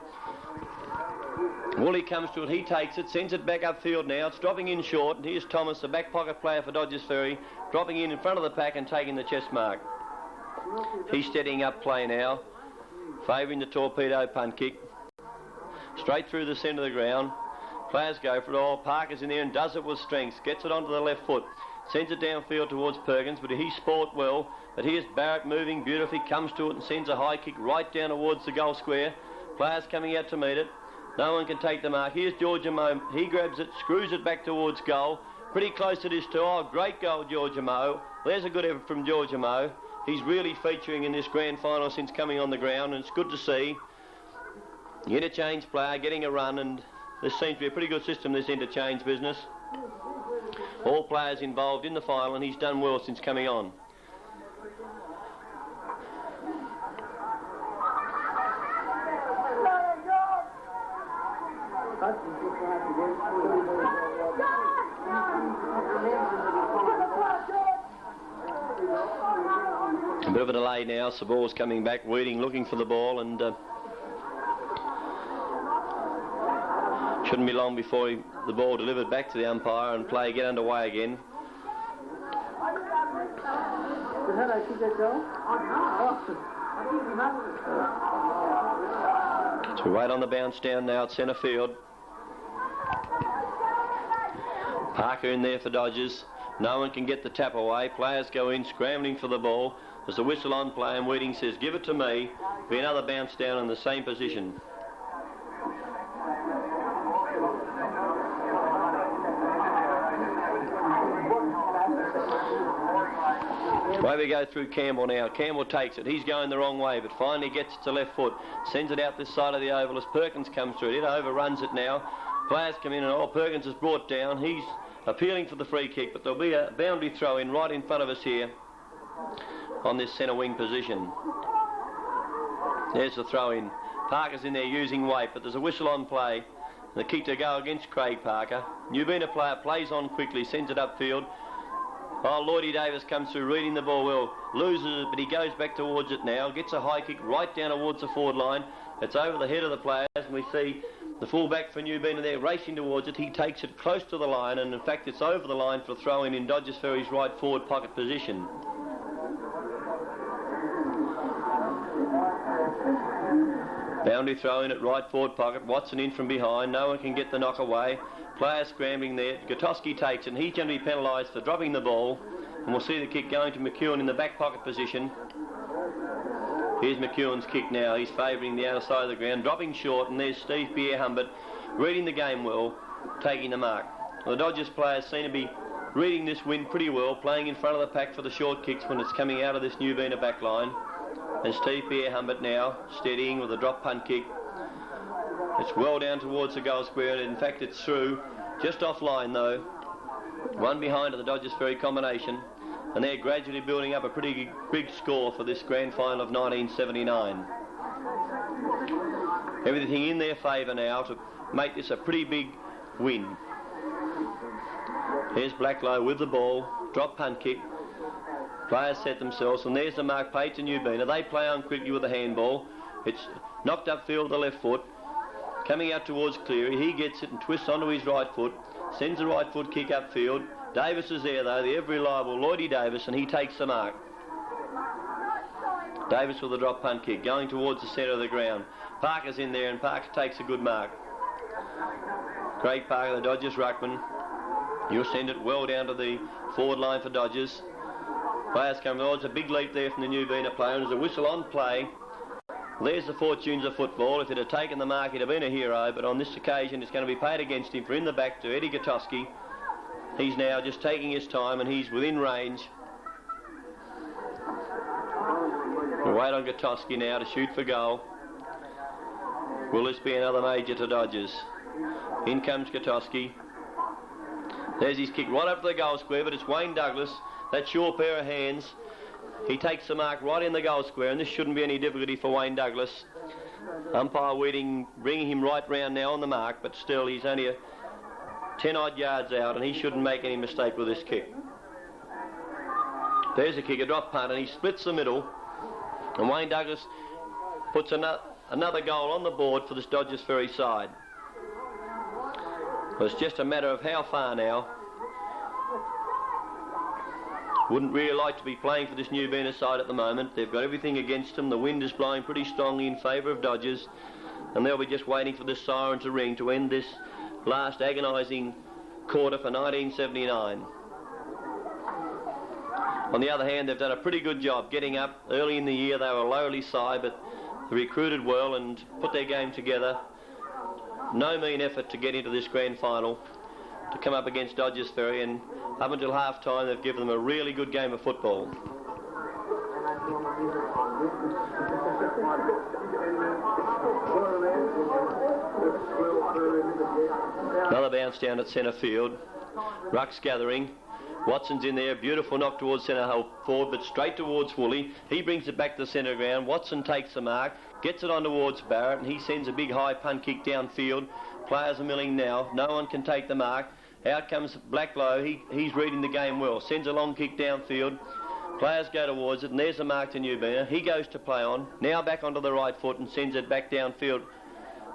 Woolley comes to it, he takes it, sends it back upfield now. It's dropping in short, and here's Thomas, the back pocket player for Dodgers Ferry, dropping in front of the pack and taking the chest mark. He's steadying up play now, favouring the torpedo punt kick. Straight through the centre of the ground. Players go for it all. Parker's in there and does it with strength. Gets it onto the left foot. Sends it downfield towards Perkins, but he sport well. But here's Barrett moving beautifully, comes to it and sends a high kick right down towards the goal square. Players coming out to meet it. No one can take the mark. Here's Georgia Moe. He grabs it, screws it back towards goal. Pretty close it is too. Oh, great goal, Georgia Moe. There's a good effort from Georgia Moe. He's really featuring in this grand final since coming on the ground, and it's good to see. Interchange player getting a run, and this seems to be a pretty good system, this interchange business. All players involved in the final, and he's done well since coming on. A bit of a delay now, so the ball's coming back. Weeding looking for the ball, and shouldn't be long before the ball delivered back to the umpire and play get underway again. So right on the bounce down now at centre field. Parker in there for Dodgers. No one can get the tap away. Players go in scrambling for the ball. There's a whistle on play, and Weeding says, give it to me. Be another bounce down in the same position. Away we go through Campbell now. Campbell takes it. He's going the wrong way, but finally gets it to left foot. Sends it out this side of the oval as Perkins comes through. It overruns it now. Players come in, and all Perkins is brought down. He's appealing for the free kick, but there'll be a boundary throw in right in front of us here on this centre wing position. There's the throw in. Parker's in there using weight, but there's a whistle on play. The kick to go against Craig Parker. Nubeena player plays on quickly, sends it upfield. Oh, Lloydie Davis comes through, reading the ball well, loses it, but he goes back towards it now, gets a high kick right down towards the forward line. It's over the head of the players, and we see the full-back for Nubeena there racing towards it. He takes it close to the line, and in fact it's over the line for a throw-in in Dodgers Ferry's right forward pocket position. Boundary throw in at right forward pocket. Watson in from behind. No one can get the knock away. Player scrambling there. Gutowski takes it, and he's going to be penalised for dropping the ball. And we'll see the kick going to McEwen in the back pocket position. Here's McEwen's kick now. He's favouring the outer side of the ground, dropping short, and there's Steve Pierre-Humbert reading the game well, taking the mark. Well, the Dodgers players seem to be reading this wind pretty well, playing in front of the pack for the short kicks when it's coming out of this Nubeena back line. And Steve Pierre-Humbert now steadying with a drop punt kick. It's well down towards the goal square, and in fact it's through, just offline though. One behind of the Dodgers Ferry combination, and they're gradually building up a pretty big score for this grand final of 1979. Everything in their favour now to make this a pretty big win. Here's Blacklow with the ball, drop punt kick. Players set themselves, and there's the mark paid to Nubeena. They play on quickly with the handball. It's knocked upfield with the left foot. Coming out towards Cleary, he gets it and twists onto his right foot. Sends the right foot kick upfield. Davis is there though, the ever-reliable Lloydie Davis, and he takes the mark. Davis with a drop punt kick, going towards the centre of the ground. Parker's in there, and Parker takes a good mark. Craig Parker, the Dodgers ruckman. He'll send it well down to the forward line for Dodgers. Players come towards, a big leap there from the Nubeena player, and there's a whistle on play. There's the fortunes of football. If it had taken the mark, he'd have been a hero, but on this occasion it's going to be paid against him for in the back to Eddie Gutowski. He's now just taking his time, and he's within range. wait on Gutowski now to shoot for goal. Will this be another major to Dodgers? In comes Gutowski. There's his kick right up to the goal square, but it's Wayne Douglas. That sure pair of hands. He takes the mark right in the goal square, and this shouldn't be any difficulty for Wayne Douglas. Umpire Weeding bringing him right round now on the mark, but still he's only 10 odd yards out, and he shouldn't make any mistake with this kick. There's a kick, a drop punt, and he splits the middle, and Wayne Douglas puts another goal on the board for this Dodgers Ferry side. Well, it's just a matter of how far now. Wouldn't really like to be playing for this Nubeena side at the moment. They've got everything against them. The wind is blowing pretty strongly in favour of Dodgers, and they'll be just waiting for this siren to ring to end this last agonising quarter for 1979. On the other hand, they've done a pretty good job getting up. Early in the year they were a lowly side, but they recruited well and put their game together. No mean effort to get into this grand final, to come up against Dodgers Ferry, and up until half-time they've given them a really good game of football. Another bounce down at centre field. Ruck's gathering. Watson's in there, beautiful knock towards centre forward, but straight towards Woolley. He brings it back to the centre ground. Watson takes the mark, gets it on towards Barrett, and he sends a big high punt kick downfield. Players are milling now. No one can take the mark. Out comes Blacklow. He's reading the game well. Sends a long kick downfield. Players go towards it, and there's a mark to Nubeena. He goes to play on. Now back onto the right foot and sends it back downfield.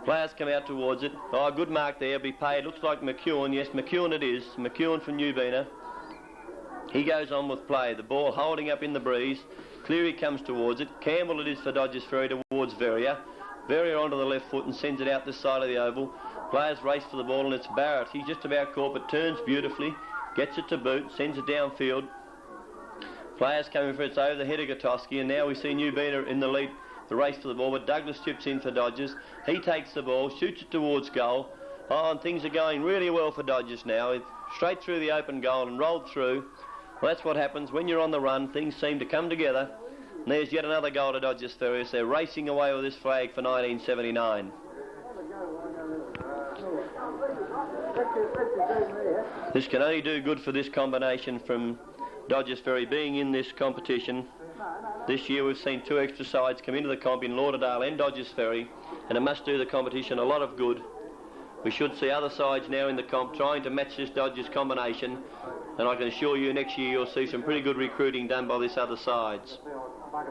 Players come out towards it. Oh, good mark there. Be paid. Looks like McEwen. Yes, McEwen it is. McEwen from Nubeena. He goes on with play. The ball holding up in the breeze. Cleary comes towards it. Campbell it is for Dodgers Ferry towards Verrier. Verrier onto the left foot and sends it out this side of the oval. Players race for the ball, and it's Barrett. He's just about caught, but turns beautifully. Gets it to boot. Sends it downfield. Players coming for it. It's over the head of Gutowski, and now we see Nubeena in the lead. The race for the ball, but Douglas chips in for Dodgers. He takes the ball, shoots it towards goal. Oh, and things are going really well for Dodgers now. It's straight through the open goal and rolled through. Well, that's what happens when you're on the run. Things seem to come together. And there's yet another goal to Dodgers Ferry as they're racing away with this flag for 1979. This can only do good for this combination from Dodgers Ferry being in this competition. This year we've seen two extra sides come into the comp in Lauderdale and Dodgers Ferry, and it must do the competition a lot of good. We should see other sides now in the comp trying to match this Dodgers combination, and I can assure you next year you'll see some pretty good recruiting done by this other sides. I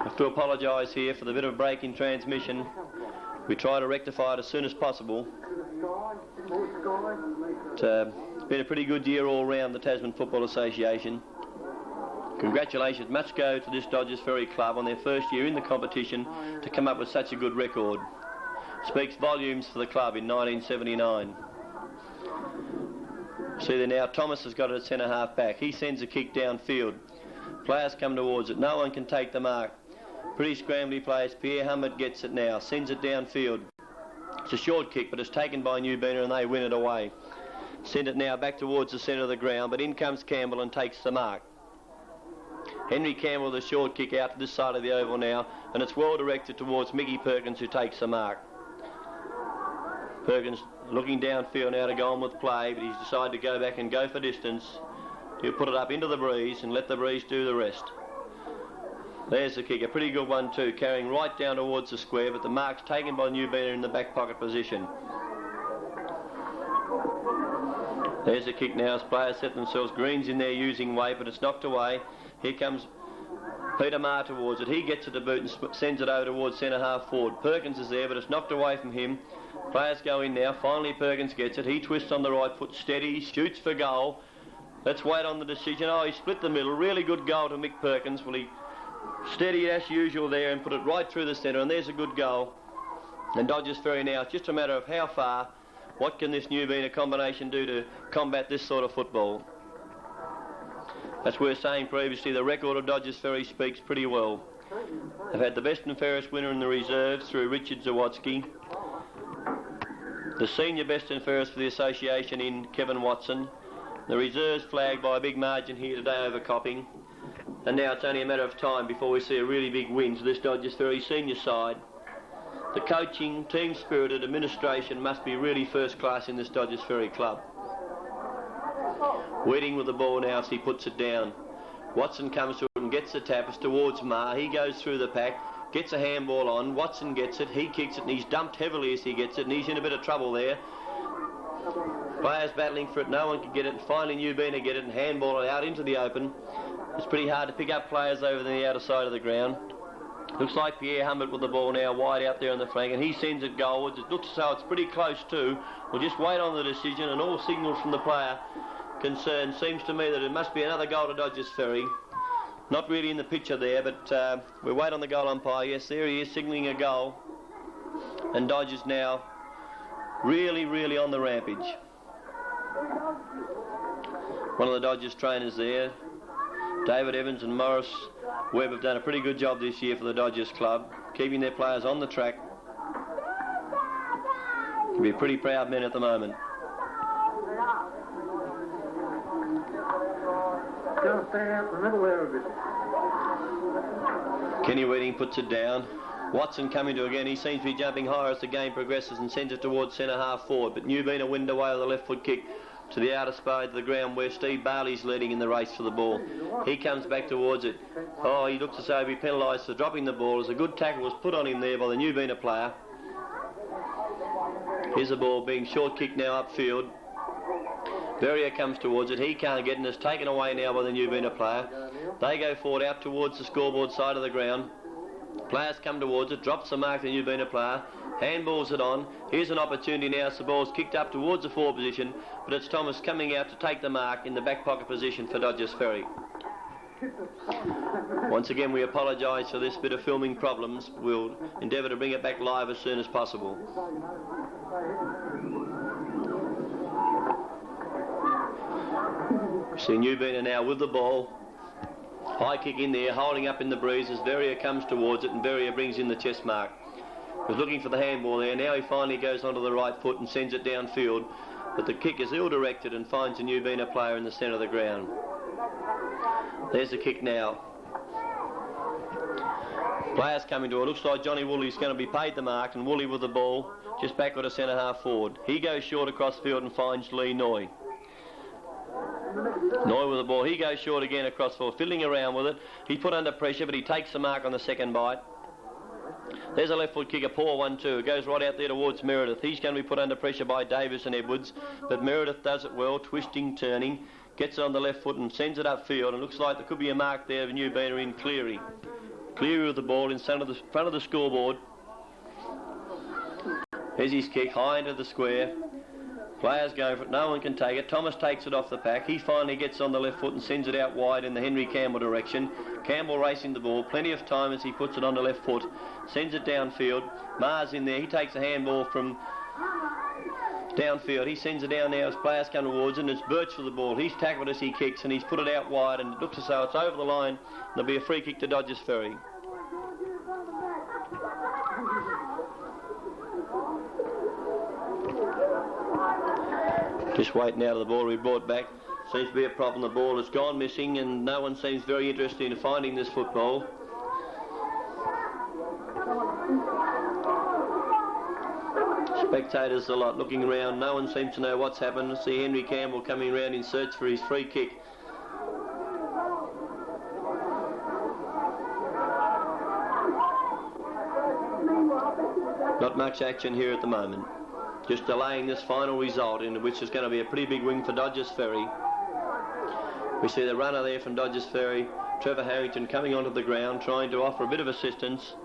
have to apologise here for the bit of a break in transmission. We try to rectify it as soon as possible. It's been a pretty good year all round the Tasman Football Association. Congratulations must go to this Dodgers Ferry club on their first year in the competition to come up with such a good record. Speaks volumes for the club in 1979. See there now, Thomas has got it at centre half back. He sends a kick downfield. Players come towards it. No one can take the mark. Pretty scrambly plays. Pierre Humbert gets it now. Sends it downfield. It's a short kick, but it's taken by Nubeena and they win it away. Send it now back towards the centre of the ground, but in comes Campbell and takes the mark. Henry Campbell with a short kick out to this side of the oval now, and it's well directed towards Mickey Perkins, who takes the mark. Perkins looking downfield now to go on with play, but he's decided to go back and go for distance. He'll put it up into the breeze and let the breeze do the rest. There's the kick, a pretty good one too, carrying right down towards the square, but the mark's taken by Nubeena in the back pocket position. There's the kick now as players set themselves. Green's in there using weight, but it's knocked away. Here comes Peter Marr towards it. He gets it to boot and sends it over towards centre half forward. Perkins is there, but it's knocked away from him. Players go in now. Finally Perkins gets it. He twists on the right foot, steady, shoots for goal. Let's wait on the decision. Oh, he split the middle. Really good goal to Mick Perkins. Well, he steadied as usual there and put it right through the centre, and there's a good goal. And Dodgers Ferry now, it's just a matter of how far. What can this Nubeena combination do to combat this sort of football? As we were saying previously, the record of Dodgers Ferry speaks pretty well. They've had the best and fairest winner in the reserves through Richard Zawadzki. The senior best and fairest for the association in Kevin Watson. The reserves flagged by a big margin here today over Copping. And now it's only a matter of time before we see a really big win to this Dodgers Ferry senior side. The coaching, team spirited administration must be really first class in this Dodgers Ferry club. Weeding with the ball now as he puts it down. Watson comes to it and gets the tap. It's towards Ma. He goes through the pack, gets a handball on. Watson gets it. He kicks it and he's dumped heavily as he gets it, and he's in a bit of trouble there. Players battling for it. No one can get it. Finally Nubeena get it and handball it out into the open. It's pretty hard to pick up players over the outer side of the ground. Looks like Pierre Humbert with the ball now wide out there on the flank, and he sends it goalwards. It looks as though it's pretty close too. We'll just wait on the decision, and all signals from the player concerned seems to me that it must be another goal to Dodgers Ferry. Not really in the picture there, but we'll wait on the goal umpire. Yes, there he is signalling a goal, and Dodgers now really on the rampage. One of the Dodgers trainers there, David Evans and Morris Webb, have done a pretty good job this year for the Dodgers club, keeping their players on the track. Can be pretty proud men at the moment. Just stand out in the middle there of it. Kenny Weeding puts it down. Watson coming to again. He seems to be jumping higher as the game progresses and sends it towards centre half forward. But Nubeena wind away with a left foot kick to the outer side of the ground where Steve Barley's leading in the race for the ball. He comes back towards it. Oh, he looks as though he'll be penalised for dropping the ball as a good tackle was put on him there by the Nubeena player. Here's the ball being short kicked now upfield. Verrier comes towards it. He can't get it and it's taken away now by the Nubeena player. They go forward out towards the scoreboard side of the ground. Players come towards it, drops the mark to the Nubeena player, handballs it on. Here's an opportunity now as the ball's kicked up towards the forward position, but it's Thomas coming out to take the mark in the back pocket position for Dodgers Ferry. Once again, we apologise for this bit of filming problems. We'll endeavour to bring it back live as soon as possible. See Nubeena now with the ball. High kick in there, holding up in the breeze as Verrier comes towards it, and Verrier brings in the chest mark. Was looking for the handball there. Now he finally goes onto the right foot and sends it downfield, but the kick is ill-directed and finds a Nubeena player in the centre of the ground. There's the kick now. Players coming to it. Looks like Johnny Woolley's going to be paid the mark, and Woolley with the ball just backward to centre half forward. He goes short across field and finds Lee Noy. Noy with the ball. He goes short again across field, fiddling around with it. He's put under pressure, but he takes the mark on the second bite. There's a left foot kick, a poor one too. It goes right out there towards Meredith. He's going to be put under pressure by Davis and Edwards, but Meredith does it well, twisting, turning, gets it on the left foot and sends it upfield. And it looks like there could be a mark there of Nubeena in Cleary. Cleary with the ball in front of the scoreboard. Here's his kick, high into the square. Players going for it, no one can take it. Thomas takes it off the pack. He finally gets on the left foot and sends it out wide in the Henry Campbell direction. Campbell racing the ball, plenty of time as he puts it on the left foot, sends it downfield. Ma's in there, he takes a handball from downfield. He sends it down now as players come towards it, and it's Birch for the ball. He's tackled as he kicks and he's put it out wide, and it looks as though it's over the line. There'll be a free kick to Dodgers Ferry. Just wait now for the ball to be brought back. Seems to be a problem. The ball has gone missing and no one seems very interested in finding this football. Spectators a lot looking around. No one seems to know what's happened. See Henry Campbell coming around in search for his free kick. Not much action here at the moment. Just delaying this final result, in which is going to be a pretty big win for Dodgers Ferry. We see the runner there from Dodgers Ferry, Trevor Harrington, coming onto the ground, trying to offer a bit of assistance.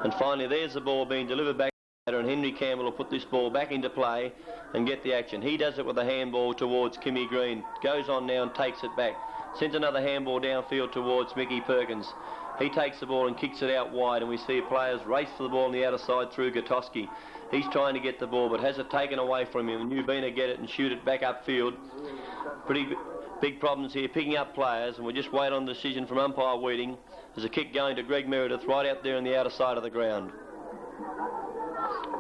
And finally, there's the ball being delivered back, and Henry Campbell will put this ball back into play and get the action. He does it with a handball towards Kimmy Green. Goes on now and takes it back. Sends another handball downfield towards Mickey Perkins. He takes the ball and kicks it out wide, and we see players race for the ball on the outer side through Gutowski. He's trying to get the ball, but has it taken away from him. Nubeena get it and shoot it back upfield. Pretty big problems here, picking up players, and we'll just wait on the decision from umpire Weeding. There's a kick going to Greg Meredith right out there on the outer side of the ground.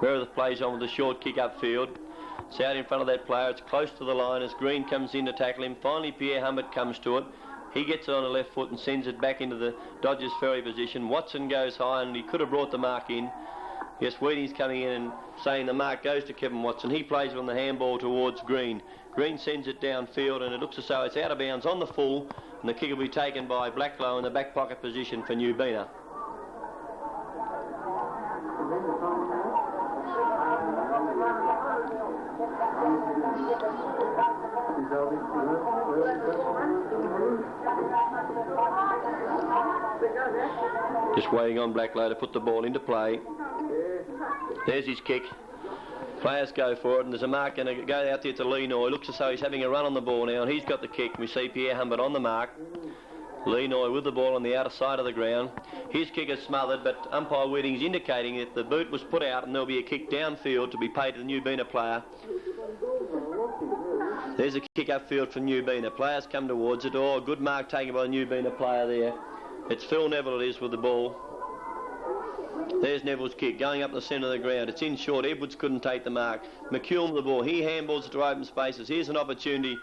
Meredith plays on with a short kick upfield. It's out in front of that player. It's close to the line as Green comes in to tackle him. Finally, Pierre Humbert comes to it. He gets it on the left foot and sends it back into the Dodgers Ferry position. Watson goes high and he could have brought the mark in. Yes, Wheating's coming in and saying the mark goes to Kevin Watson. He plays it on the handball towards Green. Green sends it downfield and it looks as though it's out of bounds on the full, and the kick will be taken by Blacklow in the back pocket position for Nubeena. Just waiting on Blacklow to put the ball into play. There's his kick. Players go for it, and there's a mark going to go out there to Lenoy. Looks as though he's having a run on the ball now, and he's got the kick. We see Pierre Humbert on the mark. Lenoy with the ball on the outer side of the ground. His kick is smothered, but umpire Wheating's indicating that the boot was put out and there'll be a kick downfield to be paid to the Nubeena player. There's a kick upfield for Nubeena. Players come towards it. Oh, good mark taken by the Nubeena player there. It's Phil Neville it is with the ball. There's Neville's kick going up the centre of the ground. It's in short. Edwards couldn't take the mark. McCulm with the ball. He handballs it to open spaces. Here's an opportunity,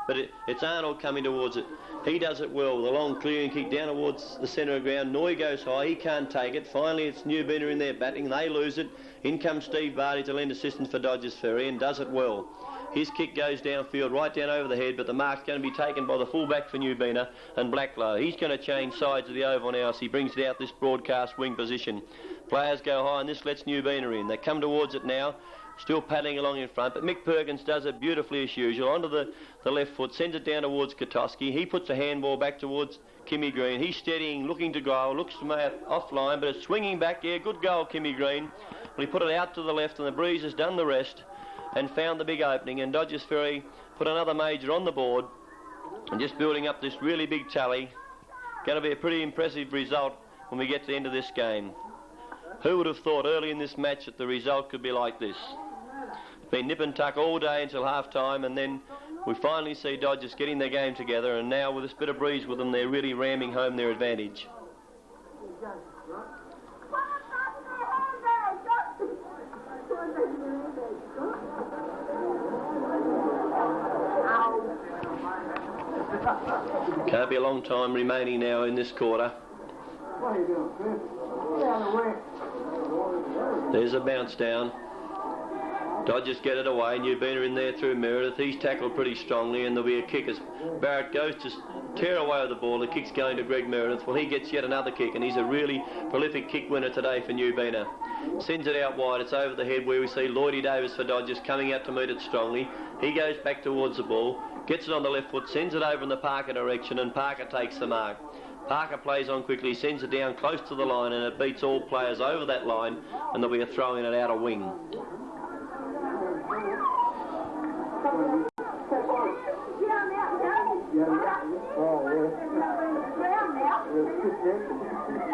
but it's Arnold coming towards it. He does it well with a long clearing kick down towards the centre of the ground. Noy goes high. He can't take it. Finally, it's Nubeena in there batting. They lose it. In comes Steve Barty to lend assistance for Dodgers Ferry and does it well. His kick goes downfield, right down over the head, but the mark's going to be taken by the fullback for Nubeena and Blacklow. He's going to change sides of the oval now as he brings it out this broadcast wing position. Players go high and this lets Nubeena in. They come towards it now, still paddling along in front, but Mick Perkins does it beautifully as usual. Onto the left foot, sends it down towards Katoski. He puts a handball back towards Kimmy Green. He's steadying, looking to goal, looks offline, but it's swinging back. Yeah, good goal, Kimmy Green. Well, he put it out to the left and the breeze has done the rest and found the big opening, and Dodgers Ferry put another major on the board and just building up this really big tally. Going to be a pretty impressive result when we get to the end of this game. Who would have thought early in this match that the result could be like this? It's been nip and tuck all day until half time, and then we finally see Dodgers getting their game together, and now with this bit of breeze with them, they're really ramming home their advantage. Can't be a long time remaining now in this quarter. What are you doing, Chris? There's a bounce down. Dodgers get it away. Nubeena in there through Meredith. He's tackled pretty strongly, and there'll be a kick as Barrett goes to tear away with the ball. The kick's going to Greg Meredith. Well, he gets yet another kick, and he's a really prolific kick winner today for Nubeena. Sends it out wide. It's over the head where we see Lloydie Davis for Dodgers coming out to meet it strongly. He goes back towards the ball, gets it on the left foot, sends it over in the Parker direction, and Parker takes the mark. Parker plays on quickly, sends it down close to the line, and it beats all players over that line, and there'll be a throw in and out a wing.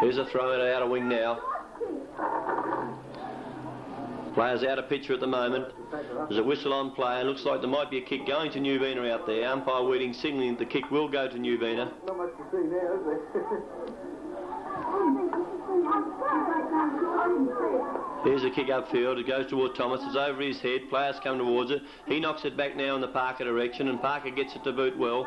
Here's a throw in and out a wing now. Players out of picture at the moment. There's a whistle on play, and looks like there might be a kick going to Nubeena out there. Umpire Wheating signalling the kick will go to Nubeena. Not much to see now, is there? Here's a kick upfield. It goes towards Thomas. It's over his head. Players come towards it. He knocks it back now in the Parker direction, and Parker gets it to boot well.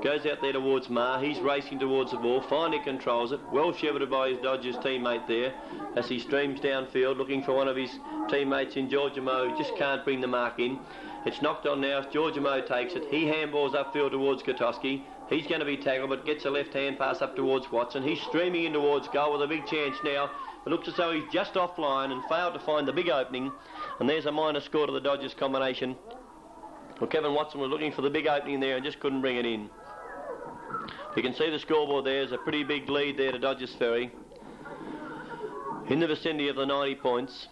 Goes out there towards Marr. He's racing towards the ball. Finally controls it. Well shepherded by his Dodgers teammate there as he streams downfield looking for one of his teammates in Georgia Moe. Just can't bring the mark in. It's knocked on now. Georgia Moe takes it. He handballs upfield towards Katoski. He's going to be tackled, but gets a left-hand pass up towards Watson. He's streaming in towards goal with a big chance now. It looks as though he's just offline and failed to find the big opening. And there's a minor score to the Dodgers combination. Well, Kevin Watson was looking for the big opening there and just couldn't bring it in. You can see the scoreboard there. There's a pretty big lead there to Dodgers Ferry. In the vicinity of the 90 points.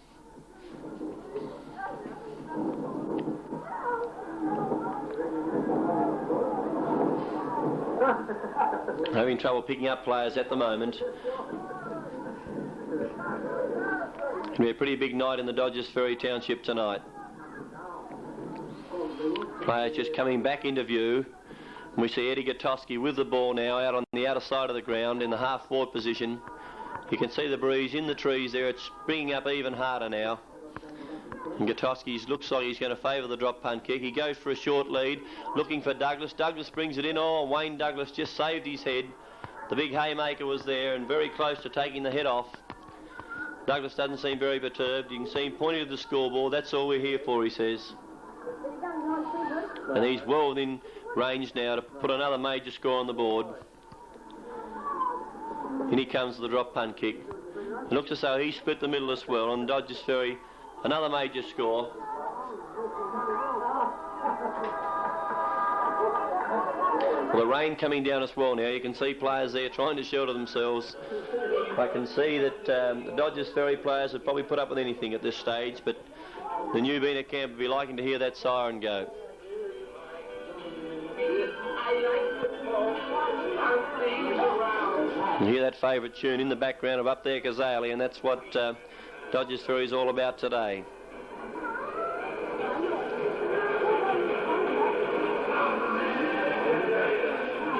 Having trouble picking up players at the moment. It'll be a pretty big night in the Dodgers Ferry Township tonight. Players just coming back into view. And we see Eddie Gatoski with the ball now out on the outer side of the ground in the half-forward position. You can see the breeze in the trees there. It's springing up even harder now. And Gutowski's looks like he's going to favour the drop punt kick. He goes for a short lead, looking for Douglas. Douglas brings it in. Oh, Wayne Douglas just saved his head. The big haymaker was there and very close to taking the head off. Douglas doesn't seem very perturbed. You can see him pointing to the scoreboard. That's all we're here for, he says. And he's well within range now to put another major score on the board. In he comes to the drop punt kick. It looks as though he split the middle as well on Dodgers Ferry. Another major score. Well, the rain coming down as well now. You can see players there trying to shelter themselves. I can see that the Dodgers Ferry players would probably put up with anything at this stage, but the Nubeena camp would be liking to hear that siren go. You hear that favourite tune in the background of Up There Kazali, and that's what Dodgers Ferry is all about today.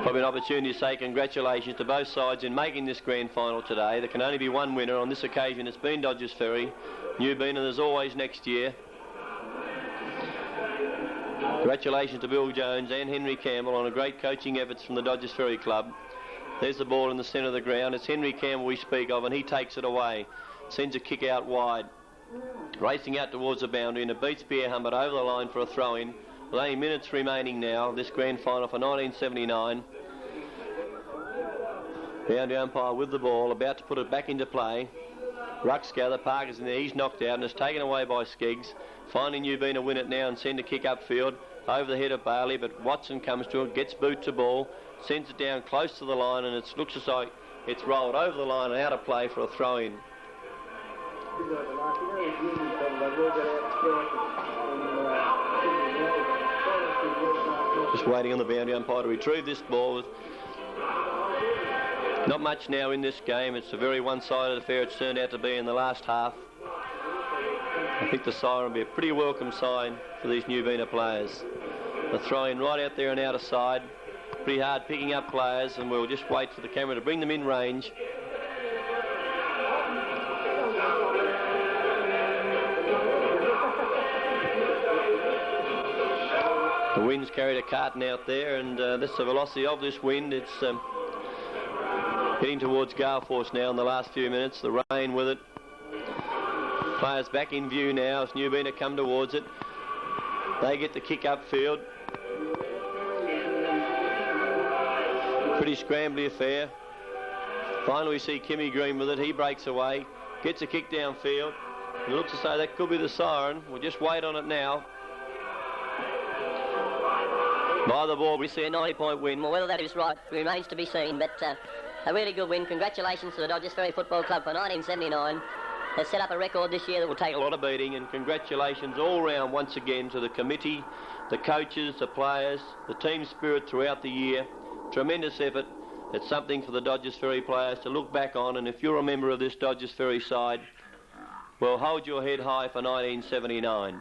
Probably an opportunity to say congratulations to both sides in making this grand final today. There can only be one winner. On this occasion it's been Dodgers Ferry. Nubeena, there's always next year. Congratulations to Bill Jones and Henry Campbell on a great coaching efforts from the Dodgers Ferry Club. There's the ball in the centre of the ground. It's Henry Campbell we speak of, and he takes it away. Sends a kick out wide. Racing out towards the boundary, and it beats Pierre Humbert over the line for a throw-in. With only minutes remaining now, this grand final for 1979. Boundary umpire with the ball, about to put it back into play. Rucks gather, Parker's in there, he's knocked out and is taken away by Skeggs. Finally Nubeena win it now and send a kick upfield over the head of Bailey, but Watson comes to it, gets boot to ball, sends it down close to the line, and it looks as though it's rolled over the line and out of play for a throw-in. Just waiting on the boundary umpire to retrieve this ball. Not much now in this game. It's a very one-sided affair it's turned out to be in the last half. I think the siren will be a pretty welcome sign for these Nubeena players. The throw-in right out there and out of side. Pretty hard picking up players, and we'll just wait for the camera to bring them in range. The wind's carried a carton out there, and that's the velocity of this wind. It's heading towards gale force now in the last few minutes. The rain with it. Players back in view now as Nubeena come towards it. They get the kick upfield. Pretty scrambly affair. Finally we see Kimmy Green with it. He breaks away, gets a kick downfield. It looks as though that could be the siren. We'll just wait on it now. By the ball, we see a 90-point win. Well, whether that is right remains to be seen, but a really good win. Congratulations to the Dodgers Ferry Football Club for 1979. They set up a record this year that will take a lot of beating, and congratulations all round once again to the committee, the coaches, the players, the team spirit throughout the year. Tremendous effort. It's something for the Dodgers Ferry players to look back on, and if you're a member of this Dodgers Ferry side, well, hold your head high for 1979.